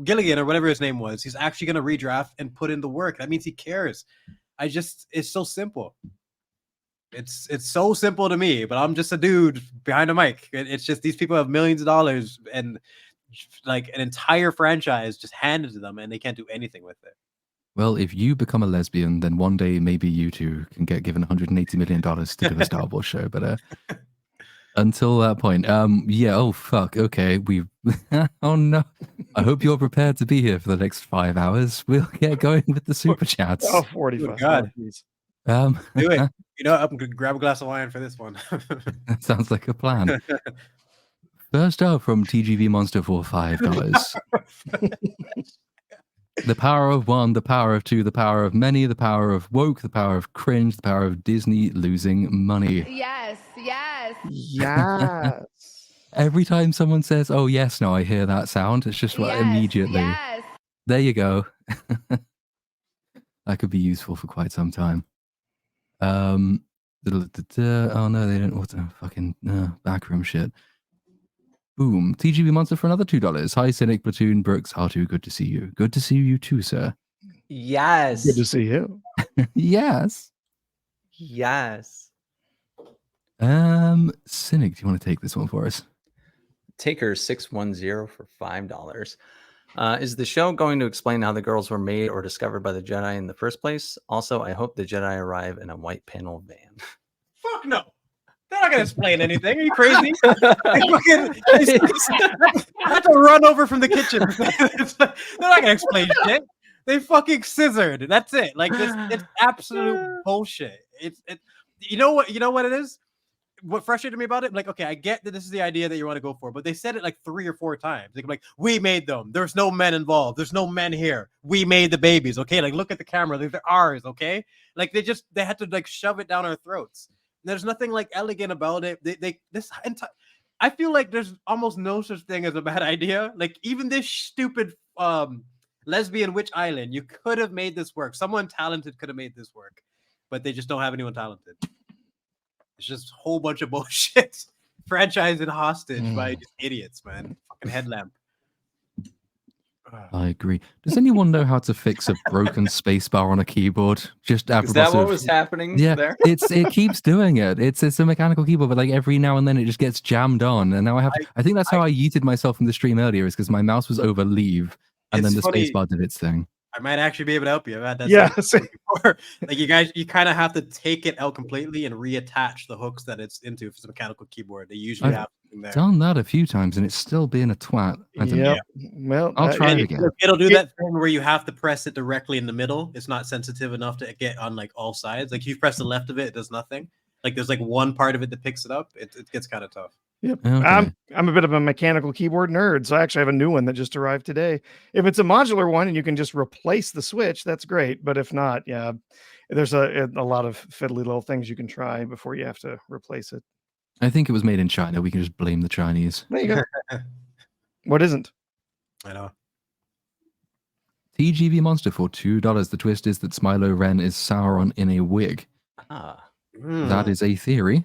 Gilligan or whatever his name was. He's actually gonna redraft and put in the work. That means he cares. It's so simple. It's so simple to me. But I'm just a dude behind a mic. It's just these people have millions of dollars and like an entire franchise just handed to them and they can't do anything with it. Well, if you become a lesbian, then one day maybe you too can get given $180 million to do a Star Wars show. But until that point, yeah, oh fuck, okay, oh no. I hope you're prepared to be here for the next 5 hours. We'll get going with the super chats. Oh, 45. Oh, God. Oh, do it. You know, I'm gonna grab a glass of wine for this one. That sounds like a plan. First up from TGV Monster for $5. The power of one, the power of two, the power of many, the power of woke, the power of cringe, the power of Disney losing money. Yes, yes. yes. Every time someone says, oh, yes, no, I hear that sound. It's just Yes, immediately. yes. There you go. That could be useful for quite some time. Oh, no, they don't want to fucking backroom shit. Boom. TGV Monster for another $2. Hi, Cynic, Platoon, Brooks, R2, good to see you. Good to see you too, sir. Yes. Good to see you. Yes. Yes. Cynic, do you want to take this one for us? Taker 610 for $5. Is the show going to explain how the girls were made or discovered by the Jedi in the first place? Also, I hope the Jedi arrive in a white panel van. Fuck no. They're not gonna explain anything. Are you crazy? I had to run over from the kitchen. They're not gonna explain shit. They fucking scissored. That's it. Like this, it's absolute bullshit. You know what it is? What frustrated me about it? Like, okay, I get that this is the idea that you want to go for, but they said it like 3 or 4 times. Like, we made them. There's no men involved. There's no men here. We made the babies. Okay, like look at the camera. Like, they're ours. Okay, like they had to like shove it down our throats. There's nothing like elegant about it. I feel like there's almost no such thing as a bad idea. Like even this stupid lesbian witch island, you could have made this work. Someone talented could have made this work, but they just don't have anyone talented. It's just a whole bunch of bullshit. Franchise and hostage by these idiots, man. Fucking headlamp. I agree. Does anyone know how to fix a broken spacebar on a keyboard? Just Is that what was happening there? it keeps doing it. It's a mechanical keyboard, but like every now and then it just gets jammed on. And now I think that's how I yeeted myself from the stream earlier, is because my mouse was over leave and then the spacebar did its thing. I might actually be able to help you. I've had that. Yeah. Before. Like you kind of have to take it out completely and reattach the hooks that it's into. If it's a mechanical keyboard, they usually have something there. Done that a few times and it's still being a twat. Yeah. Well, I'll try it again. It'll do that thing where you have to press it directly in the middle. It's not sensitive enough to get on like all sides. Like if you press the left of it, it does nothing. Like there's like one part of it that picks it up. It gets kind of tough. Yep. Okay. I'm a bit of a mechanical keyboard nerd, so I actually have a new one that just arrived today. If it's a modular one and you can just replace the switch, that's great. But if not, yeah, there's a lot of fiddly little things you can try before you have to replace it. I think it was made in China. We can just blame the Chinese. There you go. What isn't? I know. TGV Monster for $2. The twist is that Smilo Ren is Sauron in a wig. That is a theory.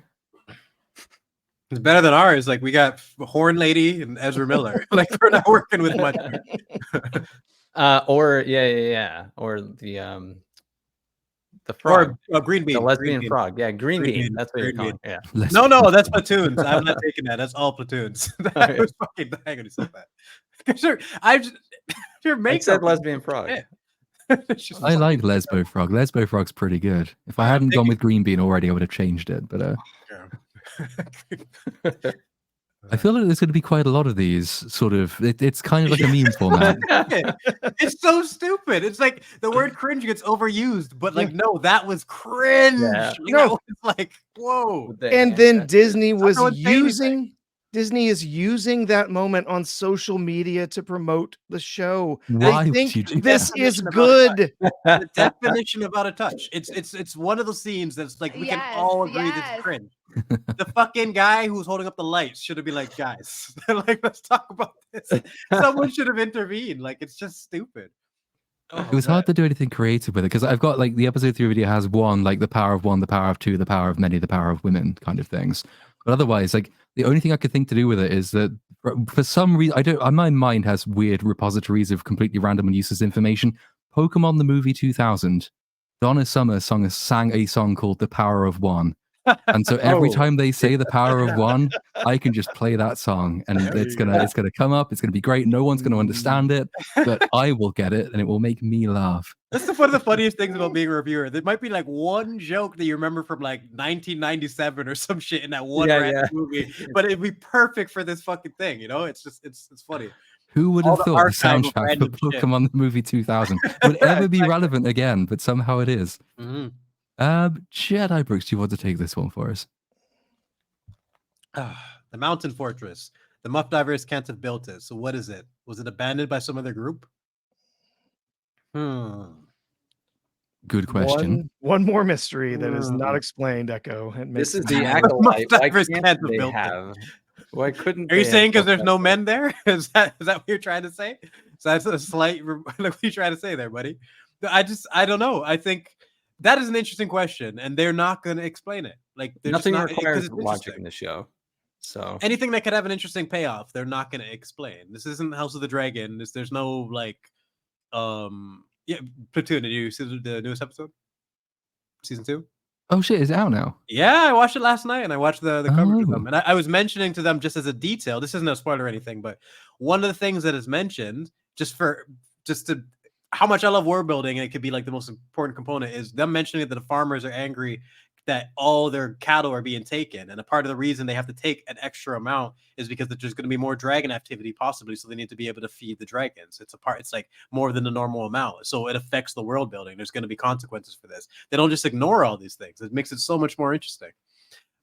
It's better than ours. Like we got Horn Lady and Ezra Miller. Like we're not working with much. Or or the frog, Or Green Bean. the lesbian Green Bean. frog. Yeah, green Green bean. Bean, That's what you're Green calling. Bean. Yeah. No, that's platoons. I'm not taking that. That's all platoons. I was fucking dying when you said that. Sure, your I makeup. said lesbian frog. I like Lesbo Frog. Lesbo Frog's pretty good. If I hadn't gone with Green Bean already, I would have changed it. But I feel like there's going to be quite a lot of these sort of. It's kind of like a meme format. It's so stupid. It's like the word cringe gets overused, but like no, that was cringe. Yeah. You know, it's like whoa. And then Disney was no one say anything. Disney is using that moment on social media to promote the show. Why They would think you do this that? is Definition of good. The definition of out of touch. It's one of those scenes that's like we can all agree this is cringe. The fucking guy who's holding up the lights should have been like, guys, like let's talk about this. Someone should have intervened. Like it's just stupid. It was hard to do anything creative with it because I've got like the episode 3 video has one, like the power of one, the power of two, the power of many, the power of women kind of things. But otherwise, like the only thing I could think to do with it is that for some reason, my mind has weird repositories of completely random and useless information. Pokemon the movie 2000, Donna Summer sang a song called The Power of One. And so every time they say the power of one, I can just play that song and it's gonna come up, it's gonna be great. No one's gonna understand it, but I will get it and it will make me laugh. That's one of the funniest things about being a reviewer. There might be like one joke that you remember from like 1997 or some shit in that one random movie, but it'd be perfect for this fucking thing, you know? It's funny. Who would have thought the soundtrack for Pokemon the movie 2000 would ever be relevant again, but somehow it is. Jedi Brooks, do you want to take this one for us? The Mountain Fortress. The Muff Divers can't have built it. So what is it? Was it abandoned by some other group? Good question. One more mystery that is not explained, Echo. This is the Acolyte. Why can't they have? Why couldn't? Are you saying because there's no men there? Is that what you're trying to say? So that's a slight. What are you trying to say there, buddy? I don't know. I think that is an interesting question, and they're not going to explain it. Like nothing requires logic in the show. So anything that could have an interesting payoff, they're not going to explain. This isn't House of the Dragon. There's no like, Platoon. Did you see the newest episode? Season 2? Oh shit, is it out now? Yeah, I watched it last night, and I watched the coverage of them, and I was mentioning to them just as a detail. This isn't a spoiler or anything, but one of the things that is mentioned, just to how much I love world building, and it could be like the most important component, is them mentioning that the farmers are angry that all their cattle are being taken, and a part of the reason they have to take an extra amount is because there's going to be more dragon activity possibly, so they need to be able to feed the dragons. It's like more than the normal amount, so it affects the world building. There's going to be consequences for this. They don't just ignore all these things. It makes it so much more interesting.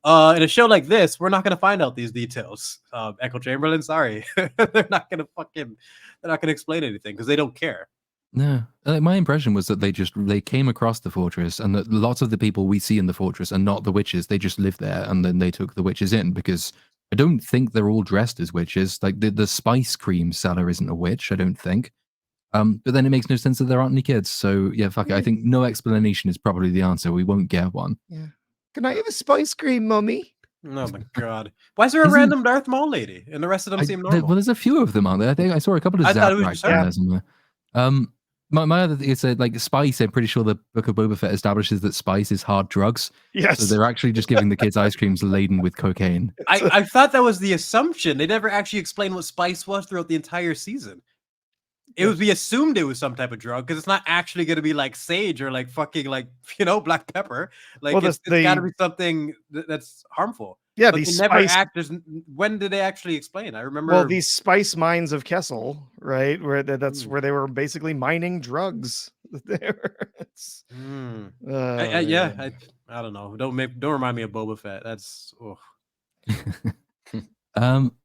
In a show like this, we're not going to find out these details. Echo Chamberlain, sorry. They're not going to explain anything because they don't care. No, my impression was that they came across the fortress, and that lots of the people we see in the fortress are not the witches. They just live there, and then they took the witches in, because I don't think they're all dressed as witches. Like the spice cream seller isn't a witch, I don't think. But then it makes no sense that there aren't any kids. So yeah, fuck it. I think no explanation is probably the answer. We won't get one. Yeah. Can I have a spice cream, mummy? Oh my god! Why is there a random Darth Maul lady, and the rest of them seem normal? Well, there's a few of them, aren't there? I think I saw a couple of Zapraks in there somewhere. My other thing is like spice. I'm pretty sure the Book of Boba Fett establishes that spice is hard drugs. Yes. So they're actually just giving the kids ice creams laden with cocaine. I thought that was the assumption. They never actually explained what spice was throughout the entire season. It would be assumed it was some type of drug because it's not actually going to be like sage or like fucking like, black pepper. Like it's got to be something that's harmful. Yeah, but these when did they actually explain? I remember. Well, these spice mines of Kessel, right? Where that's where they were basically mining drugs. I don't know. Don't remind me of Boba Fett. That's.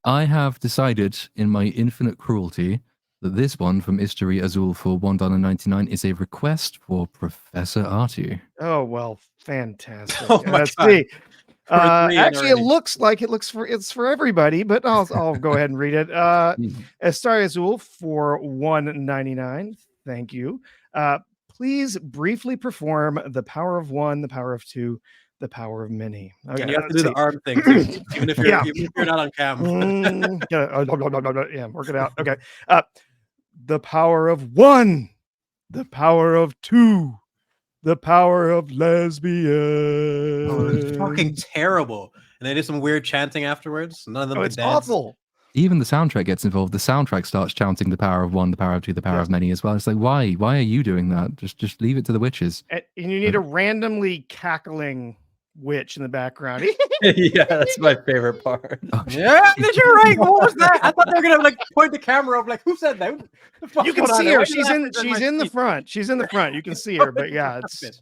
I have decided in my infinite cruelty that this one from History Azul for $1.99 is a request for Professor Artu. Oh well, fantastic. Oh my God. See. Actually, it looks for everybody, but I'll go ahead and read it. History Azul for $1.99. Thank you. Please briefly perform the power of one, the power of two, the power of many. And Okay, you have to let's do the see. arm thing too, even if Yeah. you're not on cam. Yeah, work it out. Okay. The power of one, the power of two, the power of lesbian. Oh, it's fucking terrible. And they did some weird chanting afterwards. None of them could It's dance. awful. Even the soundtrack gets involved. The soundtrack starts chanting the power of one, the power of two, the power of many as well. It's like, why? Why are you doing that? Just leave it to the witches. And you need a randomly cackling witch in the background. Yeah, that's my favorite part. Oh, shit. Yeah, you're right. What was that? I thought they were gonna like point the camera up. Like, who said that? You can see her. She's in the front. She's in the front. You can see her. But yeah, it's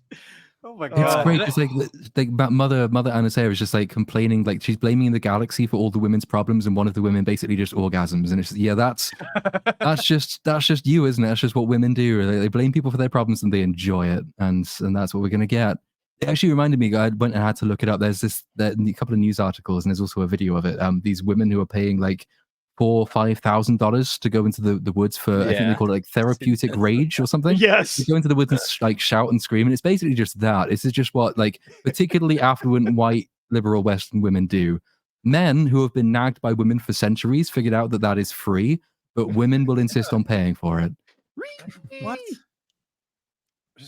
Oh my It's god, great because like mother Anasea is just like complaining, like she's blaming the galaxy for all the women's problems, and one of the women basically just orgasms, and it's that's just you, isn't it? That's just what women do. They blame people for their problems and they enjoy it, and that's what we're gonna get. It actually reminded me. I went and had to look it up. There's a couple of news articles, and there's also a video of it. These women who are paying like $4,000-$5,000 to go into the woods for, I think they call it like therapeutic rage or something. yes. You go into the woods and like shout and scream, and it's basically just that. This is just what like particularly affluent white liberal Western women do. Men who have been nagged by women for centuries figured out that that is free, but women will insist on paying for it. what?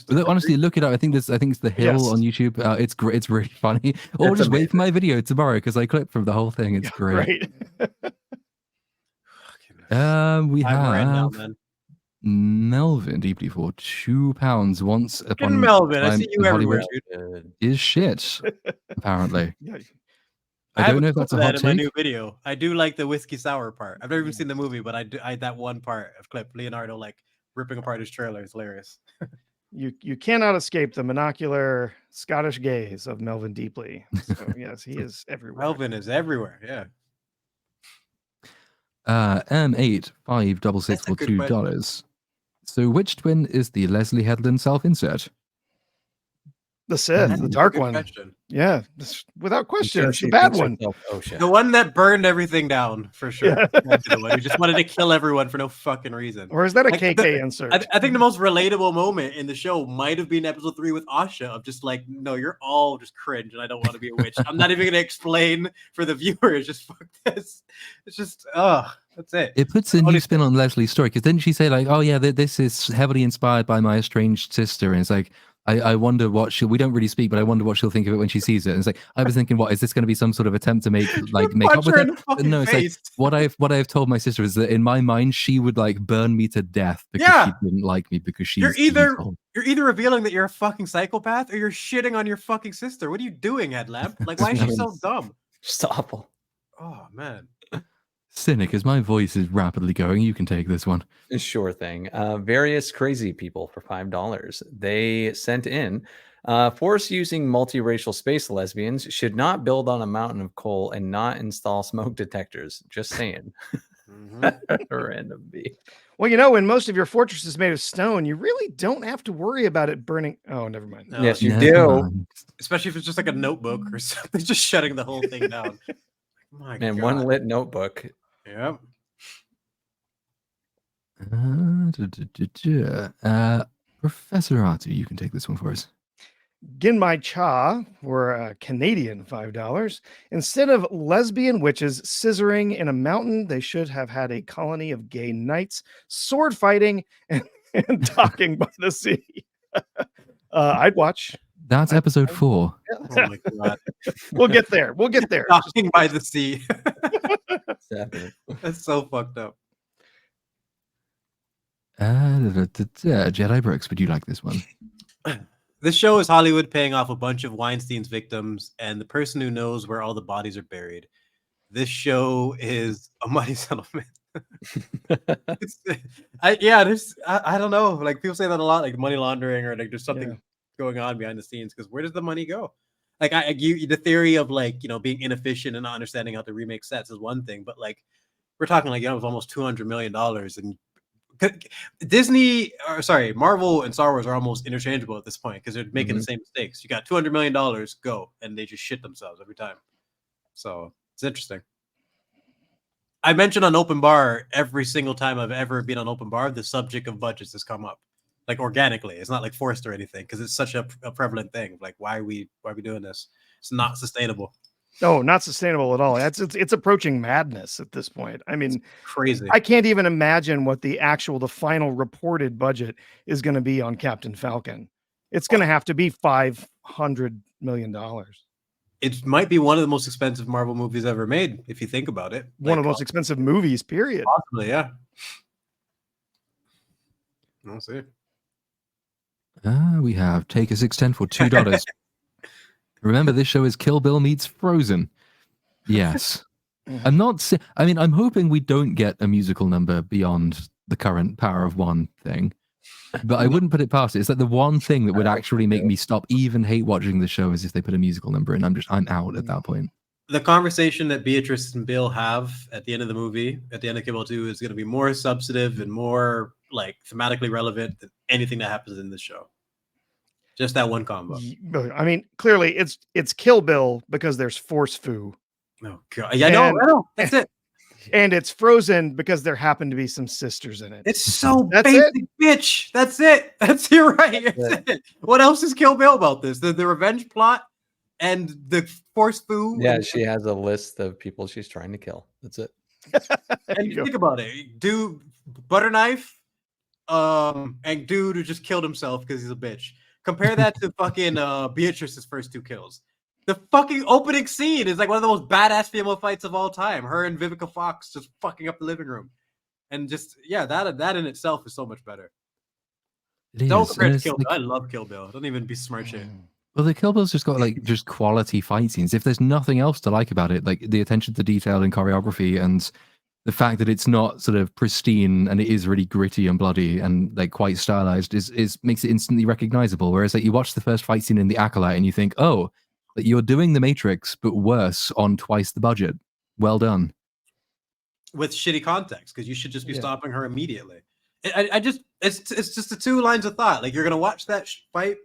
But honestly, look it up. I think it's the Hill on YouTube. It's great. It's really funny. Or just wait for my video tomorrow because I clipped from the whole thing. It's great. We have Melvin deeply for £2 once upon Melvin, I time see you in everywhere, Hollywood dude. is shit. Apparently, I don't know if that's a hot in my take. new video. I do like the whiskey sour part. I've never even seen the movie, but I that one part of clip Leonardo like ripping apart his trailer is hilarious. You cannot escape the monocular Scottish gaze of Melvin Deeply. So yes, he is everywhere. Melvin is everywhere. Yeah. M8 566 for $2. So which twin is the Leslie Headland self-insert? The Sith, the dark one. Question. Yeah, without question, it's the bad one. The one that burned everything down for sure. Yeah. The one who just wanted to kill everyone for no fucking reason. Or is that a KK insert? I think the most relatable moment in the show might have been episode 3 with Asha of just like, no, you're all just cringe and I don't want to be a witch. I'm not even gonna explain for the viewers. Just fuck this. It's just that's it. It puts a new spin on Leslie's story because didn't she say like, oh yeah, this is heavily inspired by my estranged sister, and it's like I wonder what we don't really speak, but I wonder what she'll think of it when she sees it. And it's like, I was thinking, what is this going to be some sort of attempt to make up with it? But no, it's like what I've told my sister is that in my mind, she would like burn me to death because she didn't like me because she's you're either revealing that you're a fucking psychopath or you're shitting on your fucking sister. What are you doing, Headlamp? Like, why is she so dumb? Just awful. Oh man. Cynic, as my voice is rapidly going, you can take this one. Sure thing. Various crazy people for $5. They sent in force using multiracial space lesbians should not build on a mountain of coal and not install smoke detectors. Just saying. Random B. Well, you know, when most of your fortress is made of stone, you really don't have to worry about it burning. Oh, never mind. No, yes, you do. Especially if it's just like a notebook or something, just shutting the whole thing down. My Man, God. one lit notebook. Yep. Professor Artu, you can take this one for us. Ginmai Cha for a Canadian $5. Instead of lesbian witches scissoring in a mountain, they should have had a colony of gay knights sword fighting and docking by the sea. I'd watch. That's episode 4. Oh my God. We'll get there. We'll get there. Docking by the sea. Definitely. That's so fucked up. Jedi Brooks, would you like this one? This show is Hollywood paying off a bunch of Weinstein's victims and the person who knows where all the bodies are buried. This show is a money settlement. I don't know. Like people say that a lot, like money laundering or like there's something going on behind the scenes. Because where does the money go? Like the theory of like being inefficient and not understanding how to remake sets is one thing, but like we're talking like it was almost $200 million and. Marvel and Star Wars are almost interchangeable at this point because they're making the same mistakes. You got $200 million, go, and they just shit themselves every time. So it's interesting. I mentioned on Open Bar every single time I've ever been on Open Bar, the subject of budgets has come up. like organically. It's not like forced or anything because it's such a prevalent thing. Like, why are we doing this? It's not sustainable. No, not sustainable at all. It's approaching madness at this point. I mean, Crazy. I can't even imagine what the final reported budget is going to be on Captain Falcon. It's going to have to be $500 million. It might be one of the most expensive Marvel movies ever made, if you think about it. One of the most expensive movies, period. Possibly, yeah. We'll see. We have Take a 610 for $2. Remember, this show is Kill Bill meets Frozen. Yes. I'm not. I mean, I'm hoping we don't get a musical number beyond the current Power of One thing, but I wouldn't put it past it. It's like the one thing that would actually make me stop even hate watching the show is if they put a musical number in. I'm out at that point. The conversation that Beatrice and Bill have at the end of the movie, at the end of Kill Bill 2, is going to be more substantive and more like thematically relevant than anything that happens in this show. Just that one combo. I mean, clearly it's Kill Bill because there's Force Foo. Oh god, yeah, I know. That's it. And it's Frozen because there happen to be some sisters in it. It's so That's basic, it? bitch. That's it. You're right. That's it. What else is Kill Bill about this? The revenge plot and the Force Foo. Yeah, she has a list of people she's trying to kill. That's it. And you think about it. Do butter knife, and dude who just killed himself because he's a bitch. Compare that to fucking Beatrice's first 2 kills. The fucking opening scene is like one of the most badass female fights of all time. Her and Vivica Fox just fucking up the living room. And just, yeah, that in itself is so much better. Don't compare to Kill Bill. I love Kill Bill. Don't even besmirch it. Well, the Kill Bill's just got like just quality fight scenes. If there's nothing else to like about it, like the attention to detail and choreography and the fact that it's not sort of pristine and it is really gritty and bloody and like quite stylized is makes it instantly recognizable. Whereas like you watch the first fight scene in The Acolyte and you think, oh, that you're doing The Matrix, but worse on twice the budget. Well done. With shitty context, because you should just be stopping her immediately. It's just the 2 lines of thought. Like, you're gonna watch that fight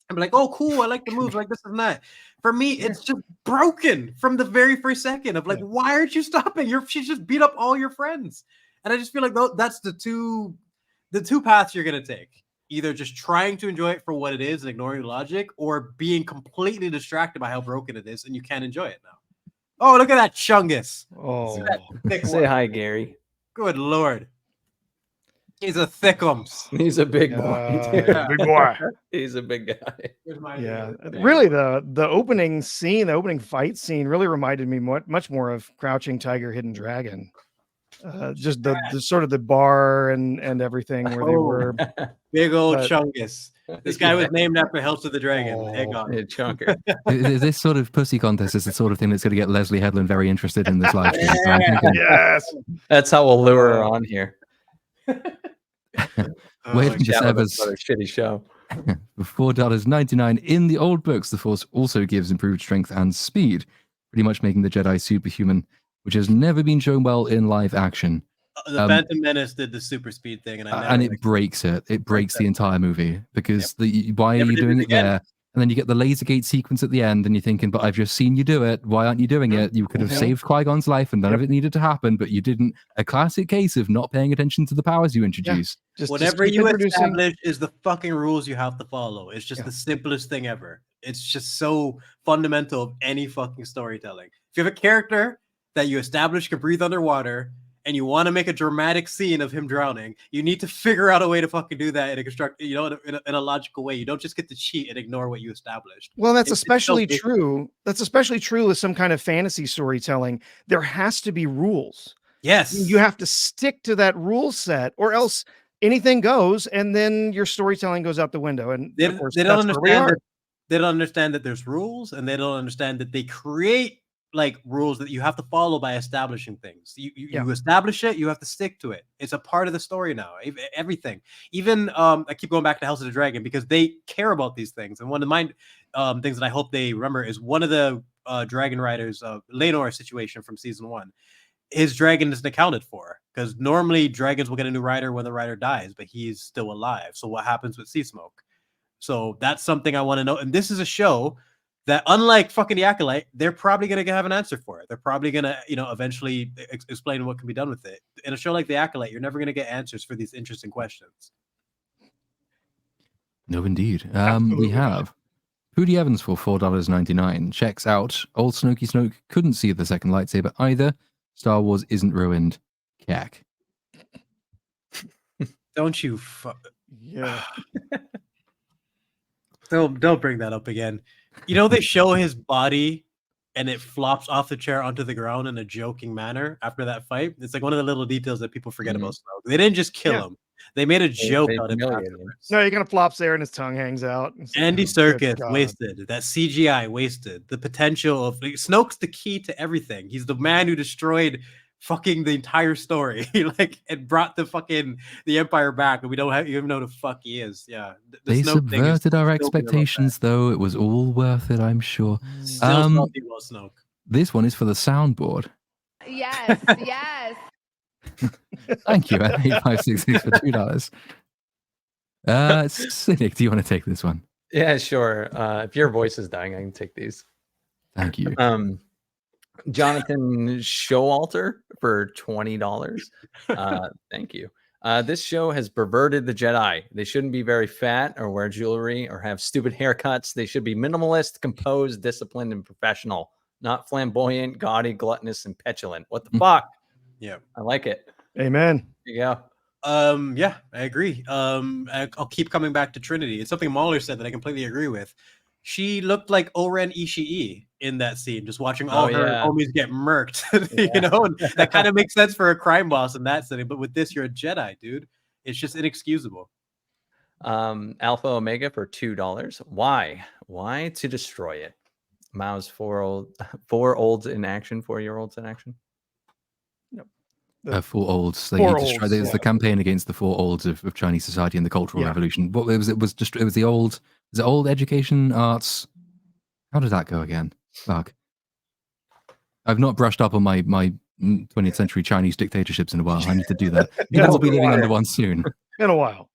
and be like, oh, cool, I like the moves, like this and that. For me, it's just broken from the very first second of like, why aren't you stopping? She just beat up all your friends, and I just feel like that's the two paths you're gonna take. Either just trying to enjoy it for what it is and ignoring the logic, or being completely distracted by how broken it is and you can't enjoy it now. Oh, look at that Chungus. Oh, say hi, Gary. Good Lord. He's a thickums. He's a big boy. Big boy. He's a big guy. Yeah, really, the opening scene, the opening fight scene, really reminded me much more of Crouching Tiger, Hidden Dragon. Just the sort of the bar and everything where they were. Big old Chungus. This guy was named after House of the Dragon. Chunker. This sort of pussy contest is the sort of thing that's going to get Leslie Headland very interested in this live stream. Yes, that's how we'll lure her on here. Waiting to serve us a shitty show. For $4.99 in the old books, the Force also gives improved strength and speed, pretty much making the Jedi superhuman, which has never been shown well in live action. The Phantom Menace did the super speed thing, and it breaks it. It breaks the entire movie because why are you doing it there? And then you get the laser gate sequence at the end, and you're thinking, but I've just seen you do it. Why aren't you doing it? You could have saved Qui-Gon's life, and none of it needed to happen, but you didn't. A classic case of not paying attention to the powers you introduce. Whatever you establish is the fucking rules you have to follow. It's just the simplest thing ever. It's just so fundamental of any fucking storytelling. If you have a character that you establish can breathe underwater, and you want to make a dramatic scene of him drowning, you need to figure out a way to fucking do that in a construct, in a logical way. You don't just get to cheat and ignore what you established. Well, that's especially true. That's especially true with some kind of fantasy storytelling. There has to be rules. Yes. You have to stick to that rule set, or else anything goes, and then your storytelling goes out the window. And they, of course, they don't understand that they don't understand that there's rules, and they don't understand that they create like rules that you have to follow by establishing things. You establish it, you have to stick to it. It's a part of the story now. Everything. Even I keep going back to House of the Dragon because they care about these things. And one of my things that I hope they remember is one of the dragon riders, Lenor situation from season 1. His dragon isn't accounted for because normally dragons will get a new rider when the rider dies, but he's still alive. So what happens with Sea Smoke? So that's something I want to know. And this is a show that, unlike fucking The Acolyte, they're probably going to have an answer for it. They're probably going to, eventually explain what can be done with it. In a show like The Acolyte, you're never going to get answers for these interesting questions. No, indeed. We Absolutely have Pooty Evans for $4.99. Checks out. Old Snokey Snoke couldn't see the second lightsaber either. Star Wars isn't ruined. Cack. Don't you? Yeah. Don't bring that up again. You know they show his body and it flops off the chair onto the ground in a joking manner after that fight. It's like one of the little details that people forget about Snoke. They didn't just kill him; they made a joke out of it humiliated him. afterwards. No, he kind of flops there and his tongue hangs out. It's like, Andy oh, good Serkis God. wasted. That CGI wasted. The potential of Snoke's the key to everything. He's the man who destroyed fucking the entire story. Like and brought the Empire back, and we don't even know who the fuck he is. Yeah. They Snoke thing is subverted our still expectations, though. It was all worth it, I'm sure. Still salty about Snoke. This one is for the soundboard. Yes, yes. Thank you, at 8566 for $2. Cynic, do you want to take this one? Yeah, sure. If your voice is dying, I can take these. Thank you. Jonathan Showalter for $20. Thank you. This show has perverted the Jedi. They shouldn't be very fat or wear jewelry or have stupid haircuts. They should be minimalist, composed, disciplined, and professional, not flamboyant, gaudy, gluttonous, and petulant. What the fuck? Yeah. I like it. Amen. There you go. Yeah, I agree. I'll keep coming back to Trinity. It's something Mahler said that I completely agree with. She looked like Oren Ishii in that scene, just watching all her homies get murked. You know, and that kind of makes sense for a crime boss in that setting. But with this, you're a Jedi, dude. It's just inexcusable. Alpha Omega for $2. Why? Why to destroy it? Mao's 4-olds in action, 4-year-olds in action. Four olds. They Four destroyed. olds, There's yeah. the campaign against the four olds of Chinese society and the Cultural Yeah. Revolution. What it was the old. Was it old education arts? How did that go again? Fuck. I've not brushed up on my 20th century Chinese dictatorships in a while. I need to do that. You guys will be living under one soon. In a while.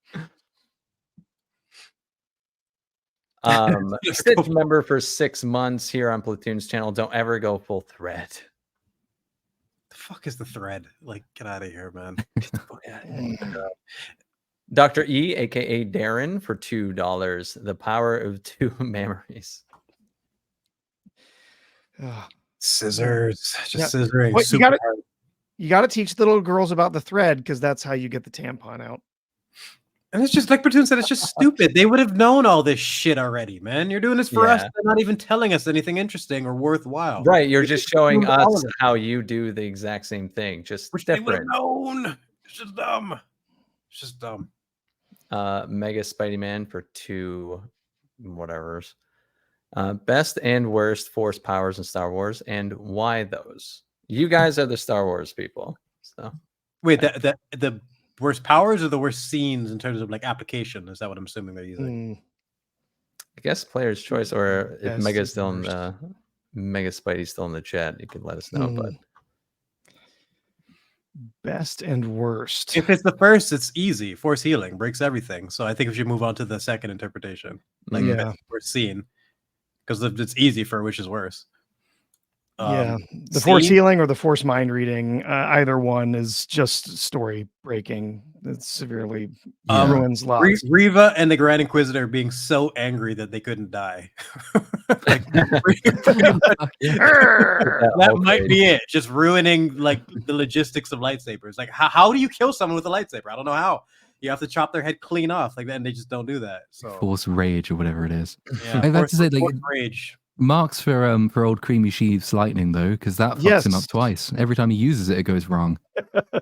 Stitch member for 6 months here on Platoon's channel. Don't ever go full thread. The fuck is the thread? Like, get out of here, man. Dr. E, aka Darren, for $2. The power of 2 memories. Scissors, just Yeah. scissoring. Well, Super you got to teach the little girls about the thread because that's how you get the tampon out. And it's just like Platoon said, it's just stupid. They would have known all this shit already, man. You're doing this for us. They're not even telling us anything interesting or worthwhile. Right. You're just showing us how you do the exact same thing. Just Which they would have different. known. It's just dumb. It's just dumb. Mega Spidey Man for 2 whatevers. Best and worst force powers in Star Wars and why those? You guys are the Star Wars people. So wait, the worst powers or the worst scenes in terms of like application? Is that what I'm assuming they're using? I guess player's choice, or if Best Mega's and still in worst. Mega Spidey's still in the chat, you can let us know. But Best and worst. If it's the first, it's easy. Force healing breaks everything. So I think we should move on to the second interpretation, like Yeah. best worst scene, because it's easy for which is worse. Yeah, the force healing or the force mind reading, either one is just story breaking. It severely ruins lives. Riva and the Grand Inquisitor being so angry that they couldn't die. Like, that might be it. Just ruining like the logistics of lightsabers. Like how do you kill someone with a lightsaber? I don't know how. You have to chop their head clean off like that, and they just don't do that. So Force rage or whatever it is. yeah, I have to say, like, force rage. Marks for old Creamy Sheeves lightning though, because that fucks him up twice. Every time he uses it, it goes wrong.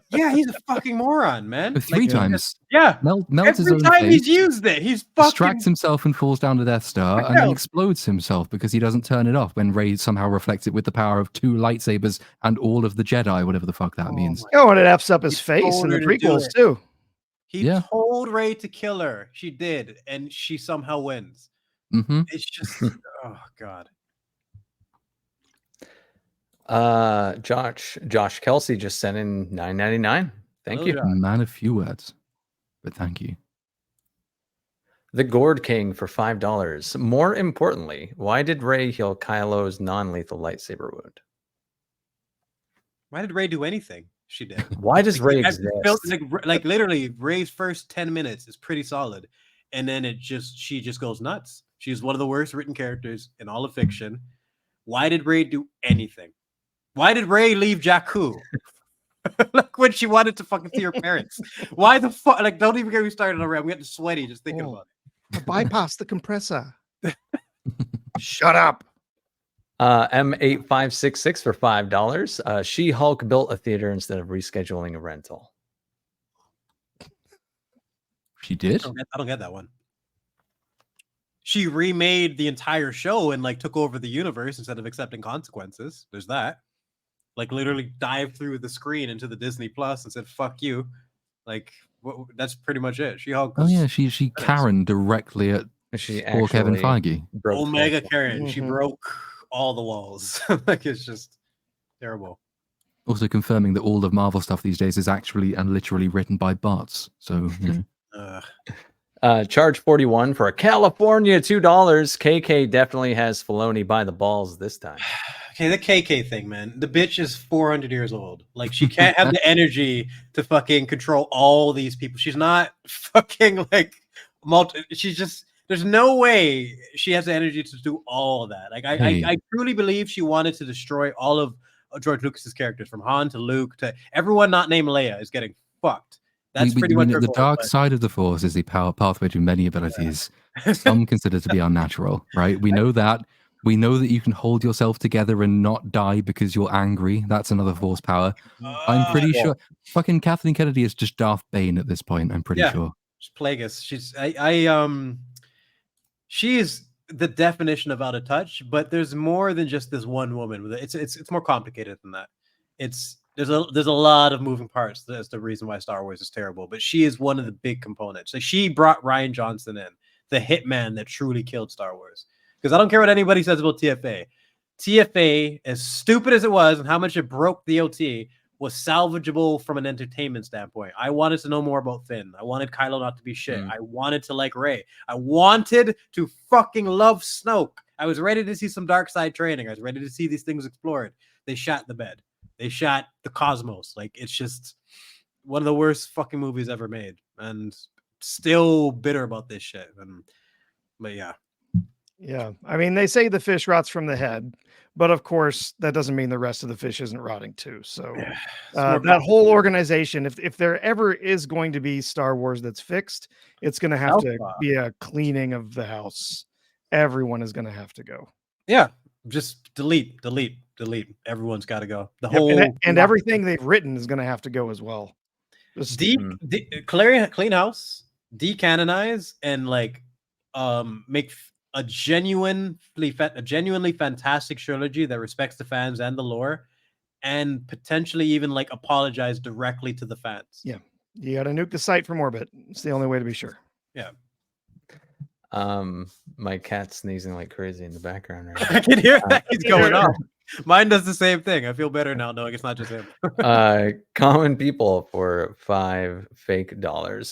Yeah, he's a fucking moron, man. 3 times. Yeah, melts his every own time face, he's used it, he's fucking distracts himself and falls down the Death Star, and then explodes himself because he doesn't turn it off when Rey somehow reflects it with the power of 2 lightsabers and all of the Jedi, whatever the fuck that means. Oh, and it F's up his face in the prequels too. He told Rey to kill her. She did, and she somehow wins. It's just, oh god. Josh Kelsey just sent in $9.99. Thank you. Man of few words, but thank you. The Gourd King for $5. More importantly, why did Rey heal Kylo's non-lethal lightsaber wound? Why did Rey do anything? She did. Why does Rey exist? Like literally, Rey's first 10 minutes is pretty solid, and then she just goes nuts. She's one of the worst written characters in all of fiction. Why did Rey do anything? Why did Rey leave Jakku? Like when she wanted to fucking see her parents. Why the fuck? Like, don't even get me started already. I'm getting sweaty just thinking about it. Bypass the compressor. Shut up. M8566 for $5. She-Hulk built a theater instead of rescheduling a rental. She did? I don't get that one. She remade the entire show and like took over the universe instead of accepting consequences. There's that. Like literally dived through the screen into the Disney Plus and said "fuck you." Like that's pretty much it. She-Hulk. Oh yeah, she Karen directly at She poor Kevin actually Feige. broke Omega the Karen. She broke all the walls. Like it's just terrible. Also confirming that all the Marvel stuff these days is actually and literally written by bots. So you know. Charge 41 for a California $2. KK definitely has Filoni by the balls this time. Okay, the KK thing, man. The bitch is 400 years old. Like, she can't have the energy to fucking control all these people. She's not fucking like she's just. There's no way she has the energy to do all of that. Like, I truly believe she wanted to destroy all of George Lucas's characters, from Han to Luke to everyone not named Leia is getting fucked. That's pretty much her the goal, dark side of the Force is the pathway to many abilities. Some consider to be unnatural, right? We know that. We know that you can hold yourself together and not die because you're angry. That's another Force power. I'm pretty sure. Fucking Kathleen Kennedy is just Darth Bane at this point. I'm pretty sure. She's Plagueis. She is the definition of out of touch. But there's more than just this one woman. It's more complicated than that. There's a lot of moving parts. That's the reason why Star Wars is terrible. But she is one of the big components. Like, she brought Rian Johnson in, the hitman that truly killed Star Wars. Because I don't care what anybody says about TFA. TFA, as stupid as it was and how much it broke the OT, was salvageable from an entertainment standpoint. I wanted to know more about Finn. I wanted Kylo not to be shit. I wanted to like Rey. I wanted to fucking love Snoke. I was ready to see some dark side training. I was ready to see these things explored. They shot the bed. They shot the cosmos. Like, it's just one of the worst fucking movies ever made. And still bitter about this shit. But yeah. Yeah. I mean, they say the fish rots from the head, but of course that doesn't mean the rest of the fish isn't rotting too. So that whole organization, if there ever is going to be Star Wars that's fixed, it's going to have to be a cleaning of the house. Everyone is going to have to go. Yeah. Just delete. Everyone's got to go. The whole and everything they've written is going to have to go as well. Just clean house, decanonize, and like make a genuinely fantastic trilogy that respects the fans and the lore, and potentially even like apologize directly to the fans. Yeah, you got to nuke the site from orbit. It's the only way to be sure. Yeah. My cat's sneezing like crazy in the background right now. I can hear that. He's going off. Mine does the same thing. I feel better now knowing it's not just him. Common people for $5 fake.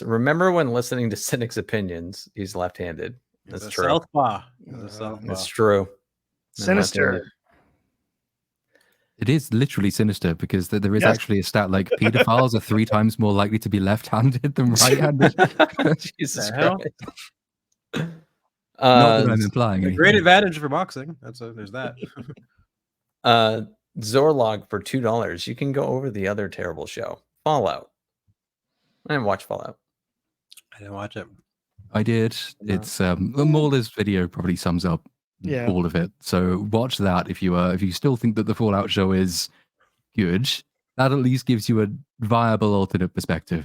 Remember when listening to Cynic's opinions, he's left-handed. That's true. Southpaw. It's true. Sinister. It is literally sinister because there is actually a stat like pedophiles are 3 times more likely to be left-handed than right-handed. Jesus Christ. Not that I'm implying. A great advantage for boxing. There's that. Zorlog for $2. You can go over the other terrible show, Fallout. I didn't watch Fallout. I didn't watch it. I did. No. It's Mauler's video probably sums up all of it. So watch that if you still think that the Fallout show is good. That at least gives you a viable alternate perspective,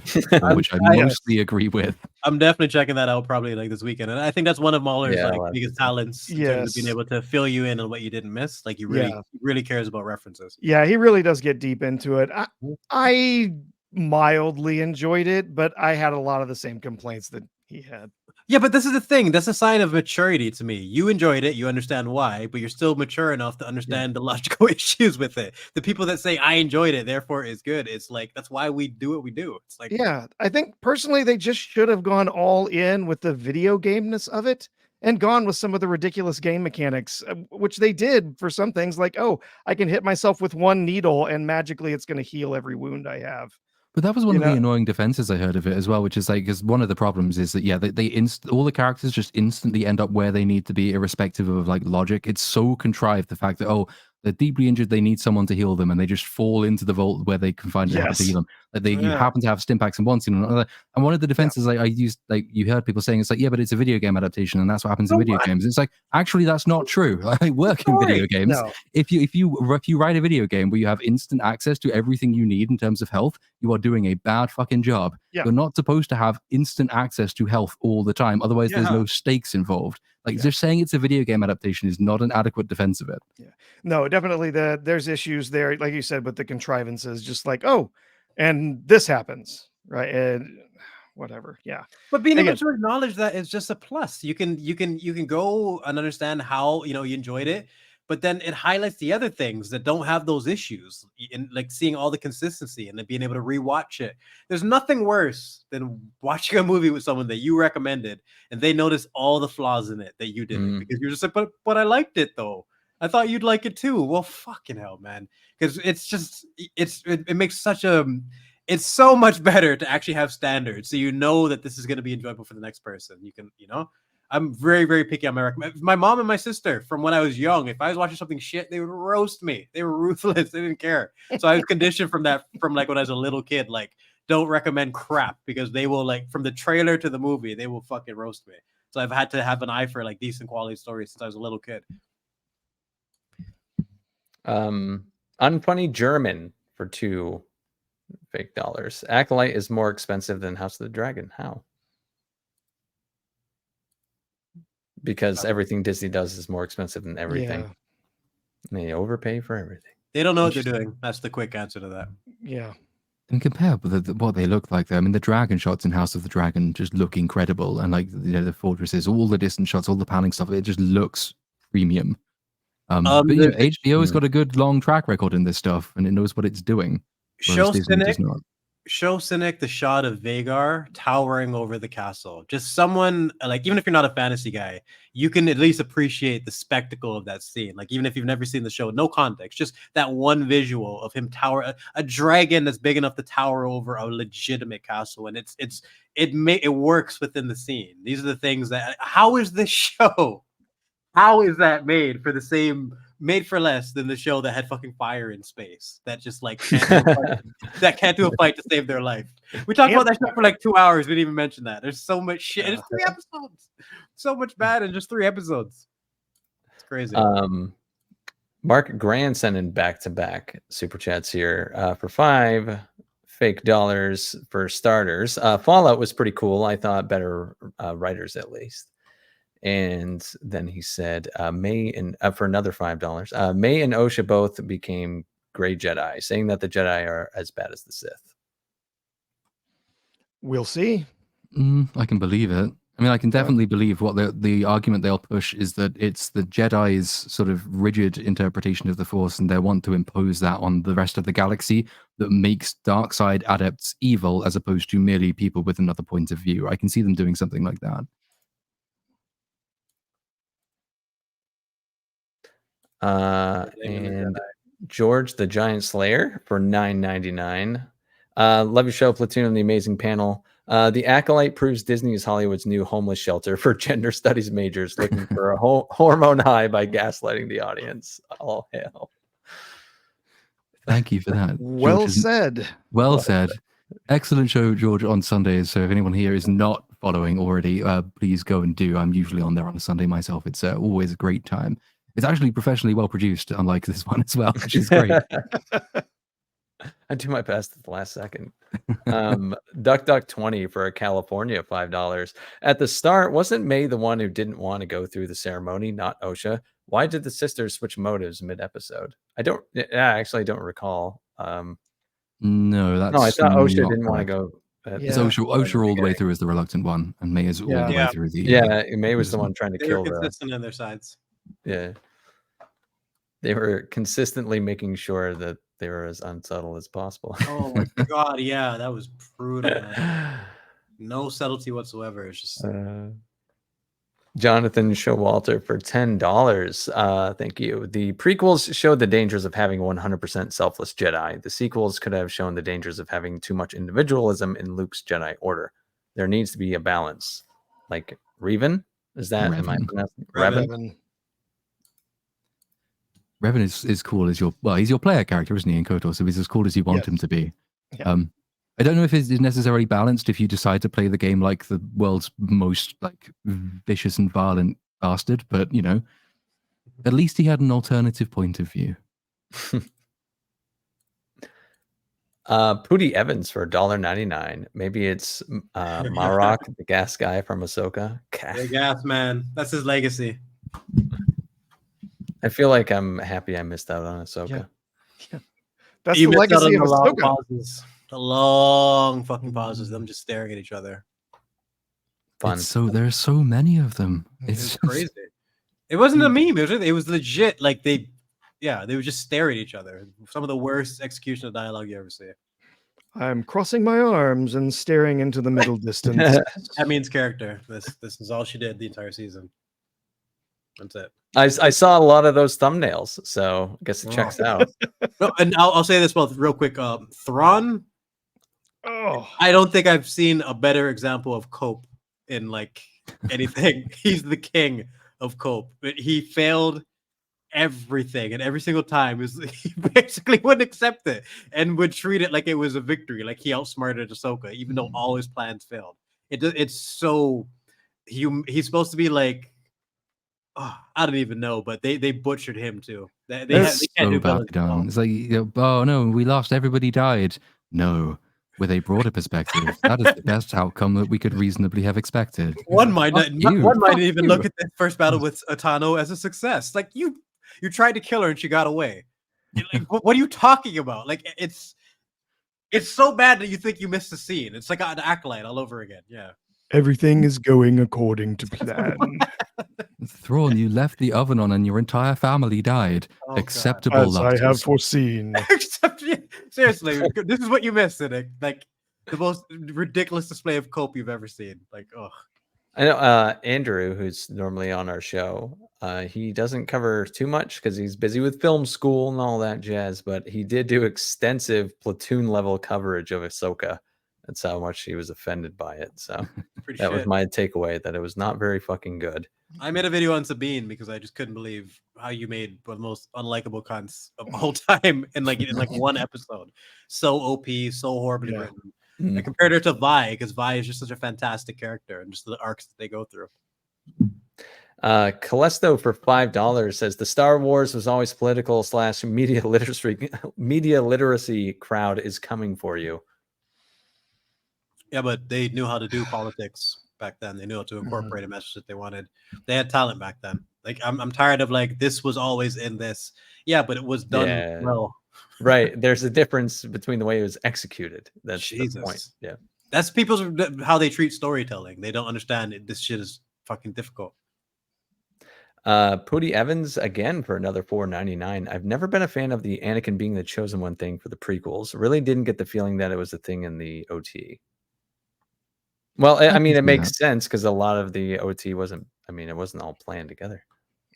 which I mostly agree with. I'm definitely checking that out probably like this weekend, and I think that's one of Mauler's biggest talents. In terms of being able to fill you in on what you didn't miss. Like he really cares about references. Yeah, he really does get deep into it. I mildly enjoyed it, but I had a lot of the same complaints that he had. Yeah, but this is the thing. That's a sign of maturity to me. You enjoyed it. You understand why, but you're still mature enough to understand the logical issues with it. The people that say, I enjoyed it, therefore it's good. It's like, that's why we do what we do. It's like, yeah, I think personally, they just should have gone all in with the video gameness of it and gone with some of the ridiculous game mechanics, which they did for some things like, oh, I can hit myself with one needle and magically it's going to heal every wound I have. But that was one You of the know- annoying defenses I heard of it as well, which is like, because one of the problems is that, yeah, all the characters just instantly end up where they need to be, irrespective of like logic. It's so contrived, the fact that, oh, they're deeply injured, they need someone to heal them, and they just fall into the vault where they can find someone to Yes. heal them. Like you Yeah. happen to have stimpaks in one scene or another. And one of the defenses I used, like you heard people saying, it's like, yeah, but it's a video game adaptation, and that's what happens in So video what? games. It's like, actually, that's not true. I work in video Sorry. games. No. If you write a video game where you have instant access to everything you need in terms of health, you are doing a bad fucking job. Yeah. You're not supposed to have instant access to health all the time. Otherwise, there's Yeah. no stakes involved. Like Yeah. just saying it's a video game adaptation is not an adequate defense of it. No, definitely there's issues there, like you said, with the contrivances, just like, oh, and this happens, right? And whatever. Yeah. But being able Again- to acknowledge that is just a plus. You can go and understand how you enjoyed it, but then it highlights the other things that don't have those issues, and like seeing all the consistency and then being able to rewatch it. There's nothing worse than watching a movie with someone that you recommended and they notice all the flaws in it that you didn't, because you're just like, but I liked it though. I thought you'd like it too. Well, fucking hell, man. Because it makes such a it's so much better to actually have standards, so you know that this is going to be enjoyable for the next person. You can, I'm very, very picky on my recommend. My mom and my sister, from when I was young, if I was watching something shit, they would roast me. They were ruthless. They didn't care. So I was conditioned from like when I was a little kid, like, don't recommend crap, because they will, like, from the trailer to the movie, they will fucking roast me. So I've had to have an eye for like decent quality stories since I was a little kid. Unfunny German for $2 fake dollars. Acolyte is more expensive than House of the Dragon. How? Because everything Disney does is more expensive than everything. Yeah. They overpay for everything. They don't know what they're doing. That's the quick answer to that. Yeah. And compare with what they look like, though. I mean, the dragon shots in House of the Dragon just look incredible, and like the fortresses, all the distant shots, all the panning stuff, it just looks premium. But HBO has got a good long track record in this stuff, and it knows what it's doing. Show Disney does Cynic, not. show Cynic the shot of Vagar towering over the castle. Just someone, like, even if you're not a fantasy guy, you can at least appreciate the spectacle of that scene. Like, even if you've never seen the show, no context, just that one visual of him tower a dragon that's big enough to tower over a legitimate castle, and it works within the scene. These are the things that, how is this show? How is that made for less than the show that had fucking fire in space, that just like can't do a fight to save their life? We talked about that show for like 2 hours. We didn't even mention that. There's so much shit. It's 3 episodes. So much bad in just 3 episodes. It's crazy. Mark Grand sending back-to-back super chats here for $5 fake dollars for starters. Fallout was pretty cool. I thought better writers at least. And then he said, May and for another $5, May and Osha both became gray Jedi, saying that the Jedi are as bad as the Sith. We'll see. I can believe it. I mean, I can definitely believe what the argument they'll push is that it's the Jedi's sort of rigid interpretation of the Force, and they want to impose that on the rest of the galaxy that makes dark side adepts evil, as opposed to merely people with another point of view. I can see them doing something like that. And George the Giant Slayer for $9.99. Love your show, Platoon, and the amazing panel. The Acolyte proves Disney is Hollywood's new homeless shelter for gender studies majors looking for a hormone high by gaslighting the audience. All hail. Thank you for that. Well said. Well said. Excellent show, George, on Sundays. So if anyone here is not following already, please go and do. I'm usually on there on a Sunday myself. It's always a great time. It's actually professionally well produced, unlike this one as well, which is great. I do my best at the last second. Duck 20 for a California $5. At the start, wasn't May the one who didn't want to go through the ceremony, not Osha? Why did the sisters switch motives mid-episode? I actually don't recall. No, that's I thought Osha not didn't want to correct. go. It's Osha all the way through as the reluctant one, and May is all the way through the. Yeah, May was the one trying to They kill were consistent in their sides. Yeah. They were consistently making sure that they were as unsubtle as possible. Oh my god, yeah, that was brutal, man. No subtlety whatsoever. It's just Jonathan Showalter for $10. Thank you. The prequels showed the dangers of having 100% selfless Jedi. The sequels could have shown the dangers of having too much individualism in Luke's Jedi Order. There needs to be a balance. Like Revan? Is that am I Revan. pronouncing Revan? Revan is cool as he's your player character, isn't he, in KOTOR? So he's as cool as you want him to be. Yeah. I don't know if it's necessarily balanced if you decide to play the game like the world's most like vicious and violent bastard, but you know, at least he had an alternative point of view. Pooty Evans for $1.99. Maybe it's Marok, the gas guy from Ahsoka. Big ass man. That's his legacy. I feel like I'm happy I missed out on Ahsoka. Yeah. That's You the missed out legacy on of the long Ahsoka. pauses. The long fucking pauses. Them just staring at each other. Fun. There are so many of them. It's crazy. It wasn't a meme. It was legit. Like they would just stare at each other. Some of the worst execution of dialogue you ever see. I'm crossing my arms and staring into the middle distance. That means character. This is all she did the entire season. That's it. I saw a lot of those thumbnails, so I guess it checks out. No, and I'll say this real quick. Thrawn. Oh, I don't think I've seen a better example of cope in like anything. He's the king of cope. But he failed everything, and every single time he basically wouldn't accept it and would treat it like it was a victory, like he outsmarted Ahsoka, even though all his plans failed. It's so he's supposed to be like, oh, I don't even know, but they butchered him too. They can't do badly done. It's like, oh no, we lost, everybody died. No, with a broader perspective, that is the best outcome that we could reasonably have expected. One might even look at the first battle with Atano as a success. Like you tried to kill her and she got away. Like, what are you talking about? Like it's so bad that you think you missed the scene. It's like an Acolyte all over again. Yeah. everything is going according to plan. Thrawn, you left the oven on and your entire family died. Oh, Acceptable As I losses. have foreseen. Except, seriously, this is what you missed, Cynic. Like the most ridiculous display of cope you've ever seen. Like, oh. I know Andrew, who's normally on our show, he doesn't cover too much because he's busy with film school and all that jazz, but he did do extensive platoon level coverage of Ahsoka. That's how much he was offended by it. So that was my takeaway, that it was not very fucking good. I made a video on Sabine because I just couldn't believe how you made one of the most unlikable cunts of all time in one episode. So OP, so horribly written. I compared her to Vi because Vi is just such a fantastic character and just the arcs that they go through. Calesto for $5 says the Star Wars was always political / media literacy crowd is coming for you. Yeah, but they knew how to do politics back then. They knew how to incorporate a message that they wanted. They had talent back then. Like I'm tired of like this was always in this. Yeah, but it was done well. Right. There's a difference between the way it was executed. That's the point. Yeah. That's people's how they treat storytelling. They don't understand it. This shit is fucking difficult. Pooty Evans again for another $4.99. I've never been a fan of the Anakin being the chosen one thing for the prequels. Really didn't get the feeling that it was a thing in the OT. Well, I mean, it makes sense because a lot of the OT wasn't. I mean, it wasn't all planned together.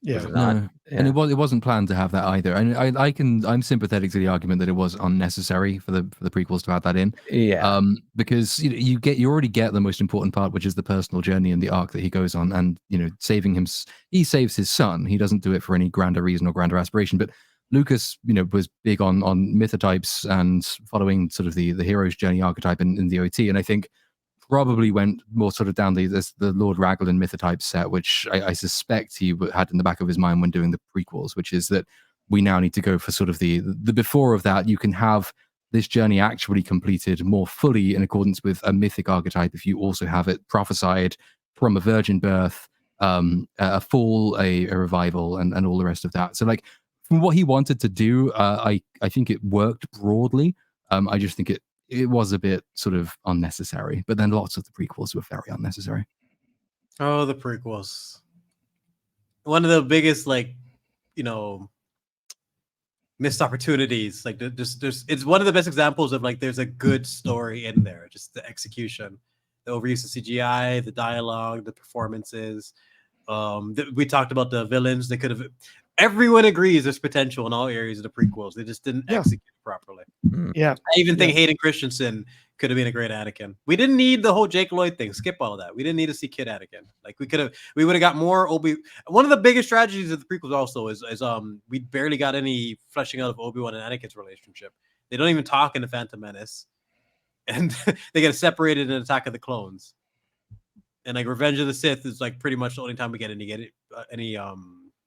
Yeah, and it wasn't planned to have that either. And I'm sympathetic to the argument that it was unnecessary for the prequels to add that in. Yeah. Because you already get the most important part, which is the personal journey and the arc that he goes on, and saving him. He saves his son. He doesn't do it for any grander reason or grander aspiration. But Lucas, was big on mythotypes and following sort of the hero's journey archetype in the OT, and I think probably went more sort of down the Lord Raglan mythotype set, which I suspect he had in the back of his mind when doing the prequels, which is that we now need to go for sort of the before of that. You can have this journey actually completed more fully in accordance with a mythic archetype if you also have it prophesied from a virgin birth, a fall, a revival, and all the rest of that. So like from what he wanted to do, I think it worked broadly. I just think it was a bit sort of unnecessary, but then lots of the prequels were very unnecessary. Oh, the prequels. One of the biggest, missed opportunities. Like it's one of the best examples of like, there's a good story in there. Just the execution, the overuse of CGI, the dialogue, the performances. We talked about the villains. They could have. Everyone agrees there's potential in all areas of the prequels. They just didn't execute it properly. Yeah. I even think Hayden Christensen could have been a great Anakin. We didn't need the whole Jake Lloyd thing. Skip all that. We didn't need to see Kid Anakin. Like we would have got more Obi. One of the biggest tragedies of the prequels also is we barely got any fleshing out of Obi-Wan and Anakin's relationship. They don't even talk in the Phantom Menace, and they get separated in Attack of the Clones. And like Revenge of the Sith is like pretty much the only time we get any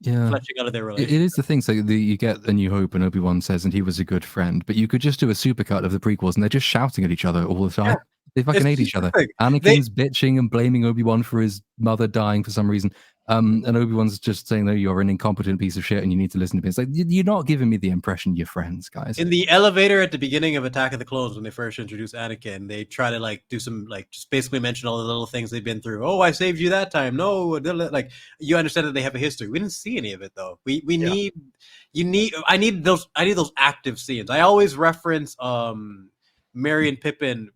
fleshing out of their relationship. It is the thing. So you get A New Hope, and Obi-Wan says, and he was a good friend. But you could just do a supercut of the prequels, and they're just shouting at each other all the time. Yeah. They fucking hate each other. Anakin's bitching and blaming Obi-Wan for his mother dying for some reason. And Obi-Wan's just saying that you're an incompetent piece of shit and you need to listen to me. It's like, you're not giving me the impression you're friends, guys. In the elevator at the beginning of Attack of the Clones, when they first introduced Anakin, they try to like do some like just basically mention all the little things they've been through. Oh, I saved you that time. No, like you understand that they have a history. We didn't see any of it though. I need those active scenes. I always reference Merry and Pippin,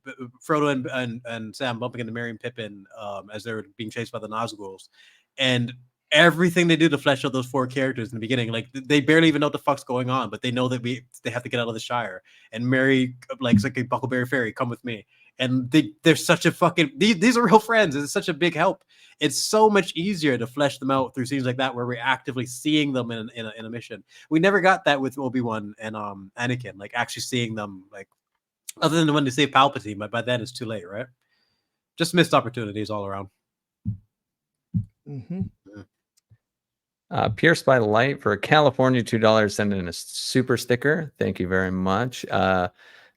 Frodo and Sam bumping into Merry and Pippin as they're being chased by the Nazguls, and everything they do to flesh out those four characters in the beginning, like they barely even know what the fuck's going on, but they know that they have to get out of the Shire. And Merry, like, it's like a Buckleberry Fairy, come with me. And they're such a fucking these are real friends. It's such a big help. It's so much easier to flesh them out through scenes like that where we're actively seeing them in a mission. We never got that with Obi-Wan and Anakin, like actually seeing them, like other than when they save Palpatine, but by then it's too late, right? Just missed opportunities all around. Mm-hmm. Pierced by the Light for California, $2, send in a super sticker. Thank you very much.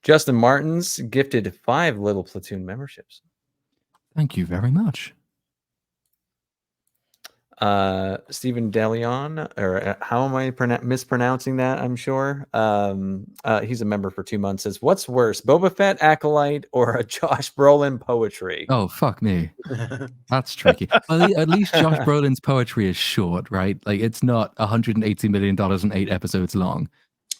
Justin Martins gifted 5 Little Platoon memberships. Thank you very much. Stephen DeLeon, or how am I mispronouncing that? I'm sure. He's a member for 2 months. Says, what's worse, Boba Fett, Acolyte, or a Josh Brolin poetry? Oh, fuck me. That's tricky. Well, at least Josh Brolin's poetry is short, right? Like, it's not $180 million and 8 episodes long.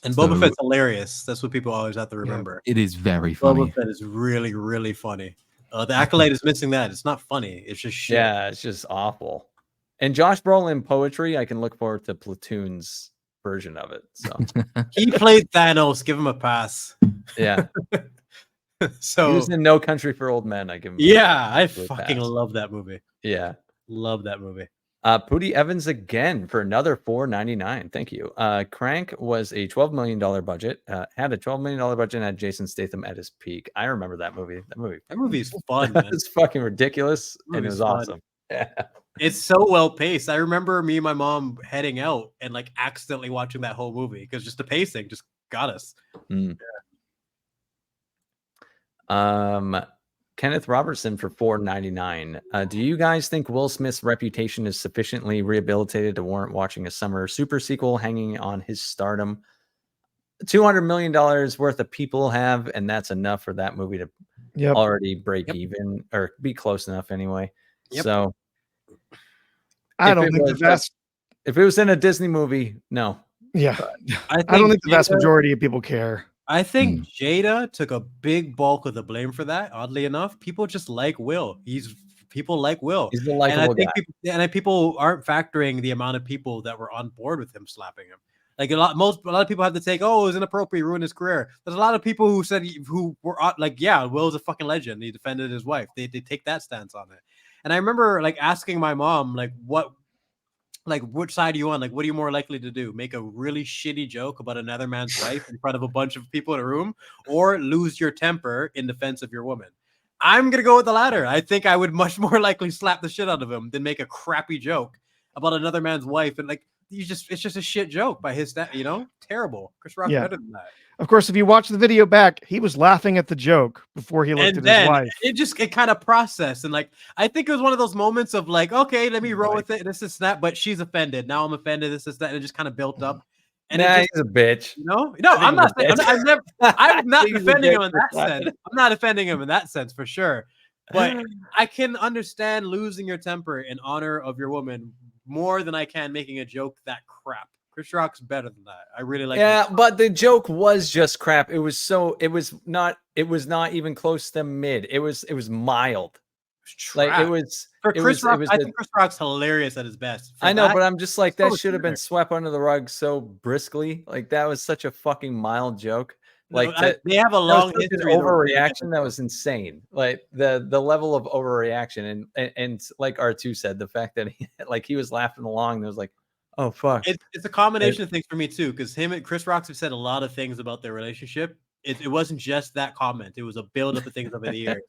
And Boba Fett's hilarious. That's what people always have to remember. It is very funny. Boba Fett is really, really funny. The Acolyte is missing that. It's not funny. It's just shit. Yeah, it's just awful. And Josh Brolin poetry, I can look forward to Platoon's version of it. So he played Thanos. Give him a pass. Yeah. So he was in No Country for Old Men. I give him. Yeah, I fucking love that movie. Yeah, love that movie. Pooty Evans again for another $4.99. Thank you. Crank was a $12 million budget. Had a $12 million budget and had Jason Statham at his peak. I remember that movie. That movie is fun. Man. It's fucking ridiculous, and it was awesome. Yeah. It's so well paced. I remember me and my mom heading out and like accidentally watching that whole movie because just the pacing just got us. Yeah. Kenneth Robertson for $4.99. Do you guys think Will Smith's reputation is sufficiently rehabilitated to warrant watching a summer super sequel hanging on his stardom? $200 million worth of people have, and that's enough for that movie to already break even or be close enough anyway. So I don't think if it was in a Disney movie, no. Yeah. I don't think the vast majority of people care. I think Jada took a big bulk of the blame for that. Oddly enough, people just like Will. People like Will. He's a likable guy. People aren't factoring the amount of people that were on board with him slapping him. Like a lot of people have to take, oh, it was inappropriate, ruined his career. There's a lot of people who said who were like, yeah, Will's a fucking legend. He defended his wife. They take that stance on it. And I remember like asking my mom, like, which side are you on? Like, what are you more likely to do? Make a really shitty joke about another man's wife in front of a bunch of people in a room, or lose your temper in defense of your woman? I'm going to go with the latter. I think I would much more likely slap the shit out of him than make a crappy joke about another man's wife. And like, it's just a shit joke by his, terrible. Chris Rock better than that. Of course, if you watch the video back, he was laughing at the joke before he looked at his wife. It kind of processed. And like, I think it was one of those moments of like, okay, let me roll with it. This is that, but she's offended. Now I'm offended. This is that. And it just kind of built up. And he's a bitch. No, I'm not. I'm not defending him in that sense. I'm not offending him in that sense for sure. But I can understand losing your temper in honor of your woman more than I can making a joke that crap. Chris Rock's better than that. I really like. Yeah, but the joke was just crap. It was not even close to mid. It was mild. Like trash. it was For it Chris was Rock, it was I the, think Chris Rock's hilarious at his best. For I know, that, but I'm just like so that should have been generic. swept under the rug so briskly. Like that was such a fucking mild joke. No, Like that they have a that was long such an history. Though, of doing overreaction that that. was insane. Like the level of overreaction and like R2 said, the fact that he was laughing along and it was like, oh fuck. It's a combination of things for me too, because him and Chris Rock have said a lot of things about their relationship. It wasn't just that comment; it was a build up of things over the years.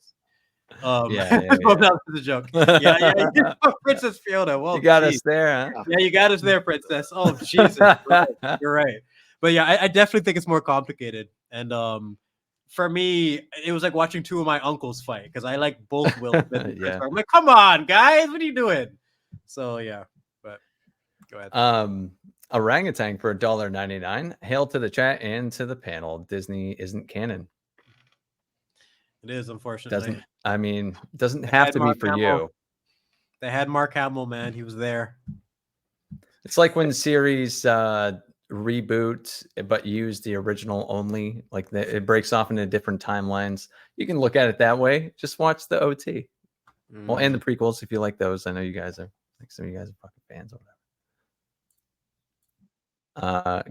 Yeah. Well, that was a joke. Yeah. You know, Princess Fiona. Well, You got geez. us there, huh? Yeah, you got us there, Princess. Oh, Jesus, you're right. But yeah, I definitely think it's more complicated. And for me, it was like watching two of my uncles fight because I like both Will Smith and Chris Yeah. Rock. I'm like, come on, guys, what are you doing? So yeah, but go ahead. Orangutan for $1.99. Hail to the chat and to the panel. Disney isn't canon. It is, unfortunately. Doesn't have to be Mark for Hamill. you. They had Mark Hamill, man. He was there. It's like when series reboot but use the original only. Like it breaks off into different timelines. You can look at it that way. Just watch the OT. Well, and the prequels if you like those. I know you guys are like some of you guys are fucking fans or whatever.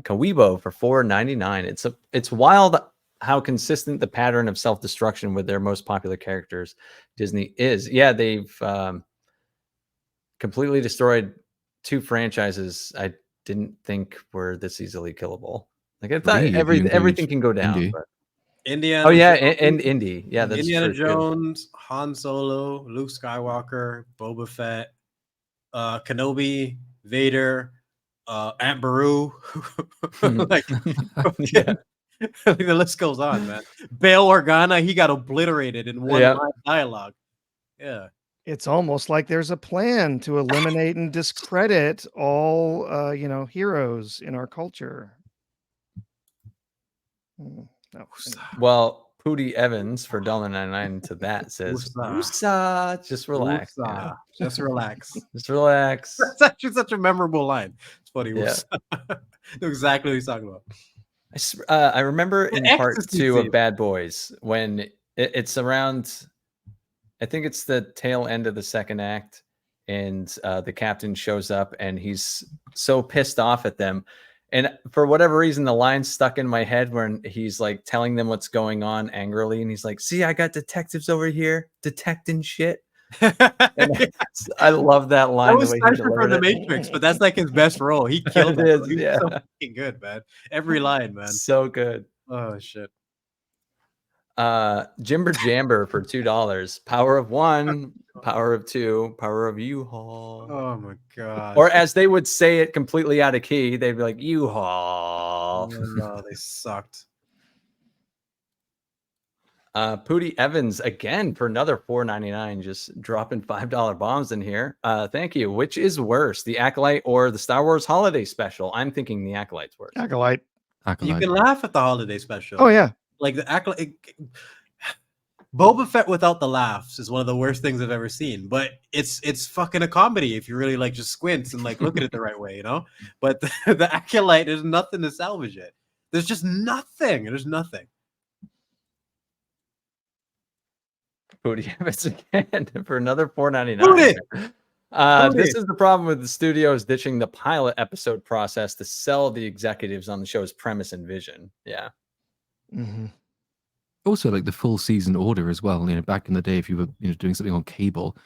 Kawebo for $4.99. It's wild how consistent the pattern of self-destruction with their most popular characters Disney is. Yeah, they've completely destroyed two franchises I didn't think were this easily killable. Like I thought everything can go down. But... Indiana. Oh yeah, Jones, and Indy. Yeah, that's Indiana true, Jones, too. Han Solo, Luke Skywalker, Boba Fett, Kenobi, Vader, Aunt Beru. Like, yeah. I think the list goes on, man. Bail Organa, he got obliterated in one line dialogue. Yeah. It's almost like there's a plan to eliminate and discredit all, heroes in our culture. No. Well, Pootie Evans for $1.99 to that says, "Woosah, just relax, Woosah, just relax, just relax." That's actually such a memorable line. It's funny. Yeah. Exactly what he's talking about. I remember in part 2 of Bad Boys when it's around. I think it's the tail end of the second act, and the captain shows up, and he's so pissed off at them. And for whatever reason, the line stuck in my head when he's like telling them what's going on angrily. And he's like, see, I got detectives over here detecting shit. And I love that line. That was Cypher from The Matrix, but that's like his best role. He killed it. He was so fucking good, man. Every line, man. So good. Oh, shit. Jimber Jamber for $2. Power of one, power of two, power of U-Haul. Oh my god. Or as they would say it completely out of key, they'd be like U-Haul. No, they sucked. Pootie Evans again for another $4.99, just dropping $5 bombs in here. Thank you. Which is worse, the Acolyte or the Star Wars Holiday Special? I'm thinking the Acolyte's worse. Acolyte. You can laugh at the Holiday Special. Oh yeah. Like the Acolyte, Boba Fett without the laughs is one of the worst things I've ever seen. But it's fucking a comedy if you really like just squint and like look at it the right way, you know. But the Acolyte, there's nothing to salvage it. There's just nothing. There's nothing. Pootie Evans again for another $4.99. This is the problem with the studios ditching the pilot episode process to sell the executives on the show's premise and vision. Yeah. Mm-hmm. Also, like the full season order as well. Back in the day, if you were doing something on cable,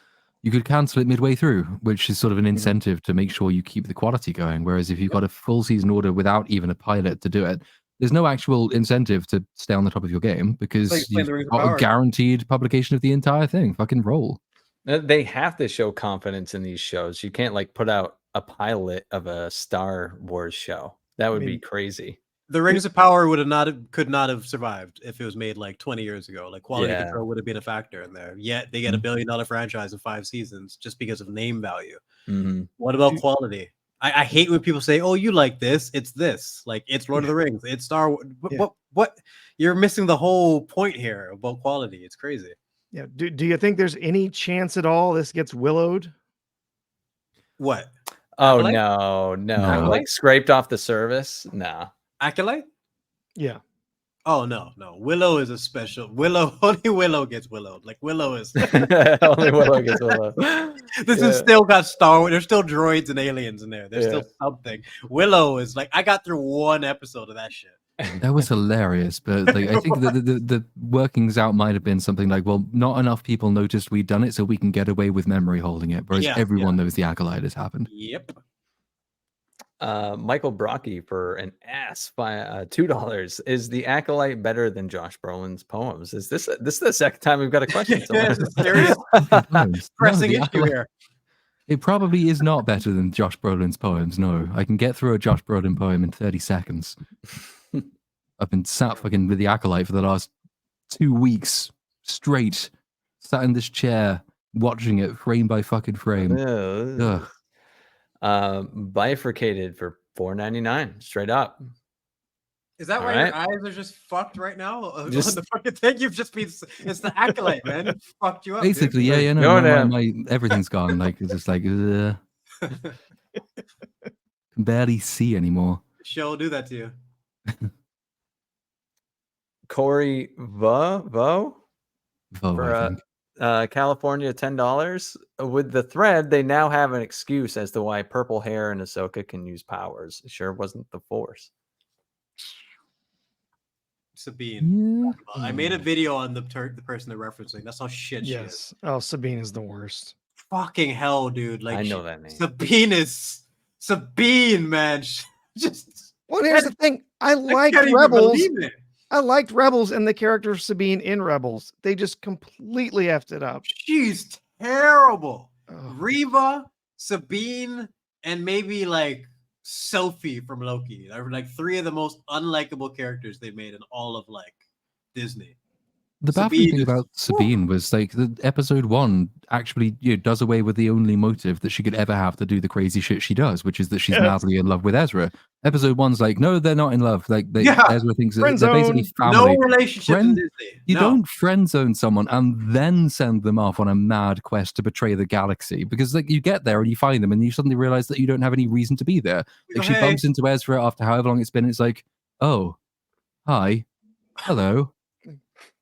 you could cancel it midway through, which is sort of an incentive to make sure you keep the quality going. Whereas if you've got a full season order without even a pilot to do it, there's no actual incentive to stay on the top of your game because you've got a guaranteed publication of the entire thing. Fucking roll. They have to show confidence in these shows. You can't like put out a pilot of a Star Wars show. That would be crazy. The Rings of Power could not have survived if it was made like 20 years ago. Like quality control would have been a factor in there. Yet they get $1 billion franchise in 5 seasons just because of name value. Mm-hmm. What about quality? I hate when people say, "Oh, you like this? It's this. Like it's Lord of the Rings. It's Star Wars." What? You're missing the whole point here about quality. It's crazy. Yeah. Do you think there's any chance at all this gets willowed? What? Oh Acolyte? no. Like scraped off the service? No. Acolyte? Yeah. Oh no. Willow is a special. Willow only Willow gets Willow. Like Willow is. Only Willow gets Willow. This is still got Star Wars. There's still droids and aliens in there. There's still something. Willow is like I got through one episode of that shit. That was hilarious, but like I think the workings out might have been something like, well, not enough people noticed we'd done it, so we can get away with memory holding it, whereas everyone knows the Acolyte has happened. Yep. Michael Brocky for an ass by $2. Is the Acolyte better than Josh Brolin's poems? Is this is the second time we've got a question? It's a serious pressing issue here. It probably is not better than Josh Brolin's poems. No, I can get through a Josh Brolin poem in 30 seconds. I've been sat fucking with the Acolyte for the last 2 weeks straight, sat in this chair watching it frame by fucking frame. Ugh. Bifurcated for $4.99 straight up. Is that why your eyes are just fucked right now? Just on the fucking thing you've just been. It's the Acolyte, man. It fucked you up. Basically, dude. my everything's gone. Like it's just like can barely see anymore. Show will do that to you. Corey Vo for California $10. With the thread, they now have an excuse as to why purple hair and Ahsoka can use powers. It sure wasn't the Force. Sabine. Yeah. I made a video on the person they're referencing. That's how shit she is. Oh, Sabine is the worst. Fucking hell, dude. Like I know that name. Sabine, man. Just well, here's the thing. I liked Rebels. I liked Rebels and the character of Sabine in Rebels. They just completely effed it up. She's terrible. Reva, Sabine, and maybe like Sophie from Loki are like 3 of the most unlikable characters they made in all of like Disney. The baffling thing about Sabine was like the episode 1 actually does away with the only motive that she could ever have to do the crazy shit she does, which is that she's madly in love with Ezra. Episode 1's like, no, they're not in love. Like Ezra thinks that they're basically family. No relationship in Disney. You don't friend zone someone and then send them off on a mad quest to betray the galaxy, because like you get there and you find them and you suddenly realize that you don't have any reason to be there. Like she bumps into Ezra after however long it's been. It's like, oh, hi, hello.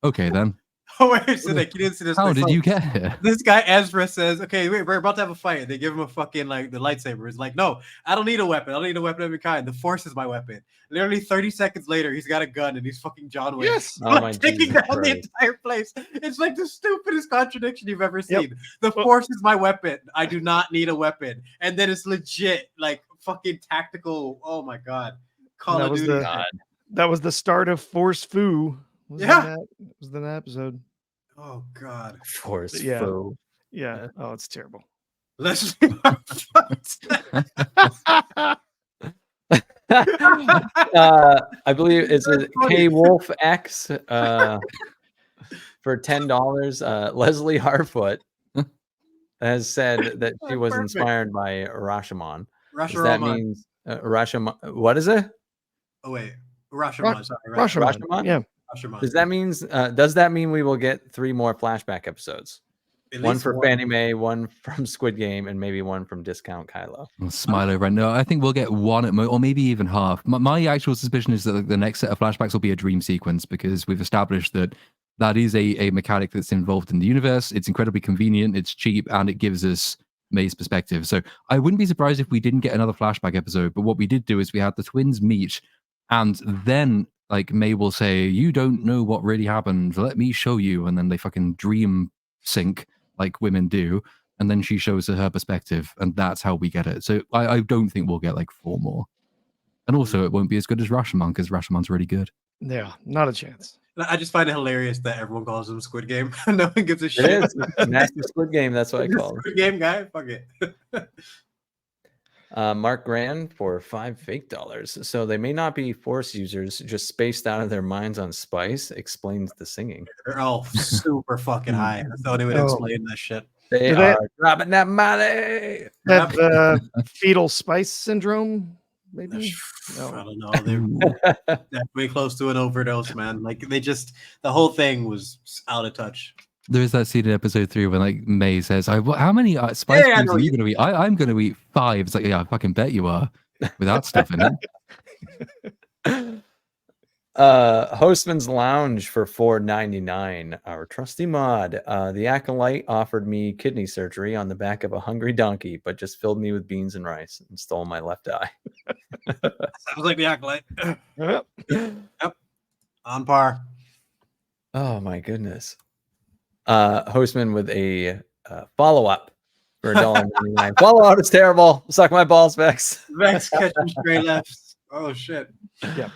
Okay, then. Oh, wait, so like, you didn't see this. How did you get here? This guy, Ezra, says, okay, wait, we're about to have a fight. They give him a fucking, like, the lightsaber. He's like, no, I don't need a weapon. I don't need a weapon of any kind. The Force is my weapon. Literally 30 seconds later, he's got a gun and he's fucking John Wick. Yes. Like, taking down the entire place. It's like the stupidest contradiction you've ever seen. The Force is my weapon. I do not need a weapon. And then it's legit, like, fucking tactical. Oh, my God. Call of Duty. That was the start of Force Foo. That was the episode. Oh God, Force Foo. Yeah. Oh, it's terrible. Let's. I believe it's a K Wolf X for $10. Leslie Harfoot has said that she was inspired by Rashomon. That means Rashomon. What is it? Oh wait, Rashomon. Rashomon. Yeah. Does that mean we will get 3 more flashback episodes? One for Fannie Mae, one from Squid Game, and maybe one from Discount Kylo. Smilo, right? No, I think we'll get one at or maybe even half. My actual suspicion is that the next set of flashbacks will be a dream sequence, because we've established that is a mechanic that's involved in the universe. It's incredibly convenient, it's cheap, and it gives us May's perspective. So I wouldn't be surprised if we didn't get another flashback episode. But what we did do is we had the twins meet, and then like May will say, you don't know what really happened, let me show you. And then they fucking dream sync like women do. And then she shows her perspective. And that's how we get it. So I don't think we'll get like 4 more. And also it won't be as good as Rashomon, because Rashomon's really good. Yeah, not a chance. I just find it hilarious that everyone calls him Squid Game. No one gives a shit. It is. Master Squid Game, that's what I call him. Squid Game guy? Fuck it. Mark Grand for $5 fake. So they may not be Force users, just spaced out of their minds on spice, explains the singing. They're all super fucking high. That's the only way to explain that shit. They are dropping that money. That fetal spice syndrome, maybe? No. I don't know. They're definitely close to an overdose, man. Like the whole thing was out of touch. There is that scene in episode 3 when like May says, how many spice cubes are you going to eat? I'm going to eat 5. It's like, yeah, I fucking bet you are, without stuff in it. Hostman's Lounge for $4.99. Our trusty mod. The Acolyte offered me kidney surgery on the back of a hungry donkey, but just filled me with beans and rice and stole my left eye. Sounds like the Acolyte. Yep. Yep. On par. Oh my goodness. Hostman with a follow-up for $1.99. Follow-up is terrible. Suck my balls, Vex. Vex catching stray lefts. Oh shit. Yep.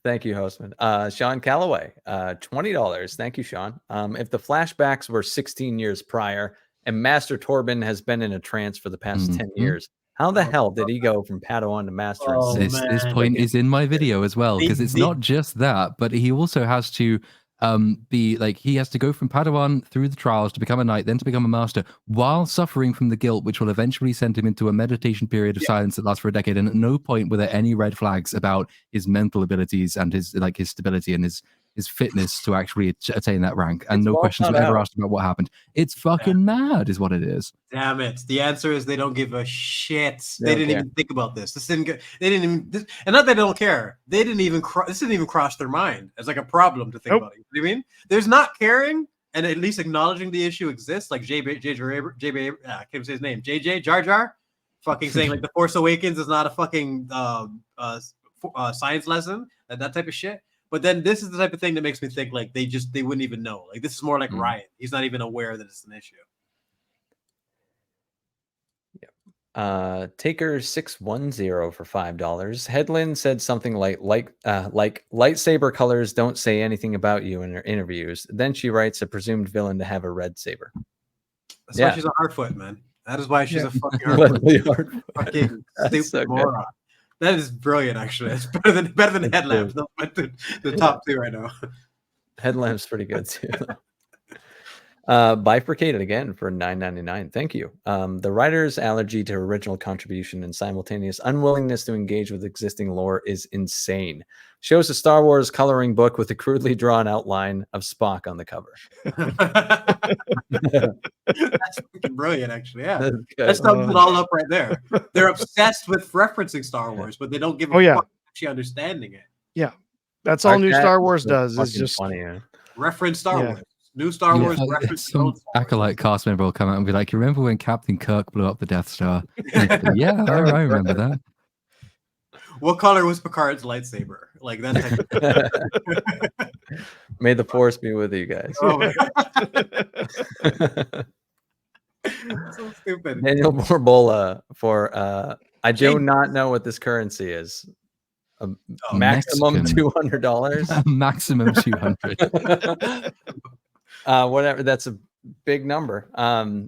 Thank you, Hostman. Sean Calloway, $20. Thank you, Sean. If the flashbacks were 16 years prior and Master Torben has been in a trance for the past 10 years, how the hell did he go from Padawan to Master? Oh, This point is in my video as well, because it's not just that, but he also has to be like, he has to go from Padawan through the trials to become a knight, then to become a master, while suffering from the guilt, which will eventually send him into a meditation period of silence that lasts for a decade. And at no point were there any red flags about his mental abilities and his stability and his fitness to actually attain that rank. And no questions were ever asked about what happened. It's fucking mad, is what it is. Damn it! The answer is they don't give a shit. They didn't even think about this. This didn't get. They didn't even. And not that they don't care. They didn't even. This didn't even cross their mind as like a problem to think about. You know what I mean? There's not caring and at least acknowledging the issue exists. Like JJ, I can't even say his name. JJ Jar Jar, fucking saying like the Force Awakens is not a fucking science lesson and that type of shit. But then this is the type of thing that makes me think like they wouldn't even know. Like this is more like Ryan. He's not even aware that it's an issue. Taker 610 for $5. Headland said something like lightsaber colors don't say anything about you in her interviews. Then she writes a presumed villain to have a red saber. That's why she's a hardfoot, man. That is why she's a fucking hardfoot. Fucking stupid moron. That is brilliant, actually. It's better than Headlamps. The top two right now. Headlamps pretty good too. Bifurcated again for $9.99. Thank you. The writer's allergy to original contribution and simultaneous unwillingness to engage with existing lore is insane. Shows a Star Wars coloring book with a crudely drawn outline of Spock on the cover. That's freaking brilliant, actually. Yeah, that sums it all up right there. They're obsessed with referencing Star Wars, but they don't give a fuck actually understanding it. Yeah, that's all new Star Wars does. Is just funny. Reference Star Wars. New Star Wars reference. Some Acolyte cast member will come out and be like, "You remember when Captain Kirk blew up the Death Star?" Yeah, I remember that. What color was Picard's lightsaber? Like that type of May the force be with you guys. Oh my God. So stupid. Daniel Borbola for I do not know what this currency is. Maximum $200. Maximum 200. Whatever, that's a big number.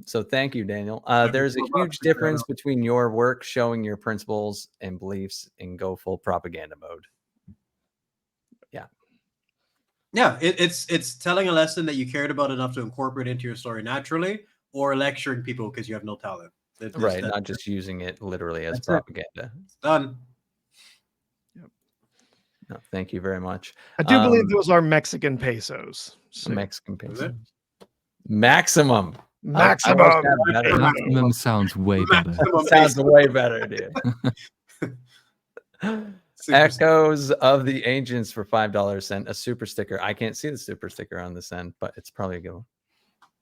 So thank you, Daniel. There's a huge difference between your work showing your principles and beliefs and go full propaganda mode. Yeah, it's telling a lesson that you cared about enough to incorporate into your story naturally, or lecturing people because you have no talent. Right, not just using it literally as propaganda. It's done. No, thank you very much. I do believe those are Mexican pesos. So. Mexican pesos. Maximum. Maximum sounds way better. Sounds way better, dude. Echoes of the Ancients for $5 sent a super sticker. I can't see the super sticker on this end, but it's probably a good one.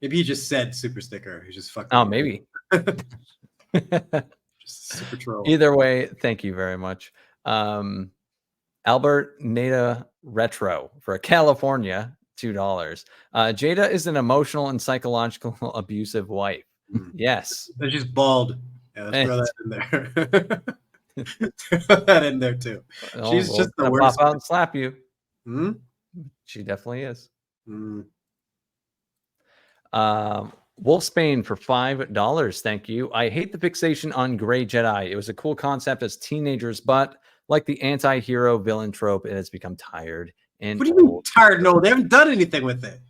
Maybe he just said super sticker. He just fucking. Oh, maybe. Just super troll. Either way, thank you very much. Albert Nada Retro for California, $2. Jada is an emotional and psychological abusive wife. Yes. And she's bald. Yeah, let's throw that in there. Throw that in there too. She's just the worst. Pop out and slap you. She definitely is. Wolfsbane for $5. Thank you. I hate the fixation on Grey Jedi. It was a cool concept as teenagers, but like the anti-hero villain trope, it has become tired and what do you mean tired? No, they haven't done anything with it.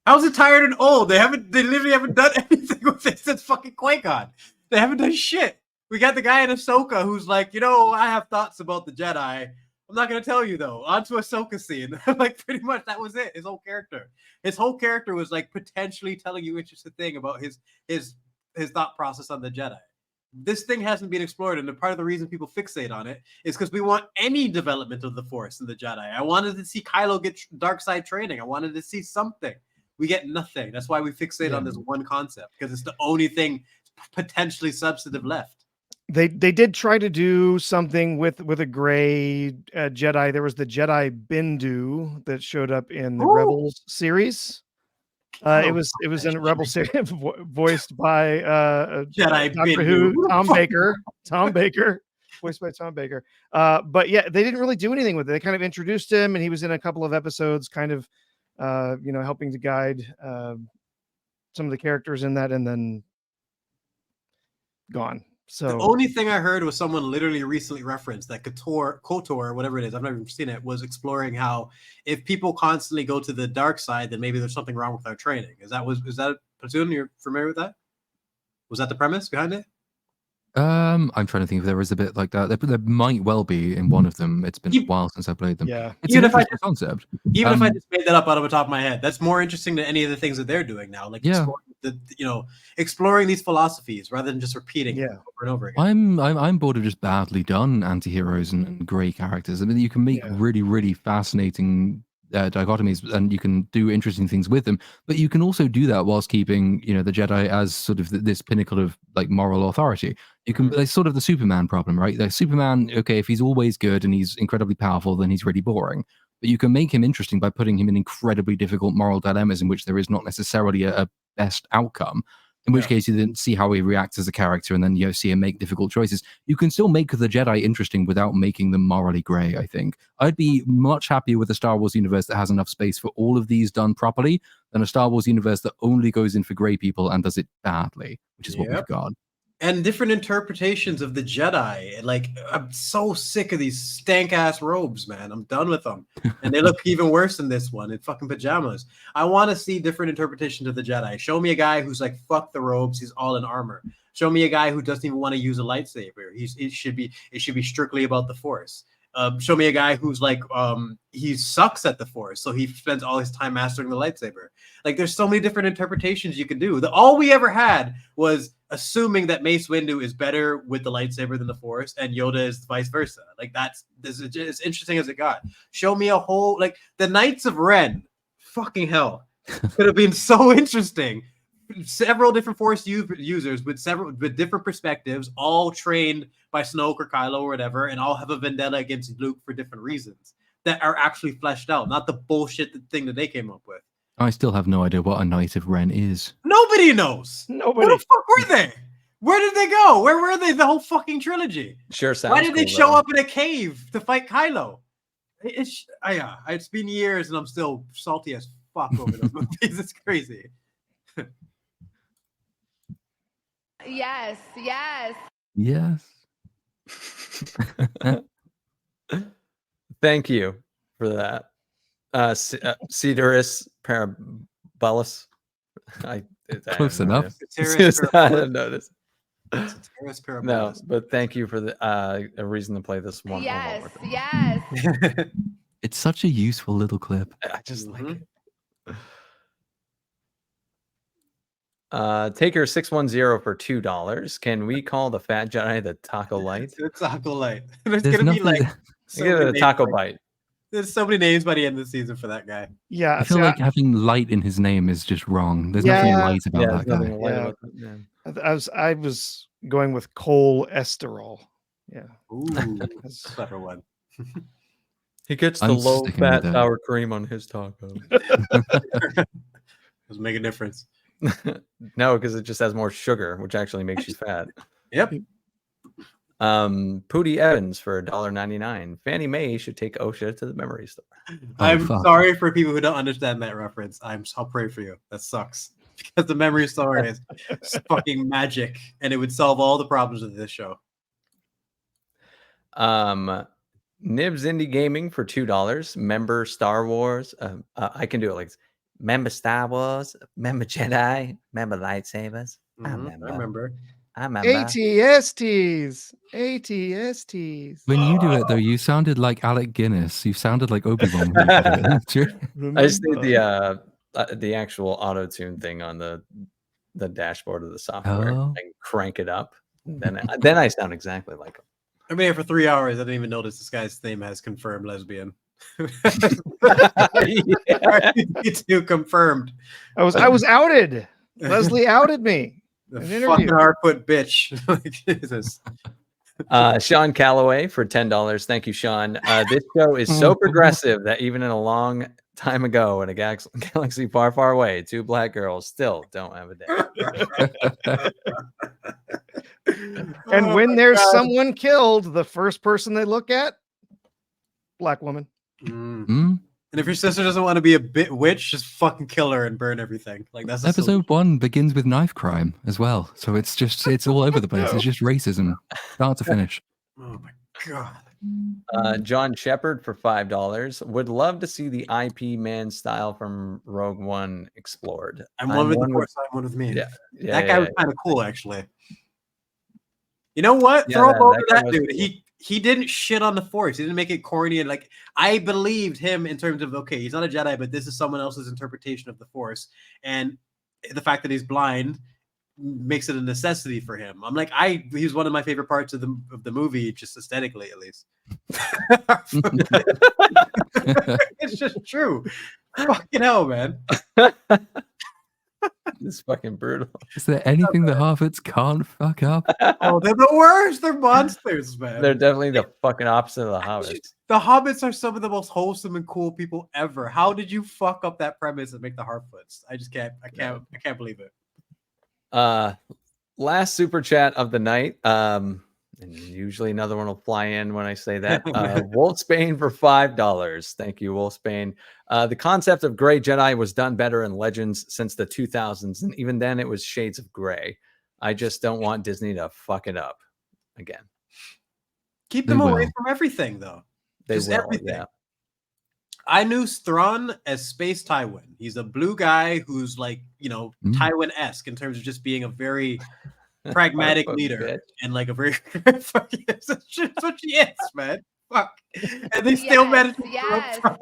How's it tired and old? They literally haven't done anything with it since fucking Qui-Gon. They haven't done shit. We got the guy in Ahsoka who's like, I have thoughts about the Jedi. I'm not gonna tell you though. On to Ahsoka scene. Like pretty much that was it. His whole character was like potentially telling you interesting thing about his thought process on the Jedi. this thing hasn't been explored, and part of the reason people fixate on it is because we want any development of the Force in the Jedi. I wanted to see Kylo get dark side training. I wanted to see something. We get nothing. That's why we fixate on this one concept, because it's the only thing potentially substantive left. They did try to do something with a gray Jedi. There was the Jedi Bindu that showed up in the Rebels series. It was in a Rebel series voiced by Jedi Doctor Bindu. Who, Tom Baker, voiced by Tom Baker. But yeah, they didn't really do anything with it. They kind of introduced him, and he was in a couple of episodes, kind of helping to guide some of the characters in that, and then gone. So the only thing I heard was someone literally recently referenced that KOTOR, whatever it is, I've never seen it, was exploring how if people constantly go to the dark side, then maybe there's something wrong with our training. Is that Platoon? You're familiar with that? Was that the premise behind it? I'm trying to think if there is a bit like that. There might well be in one of them. It's been a while since I played them. Yeah, it's an interesting concept. Even if I just made that up out of the top of my head, that's more interesting than any of the things that they're doing now. Like exploring these philosophies rather than just repeating it over and over again. I'm bored of just badly done anti-heroes and grey characters. I mean, you can make really, really fascinating dichotomies, and you can do interesting things with them, but you can also do that whilst keeping the Jedi as sort of this pinnacle of like moral authority. You can it's sort of the Superman problem, right? Like Superman, okay, if he's always good and he's incredibly powerful, then he's really boring. But you can make him interesting by putting him in incredibly difficult moral dilemmas in which there is not necessarily a best outcome. In which case, you then see how he reacts as a character, and then see him make difficult choices. You can still make the Jedi interesting without making them morally grey, I think. I'd be much happier with a Star Wars universe that has enough space for all of these done properly than a Star Wars universe that only goes in for grey people and does it badly, which is what we've got. And different interpretations of the Jedi. Like, I'm so sick of these stank-ass robes, man. I'm done with them. And they look even worse than this one in fucking pajamas. I want to see different interpretations of the Jedi. Show me a guy who's like, fuck the robes, he's all in armor. Show me a guy who doesn't even want to use a lightsaber. It should be strictly about the Force. Show me a guy who's like he sucks at the Force, so he spends all his time mastering the lightsaber. Like, there's so many different interpretations you can do. All we ever had was assuming that Mace Windu is better with the lightsaber than the Force, and Yoda is vice versa. Like, that's as interesting as it got. Show me a whole, like, the Knights of Ren. Fucking hell, could have been so interesting. Several different Force users with different perspectives, all trained by Snoke or Kylo or whatever, and all have a vendetta against Luke for different reasons that are actually fleshed out, not the bullshit thing that they came up with. I still have no idea what a Knight of Ren is. Nobody knows. Nobody. Where the fuck were they? Where did they go? Where were they the whole fucking trilogy? Sure sounds Why did they cool, show though. up in a cave to fight Kylo? It's been years and I'm still salty as fuck over those movies. It's crazy. Yes, yes. Yes. Thank you for that. Cedarus Parabellus. Close enough. I didn't notice. No, No, but thank you for the a reason to play this one. Yes, yes. It's such a useful little clip. I just like it. Taker 610 for $2. Can we call the fat Jedi the Taco Light? It's Acolyte. There's There's gonna be nothing- like so Give it many a taco names, bite. there's so many names by the end of the season for that guy. Yeah, I feel see, like having light in his name is just wrong. There's nothing Yeah. light about Yeah, that there's guy. nothing light Yeah. about that. Yeah. I was going with cholesterol. Yeah. Ooh, that's a clever one. He gets the I'm low sticking with fat that. sour cream on his taco. Doesn't make a difference. No, because it just has more sugar, which actually makes you fat. Yep. Pootie Evans for $1.99. Fannie Mae should take OSHA to the memory store. I'm fuck. sorry for people who don't understand that reference. I'll pray for you. That sucks. Because the memory store is fucking magic, and it would solve all the problems of this show. Nibs Indie Gaming for $2. Member Star Wars. I can do it like this. Member Star Wars. Member Jedi. Member lightsabers. I remember. ATSTs. ATSTs. When you do it, though, you sounded like Alec Guinness. You sounded like Obi-Wan. when you did it. I just did the actual auto tune thing on the dashboard of the software. Oh. I can crank it up. Then I sound exactly like him. I mean, for 3 hours, I didn't even notice this guy's name has confirmed lesbian. Yeah. Me too, confirmed. I was outed. Leslie outed me. The An fucking interview. hard-foot bitch. Like, Jesus. Sean Calloway for $10. Thank you, Sean. This show is so progressive that even in a long time ago in a galaxy far, far away, two black girls still don't have a date. And Oh when my there's God. someone killed, the first person they look at, black woman. And if your sister doesn't want to be a witch, just fucking kill her and burn everything. Like that's the solution. Episode 1 begins with knife crime as well, so it's all over the place. It's just racism, start to finish. Oh my God. John Shepard for $5 would love to see the IP man style from Rogue One explored. I'm one with the Force, I'm one with me. Yeah, that guy was kind of cool, actually. You know what? Yeah, Throw him over that that was dude. cool. He didn't shit on the Force. He didn't make it corny and like I believed him in terms of okay, he's not a Jedi, but this is someone else's interpretation of the Force, and the fact that he's blind makes it a necessity for him. I'm like, he's one of my favorite parts of the movie, just aesthetically at least. It's just true. Fucking hell, man. It's fucking brutal. Is there anything the Harvards can't fuck up? Oh, they're the worst. They're monsters, man. They're definitely the fucking opposite of the Hobbits. The Hobbits are some of the most wholesome and cool people ever. How did you fuck up that premise and make the Harfoots? I just can't. I can't believe it. Last super chat of the night. And usually another one will fly in when I say that. Wolfsbane for $5. Thank you, Wolfsbane. The concept of gray Jedi was done better in Legends since the 2000s, and even then it was shades of gray. I just don't want Disney to fuck it up again. Keep them away from everything, though. They just will, everything. yeah. I knew Thrawn as Space Tywin. He's a blue guy who's like, Tywin-esque in terms of just being a very pragmatic leader and like a very that's what she is, man. Fuck. And they still managed to screw up Thrawn.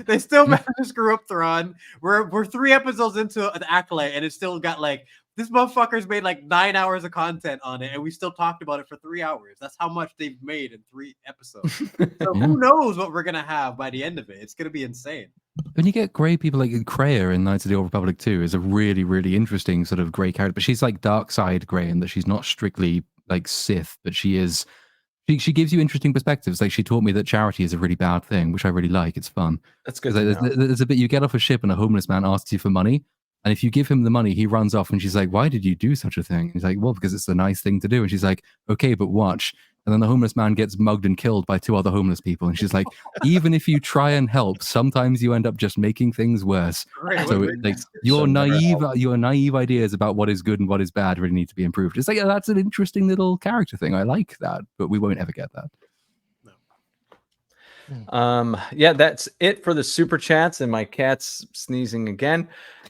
They still managed to screw up Thrawn. We're 3 episodes into an Acolyte and it's still got like this motherfucker's made like 9 hours of content on it and we still talked about it for 3 hours. That's how much they've made in 3 episodes. So who knows what we're gonna have by the end of it? It's gonna be insane. When you get grey people like Kreia in Knights of the Old Republic 2 is a really, really interesting sort of grey character, but she's like dark side grey in that she's not strictly like Sith, but she is. She gives you interesting perspectives. Like she taught me that charity is a really bad thing, which I really like. It's fun. That's good. There's a bit you get off a ship and a homeless man asks you for money. And if you give him the money, he runs off and she's like, why did you do such a thing? And he's like, well, because it's the nice thing to do. And she's like, okay, but watch. And then the homeless man gets mugged and killed by 2 other homeless people. And she's like, even if you try and help, sometimes you end up just making things worse. So like your naive ideas about what is good and what is bad really need to be improved. It's like, that's an interesting little character thing. I like that, but we won't ever get that. Yeah, that's it for the super chats and my cat's sneezing again.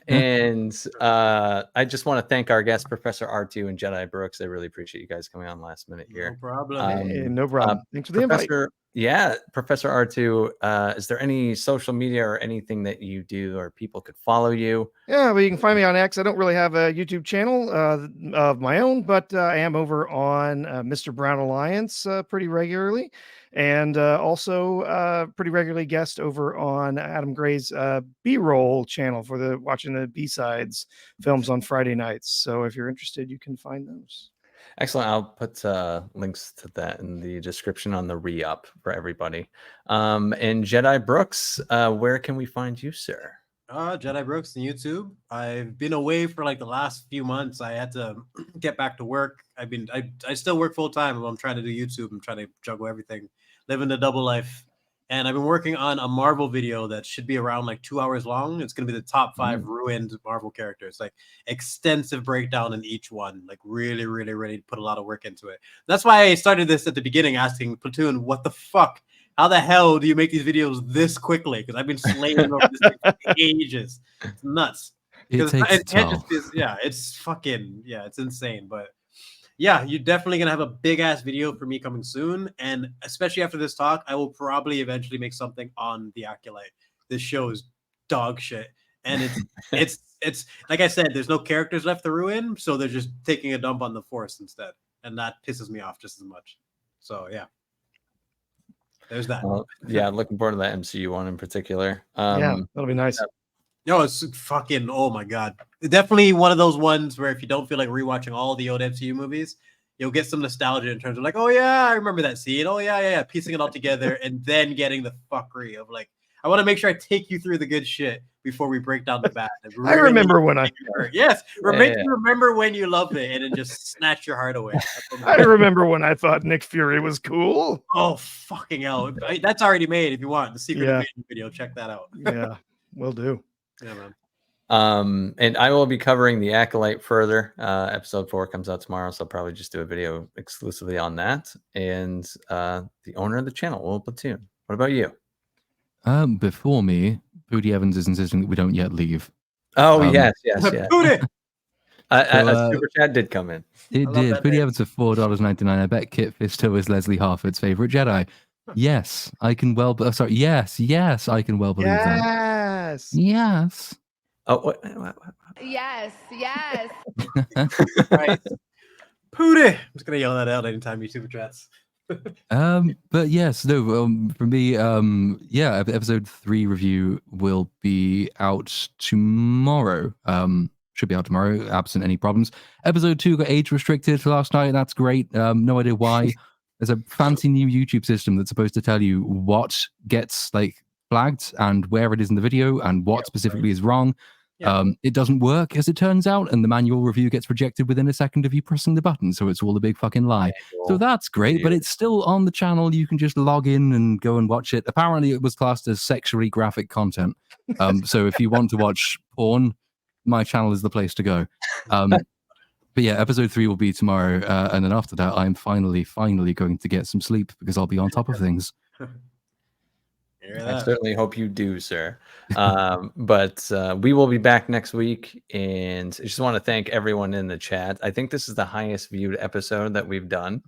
And I just want to thank our guests, Professor R2 and Jedi Brooks. I really appreciate you guys coming on last minute here. No problem. No problem. Thanks for the invite. Yeah, Professor R2, is there any social media or anything that you do or people could follow you? Yeah, well, you can find me on X. I don't really have a YouTube channel of my own, but I am over on Mr. Brown Alliance pretty regularly. And also pretty regularly guest over on Adam Gray's B-roll channel for watching the B-sides films on Friday nights. So if you're interested, you can find those. Excellent. I'll put links to that in the description on the re-up for everybody. And Jedi Brooks, where can we find you, sir? Jedi Brooks on YouTube. I've been away for like the last few months. I had to get back to work. I still work full time. I'm trying to do YouTube. I'm trying to juggle everything, living the double life. And I've been working on a Marvel video that should be around like 2 hours long. It's going to be the top 5 ruined Marvel characters, like extensive breakdown in each one, like really, really, really put a lot of work into it. That's why I started this at the beginning asking Platoon, what the fuck? How the hell do you make these videos this quickly? Because I've been slaving over this thing for ages. It's nuts. It takes time. It's insane. But yeah, you're definitely going to have a big ass video for me coming soon. And especially after this talk, I will probably eventually make something on the Acolyte. This show is dog shit. And it's like I said, there's no characters left to ruin. So they're just taking a dump on the Force instead. and that pisses me off just as much. So yeah, there's that. Yeah, I'm looking forward to that MCU one in particular. Yeah, that'll be nice. No, it's fucking, oh my god. Definitely one of those ones where if you don't feel like rewatching all the old MCU movies, you'll get some nostalgia in terms of like, oh yeah, I remember that scene. Oh yeah, piecing it all together and then getting the fuckery of like, I want to make sure I take you through the good shit before we break down the bad. I remember when I remember when you loved it and then just snatch your heart away. I remember when I thought Nick Fury was cool. Oh fucking hell. That's already made if you want. The Secret Invasion video, check that out. Yeah, will do. Yeah, man. And I will be covering the Acolyte further. Episode 4 comes out tomorrow, so I'll probably just do a video exclusively on that. And the owner of the channel will platoon. What about you? Before me, Booty Evans is insisting that we don't yet leave. Oh yes. Booty! A super chat did come in. It did. Booty Evans for $4.99. I bet Kit Fisto is Leslie Harford's favorite Jedi. Yes, I can well. Sorry. Yes, I can well believe that. Yes. Oh, what? Yes. Right. Pooty! I'm just gonna yell that out anytime you super chats. But yes, no, for me, episode 3 review will be out tomorrow. Should be out tomorrow, absent any problems. Episode 2 got age restricted last night. That's great. No idea why. There's a fancy new YouTube system that's supposed to tell you what gets like flagged and where it is in the video and what specifically is wrong. It doesn't work, as it turns out, and the manual review gets rejected within a second of you pressing the button, so it's all a big fucking lie. So that's great, but it's still on the channel. You can just log in and go and watch it. Apparently, it was classed as sexually graphic content. So if you want to watch porn, my channel is the place to go. But yeah, episode 3 will be tomorrow, and then after that, I'm finally going to get some sleep because I'll be on top of things. I certainly hope you do, sir. But we will be back next week, and I just want to thank everyone in the chat. I think this is the highest viewed episode that we've done,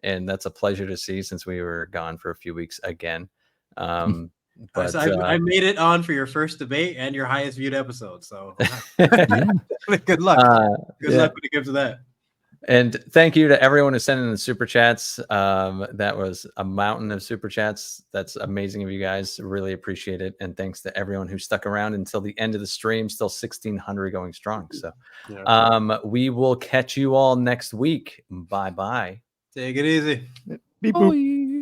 and that's a pleasure to see since we were gone for a few weeks again. But I made it on for your first debate and your highest viewed episode. So good luck. Good luck when it comes to that. And thank you to everyone who sent in the super chats. That was a mountain of super chats. That's amazing of you guys. Really appreciate it. And thanks to everyone who stuck around until the end of the stream. Still 1,600 going strong. So we will catch you all next week. Bye-bye. Take it easy. Beep boop.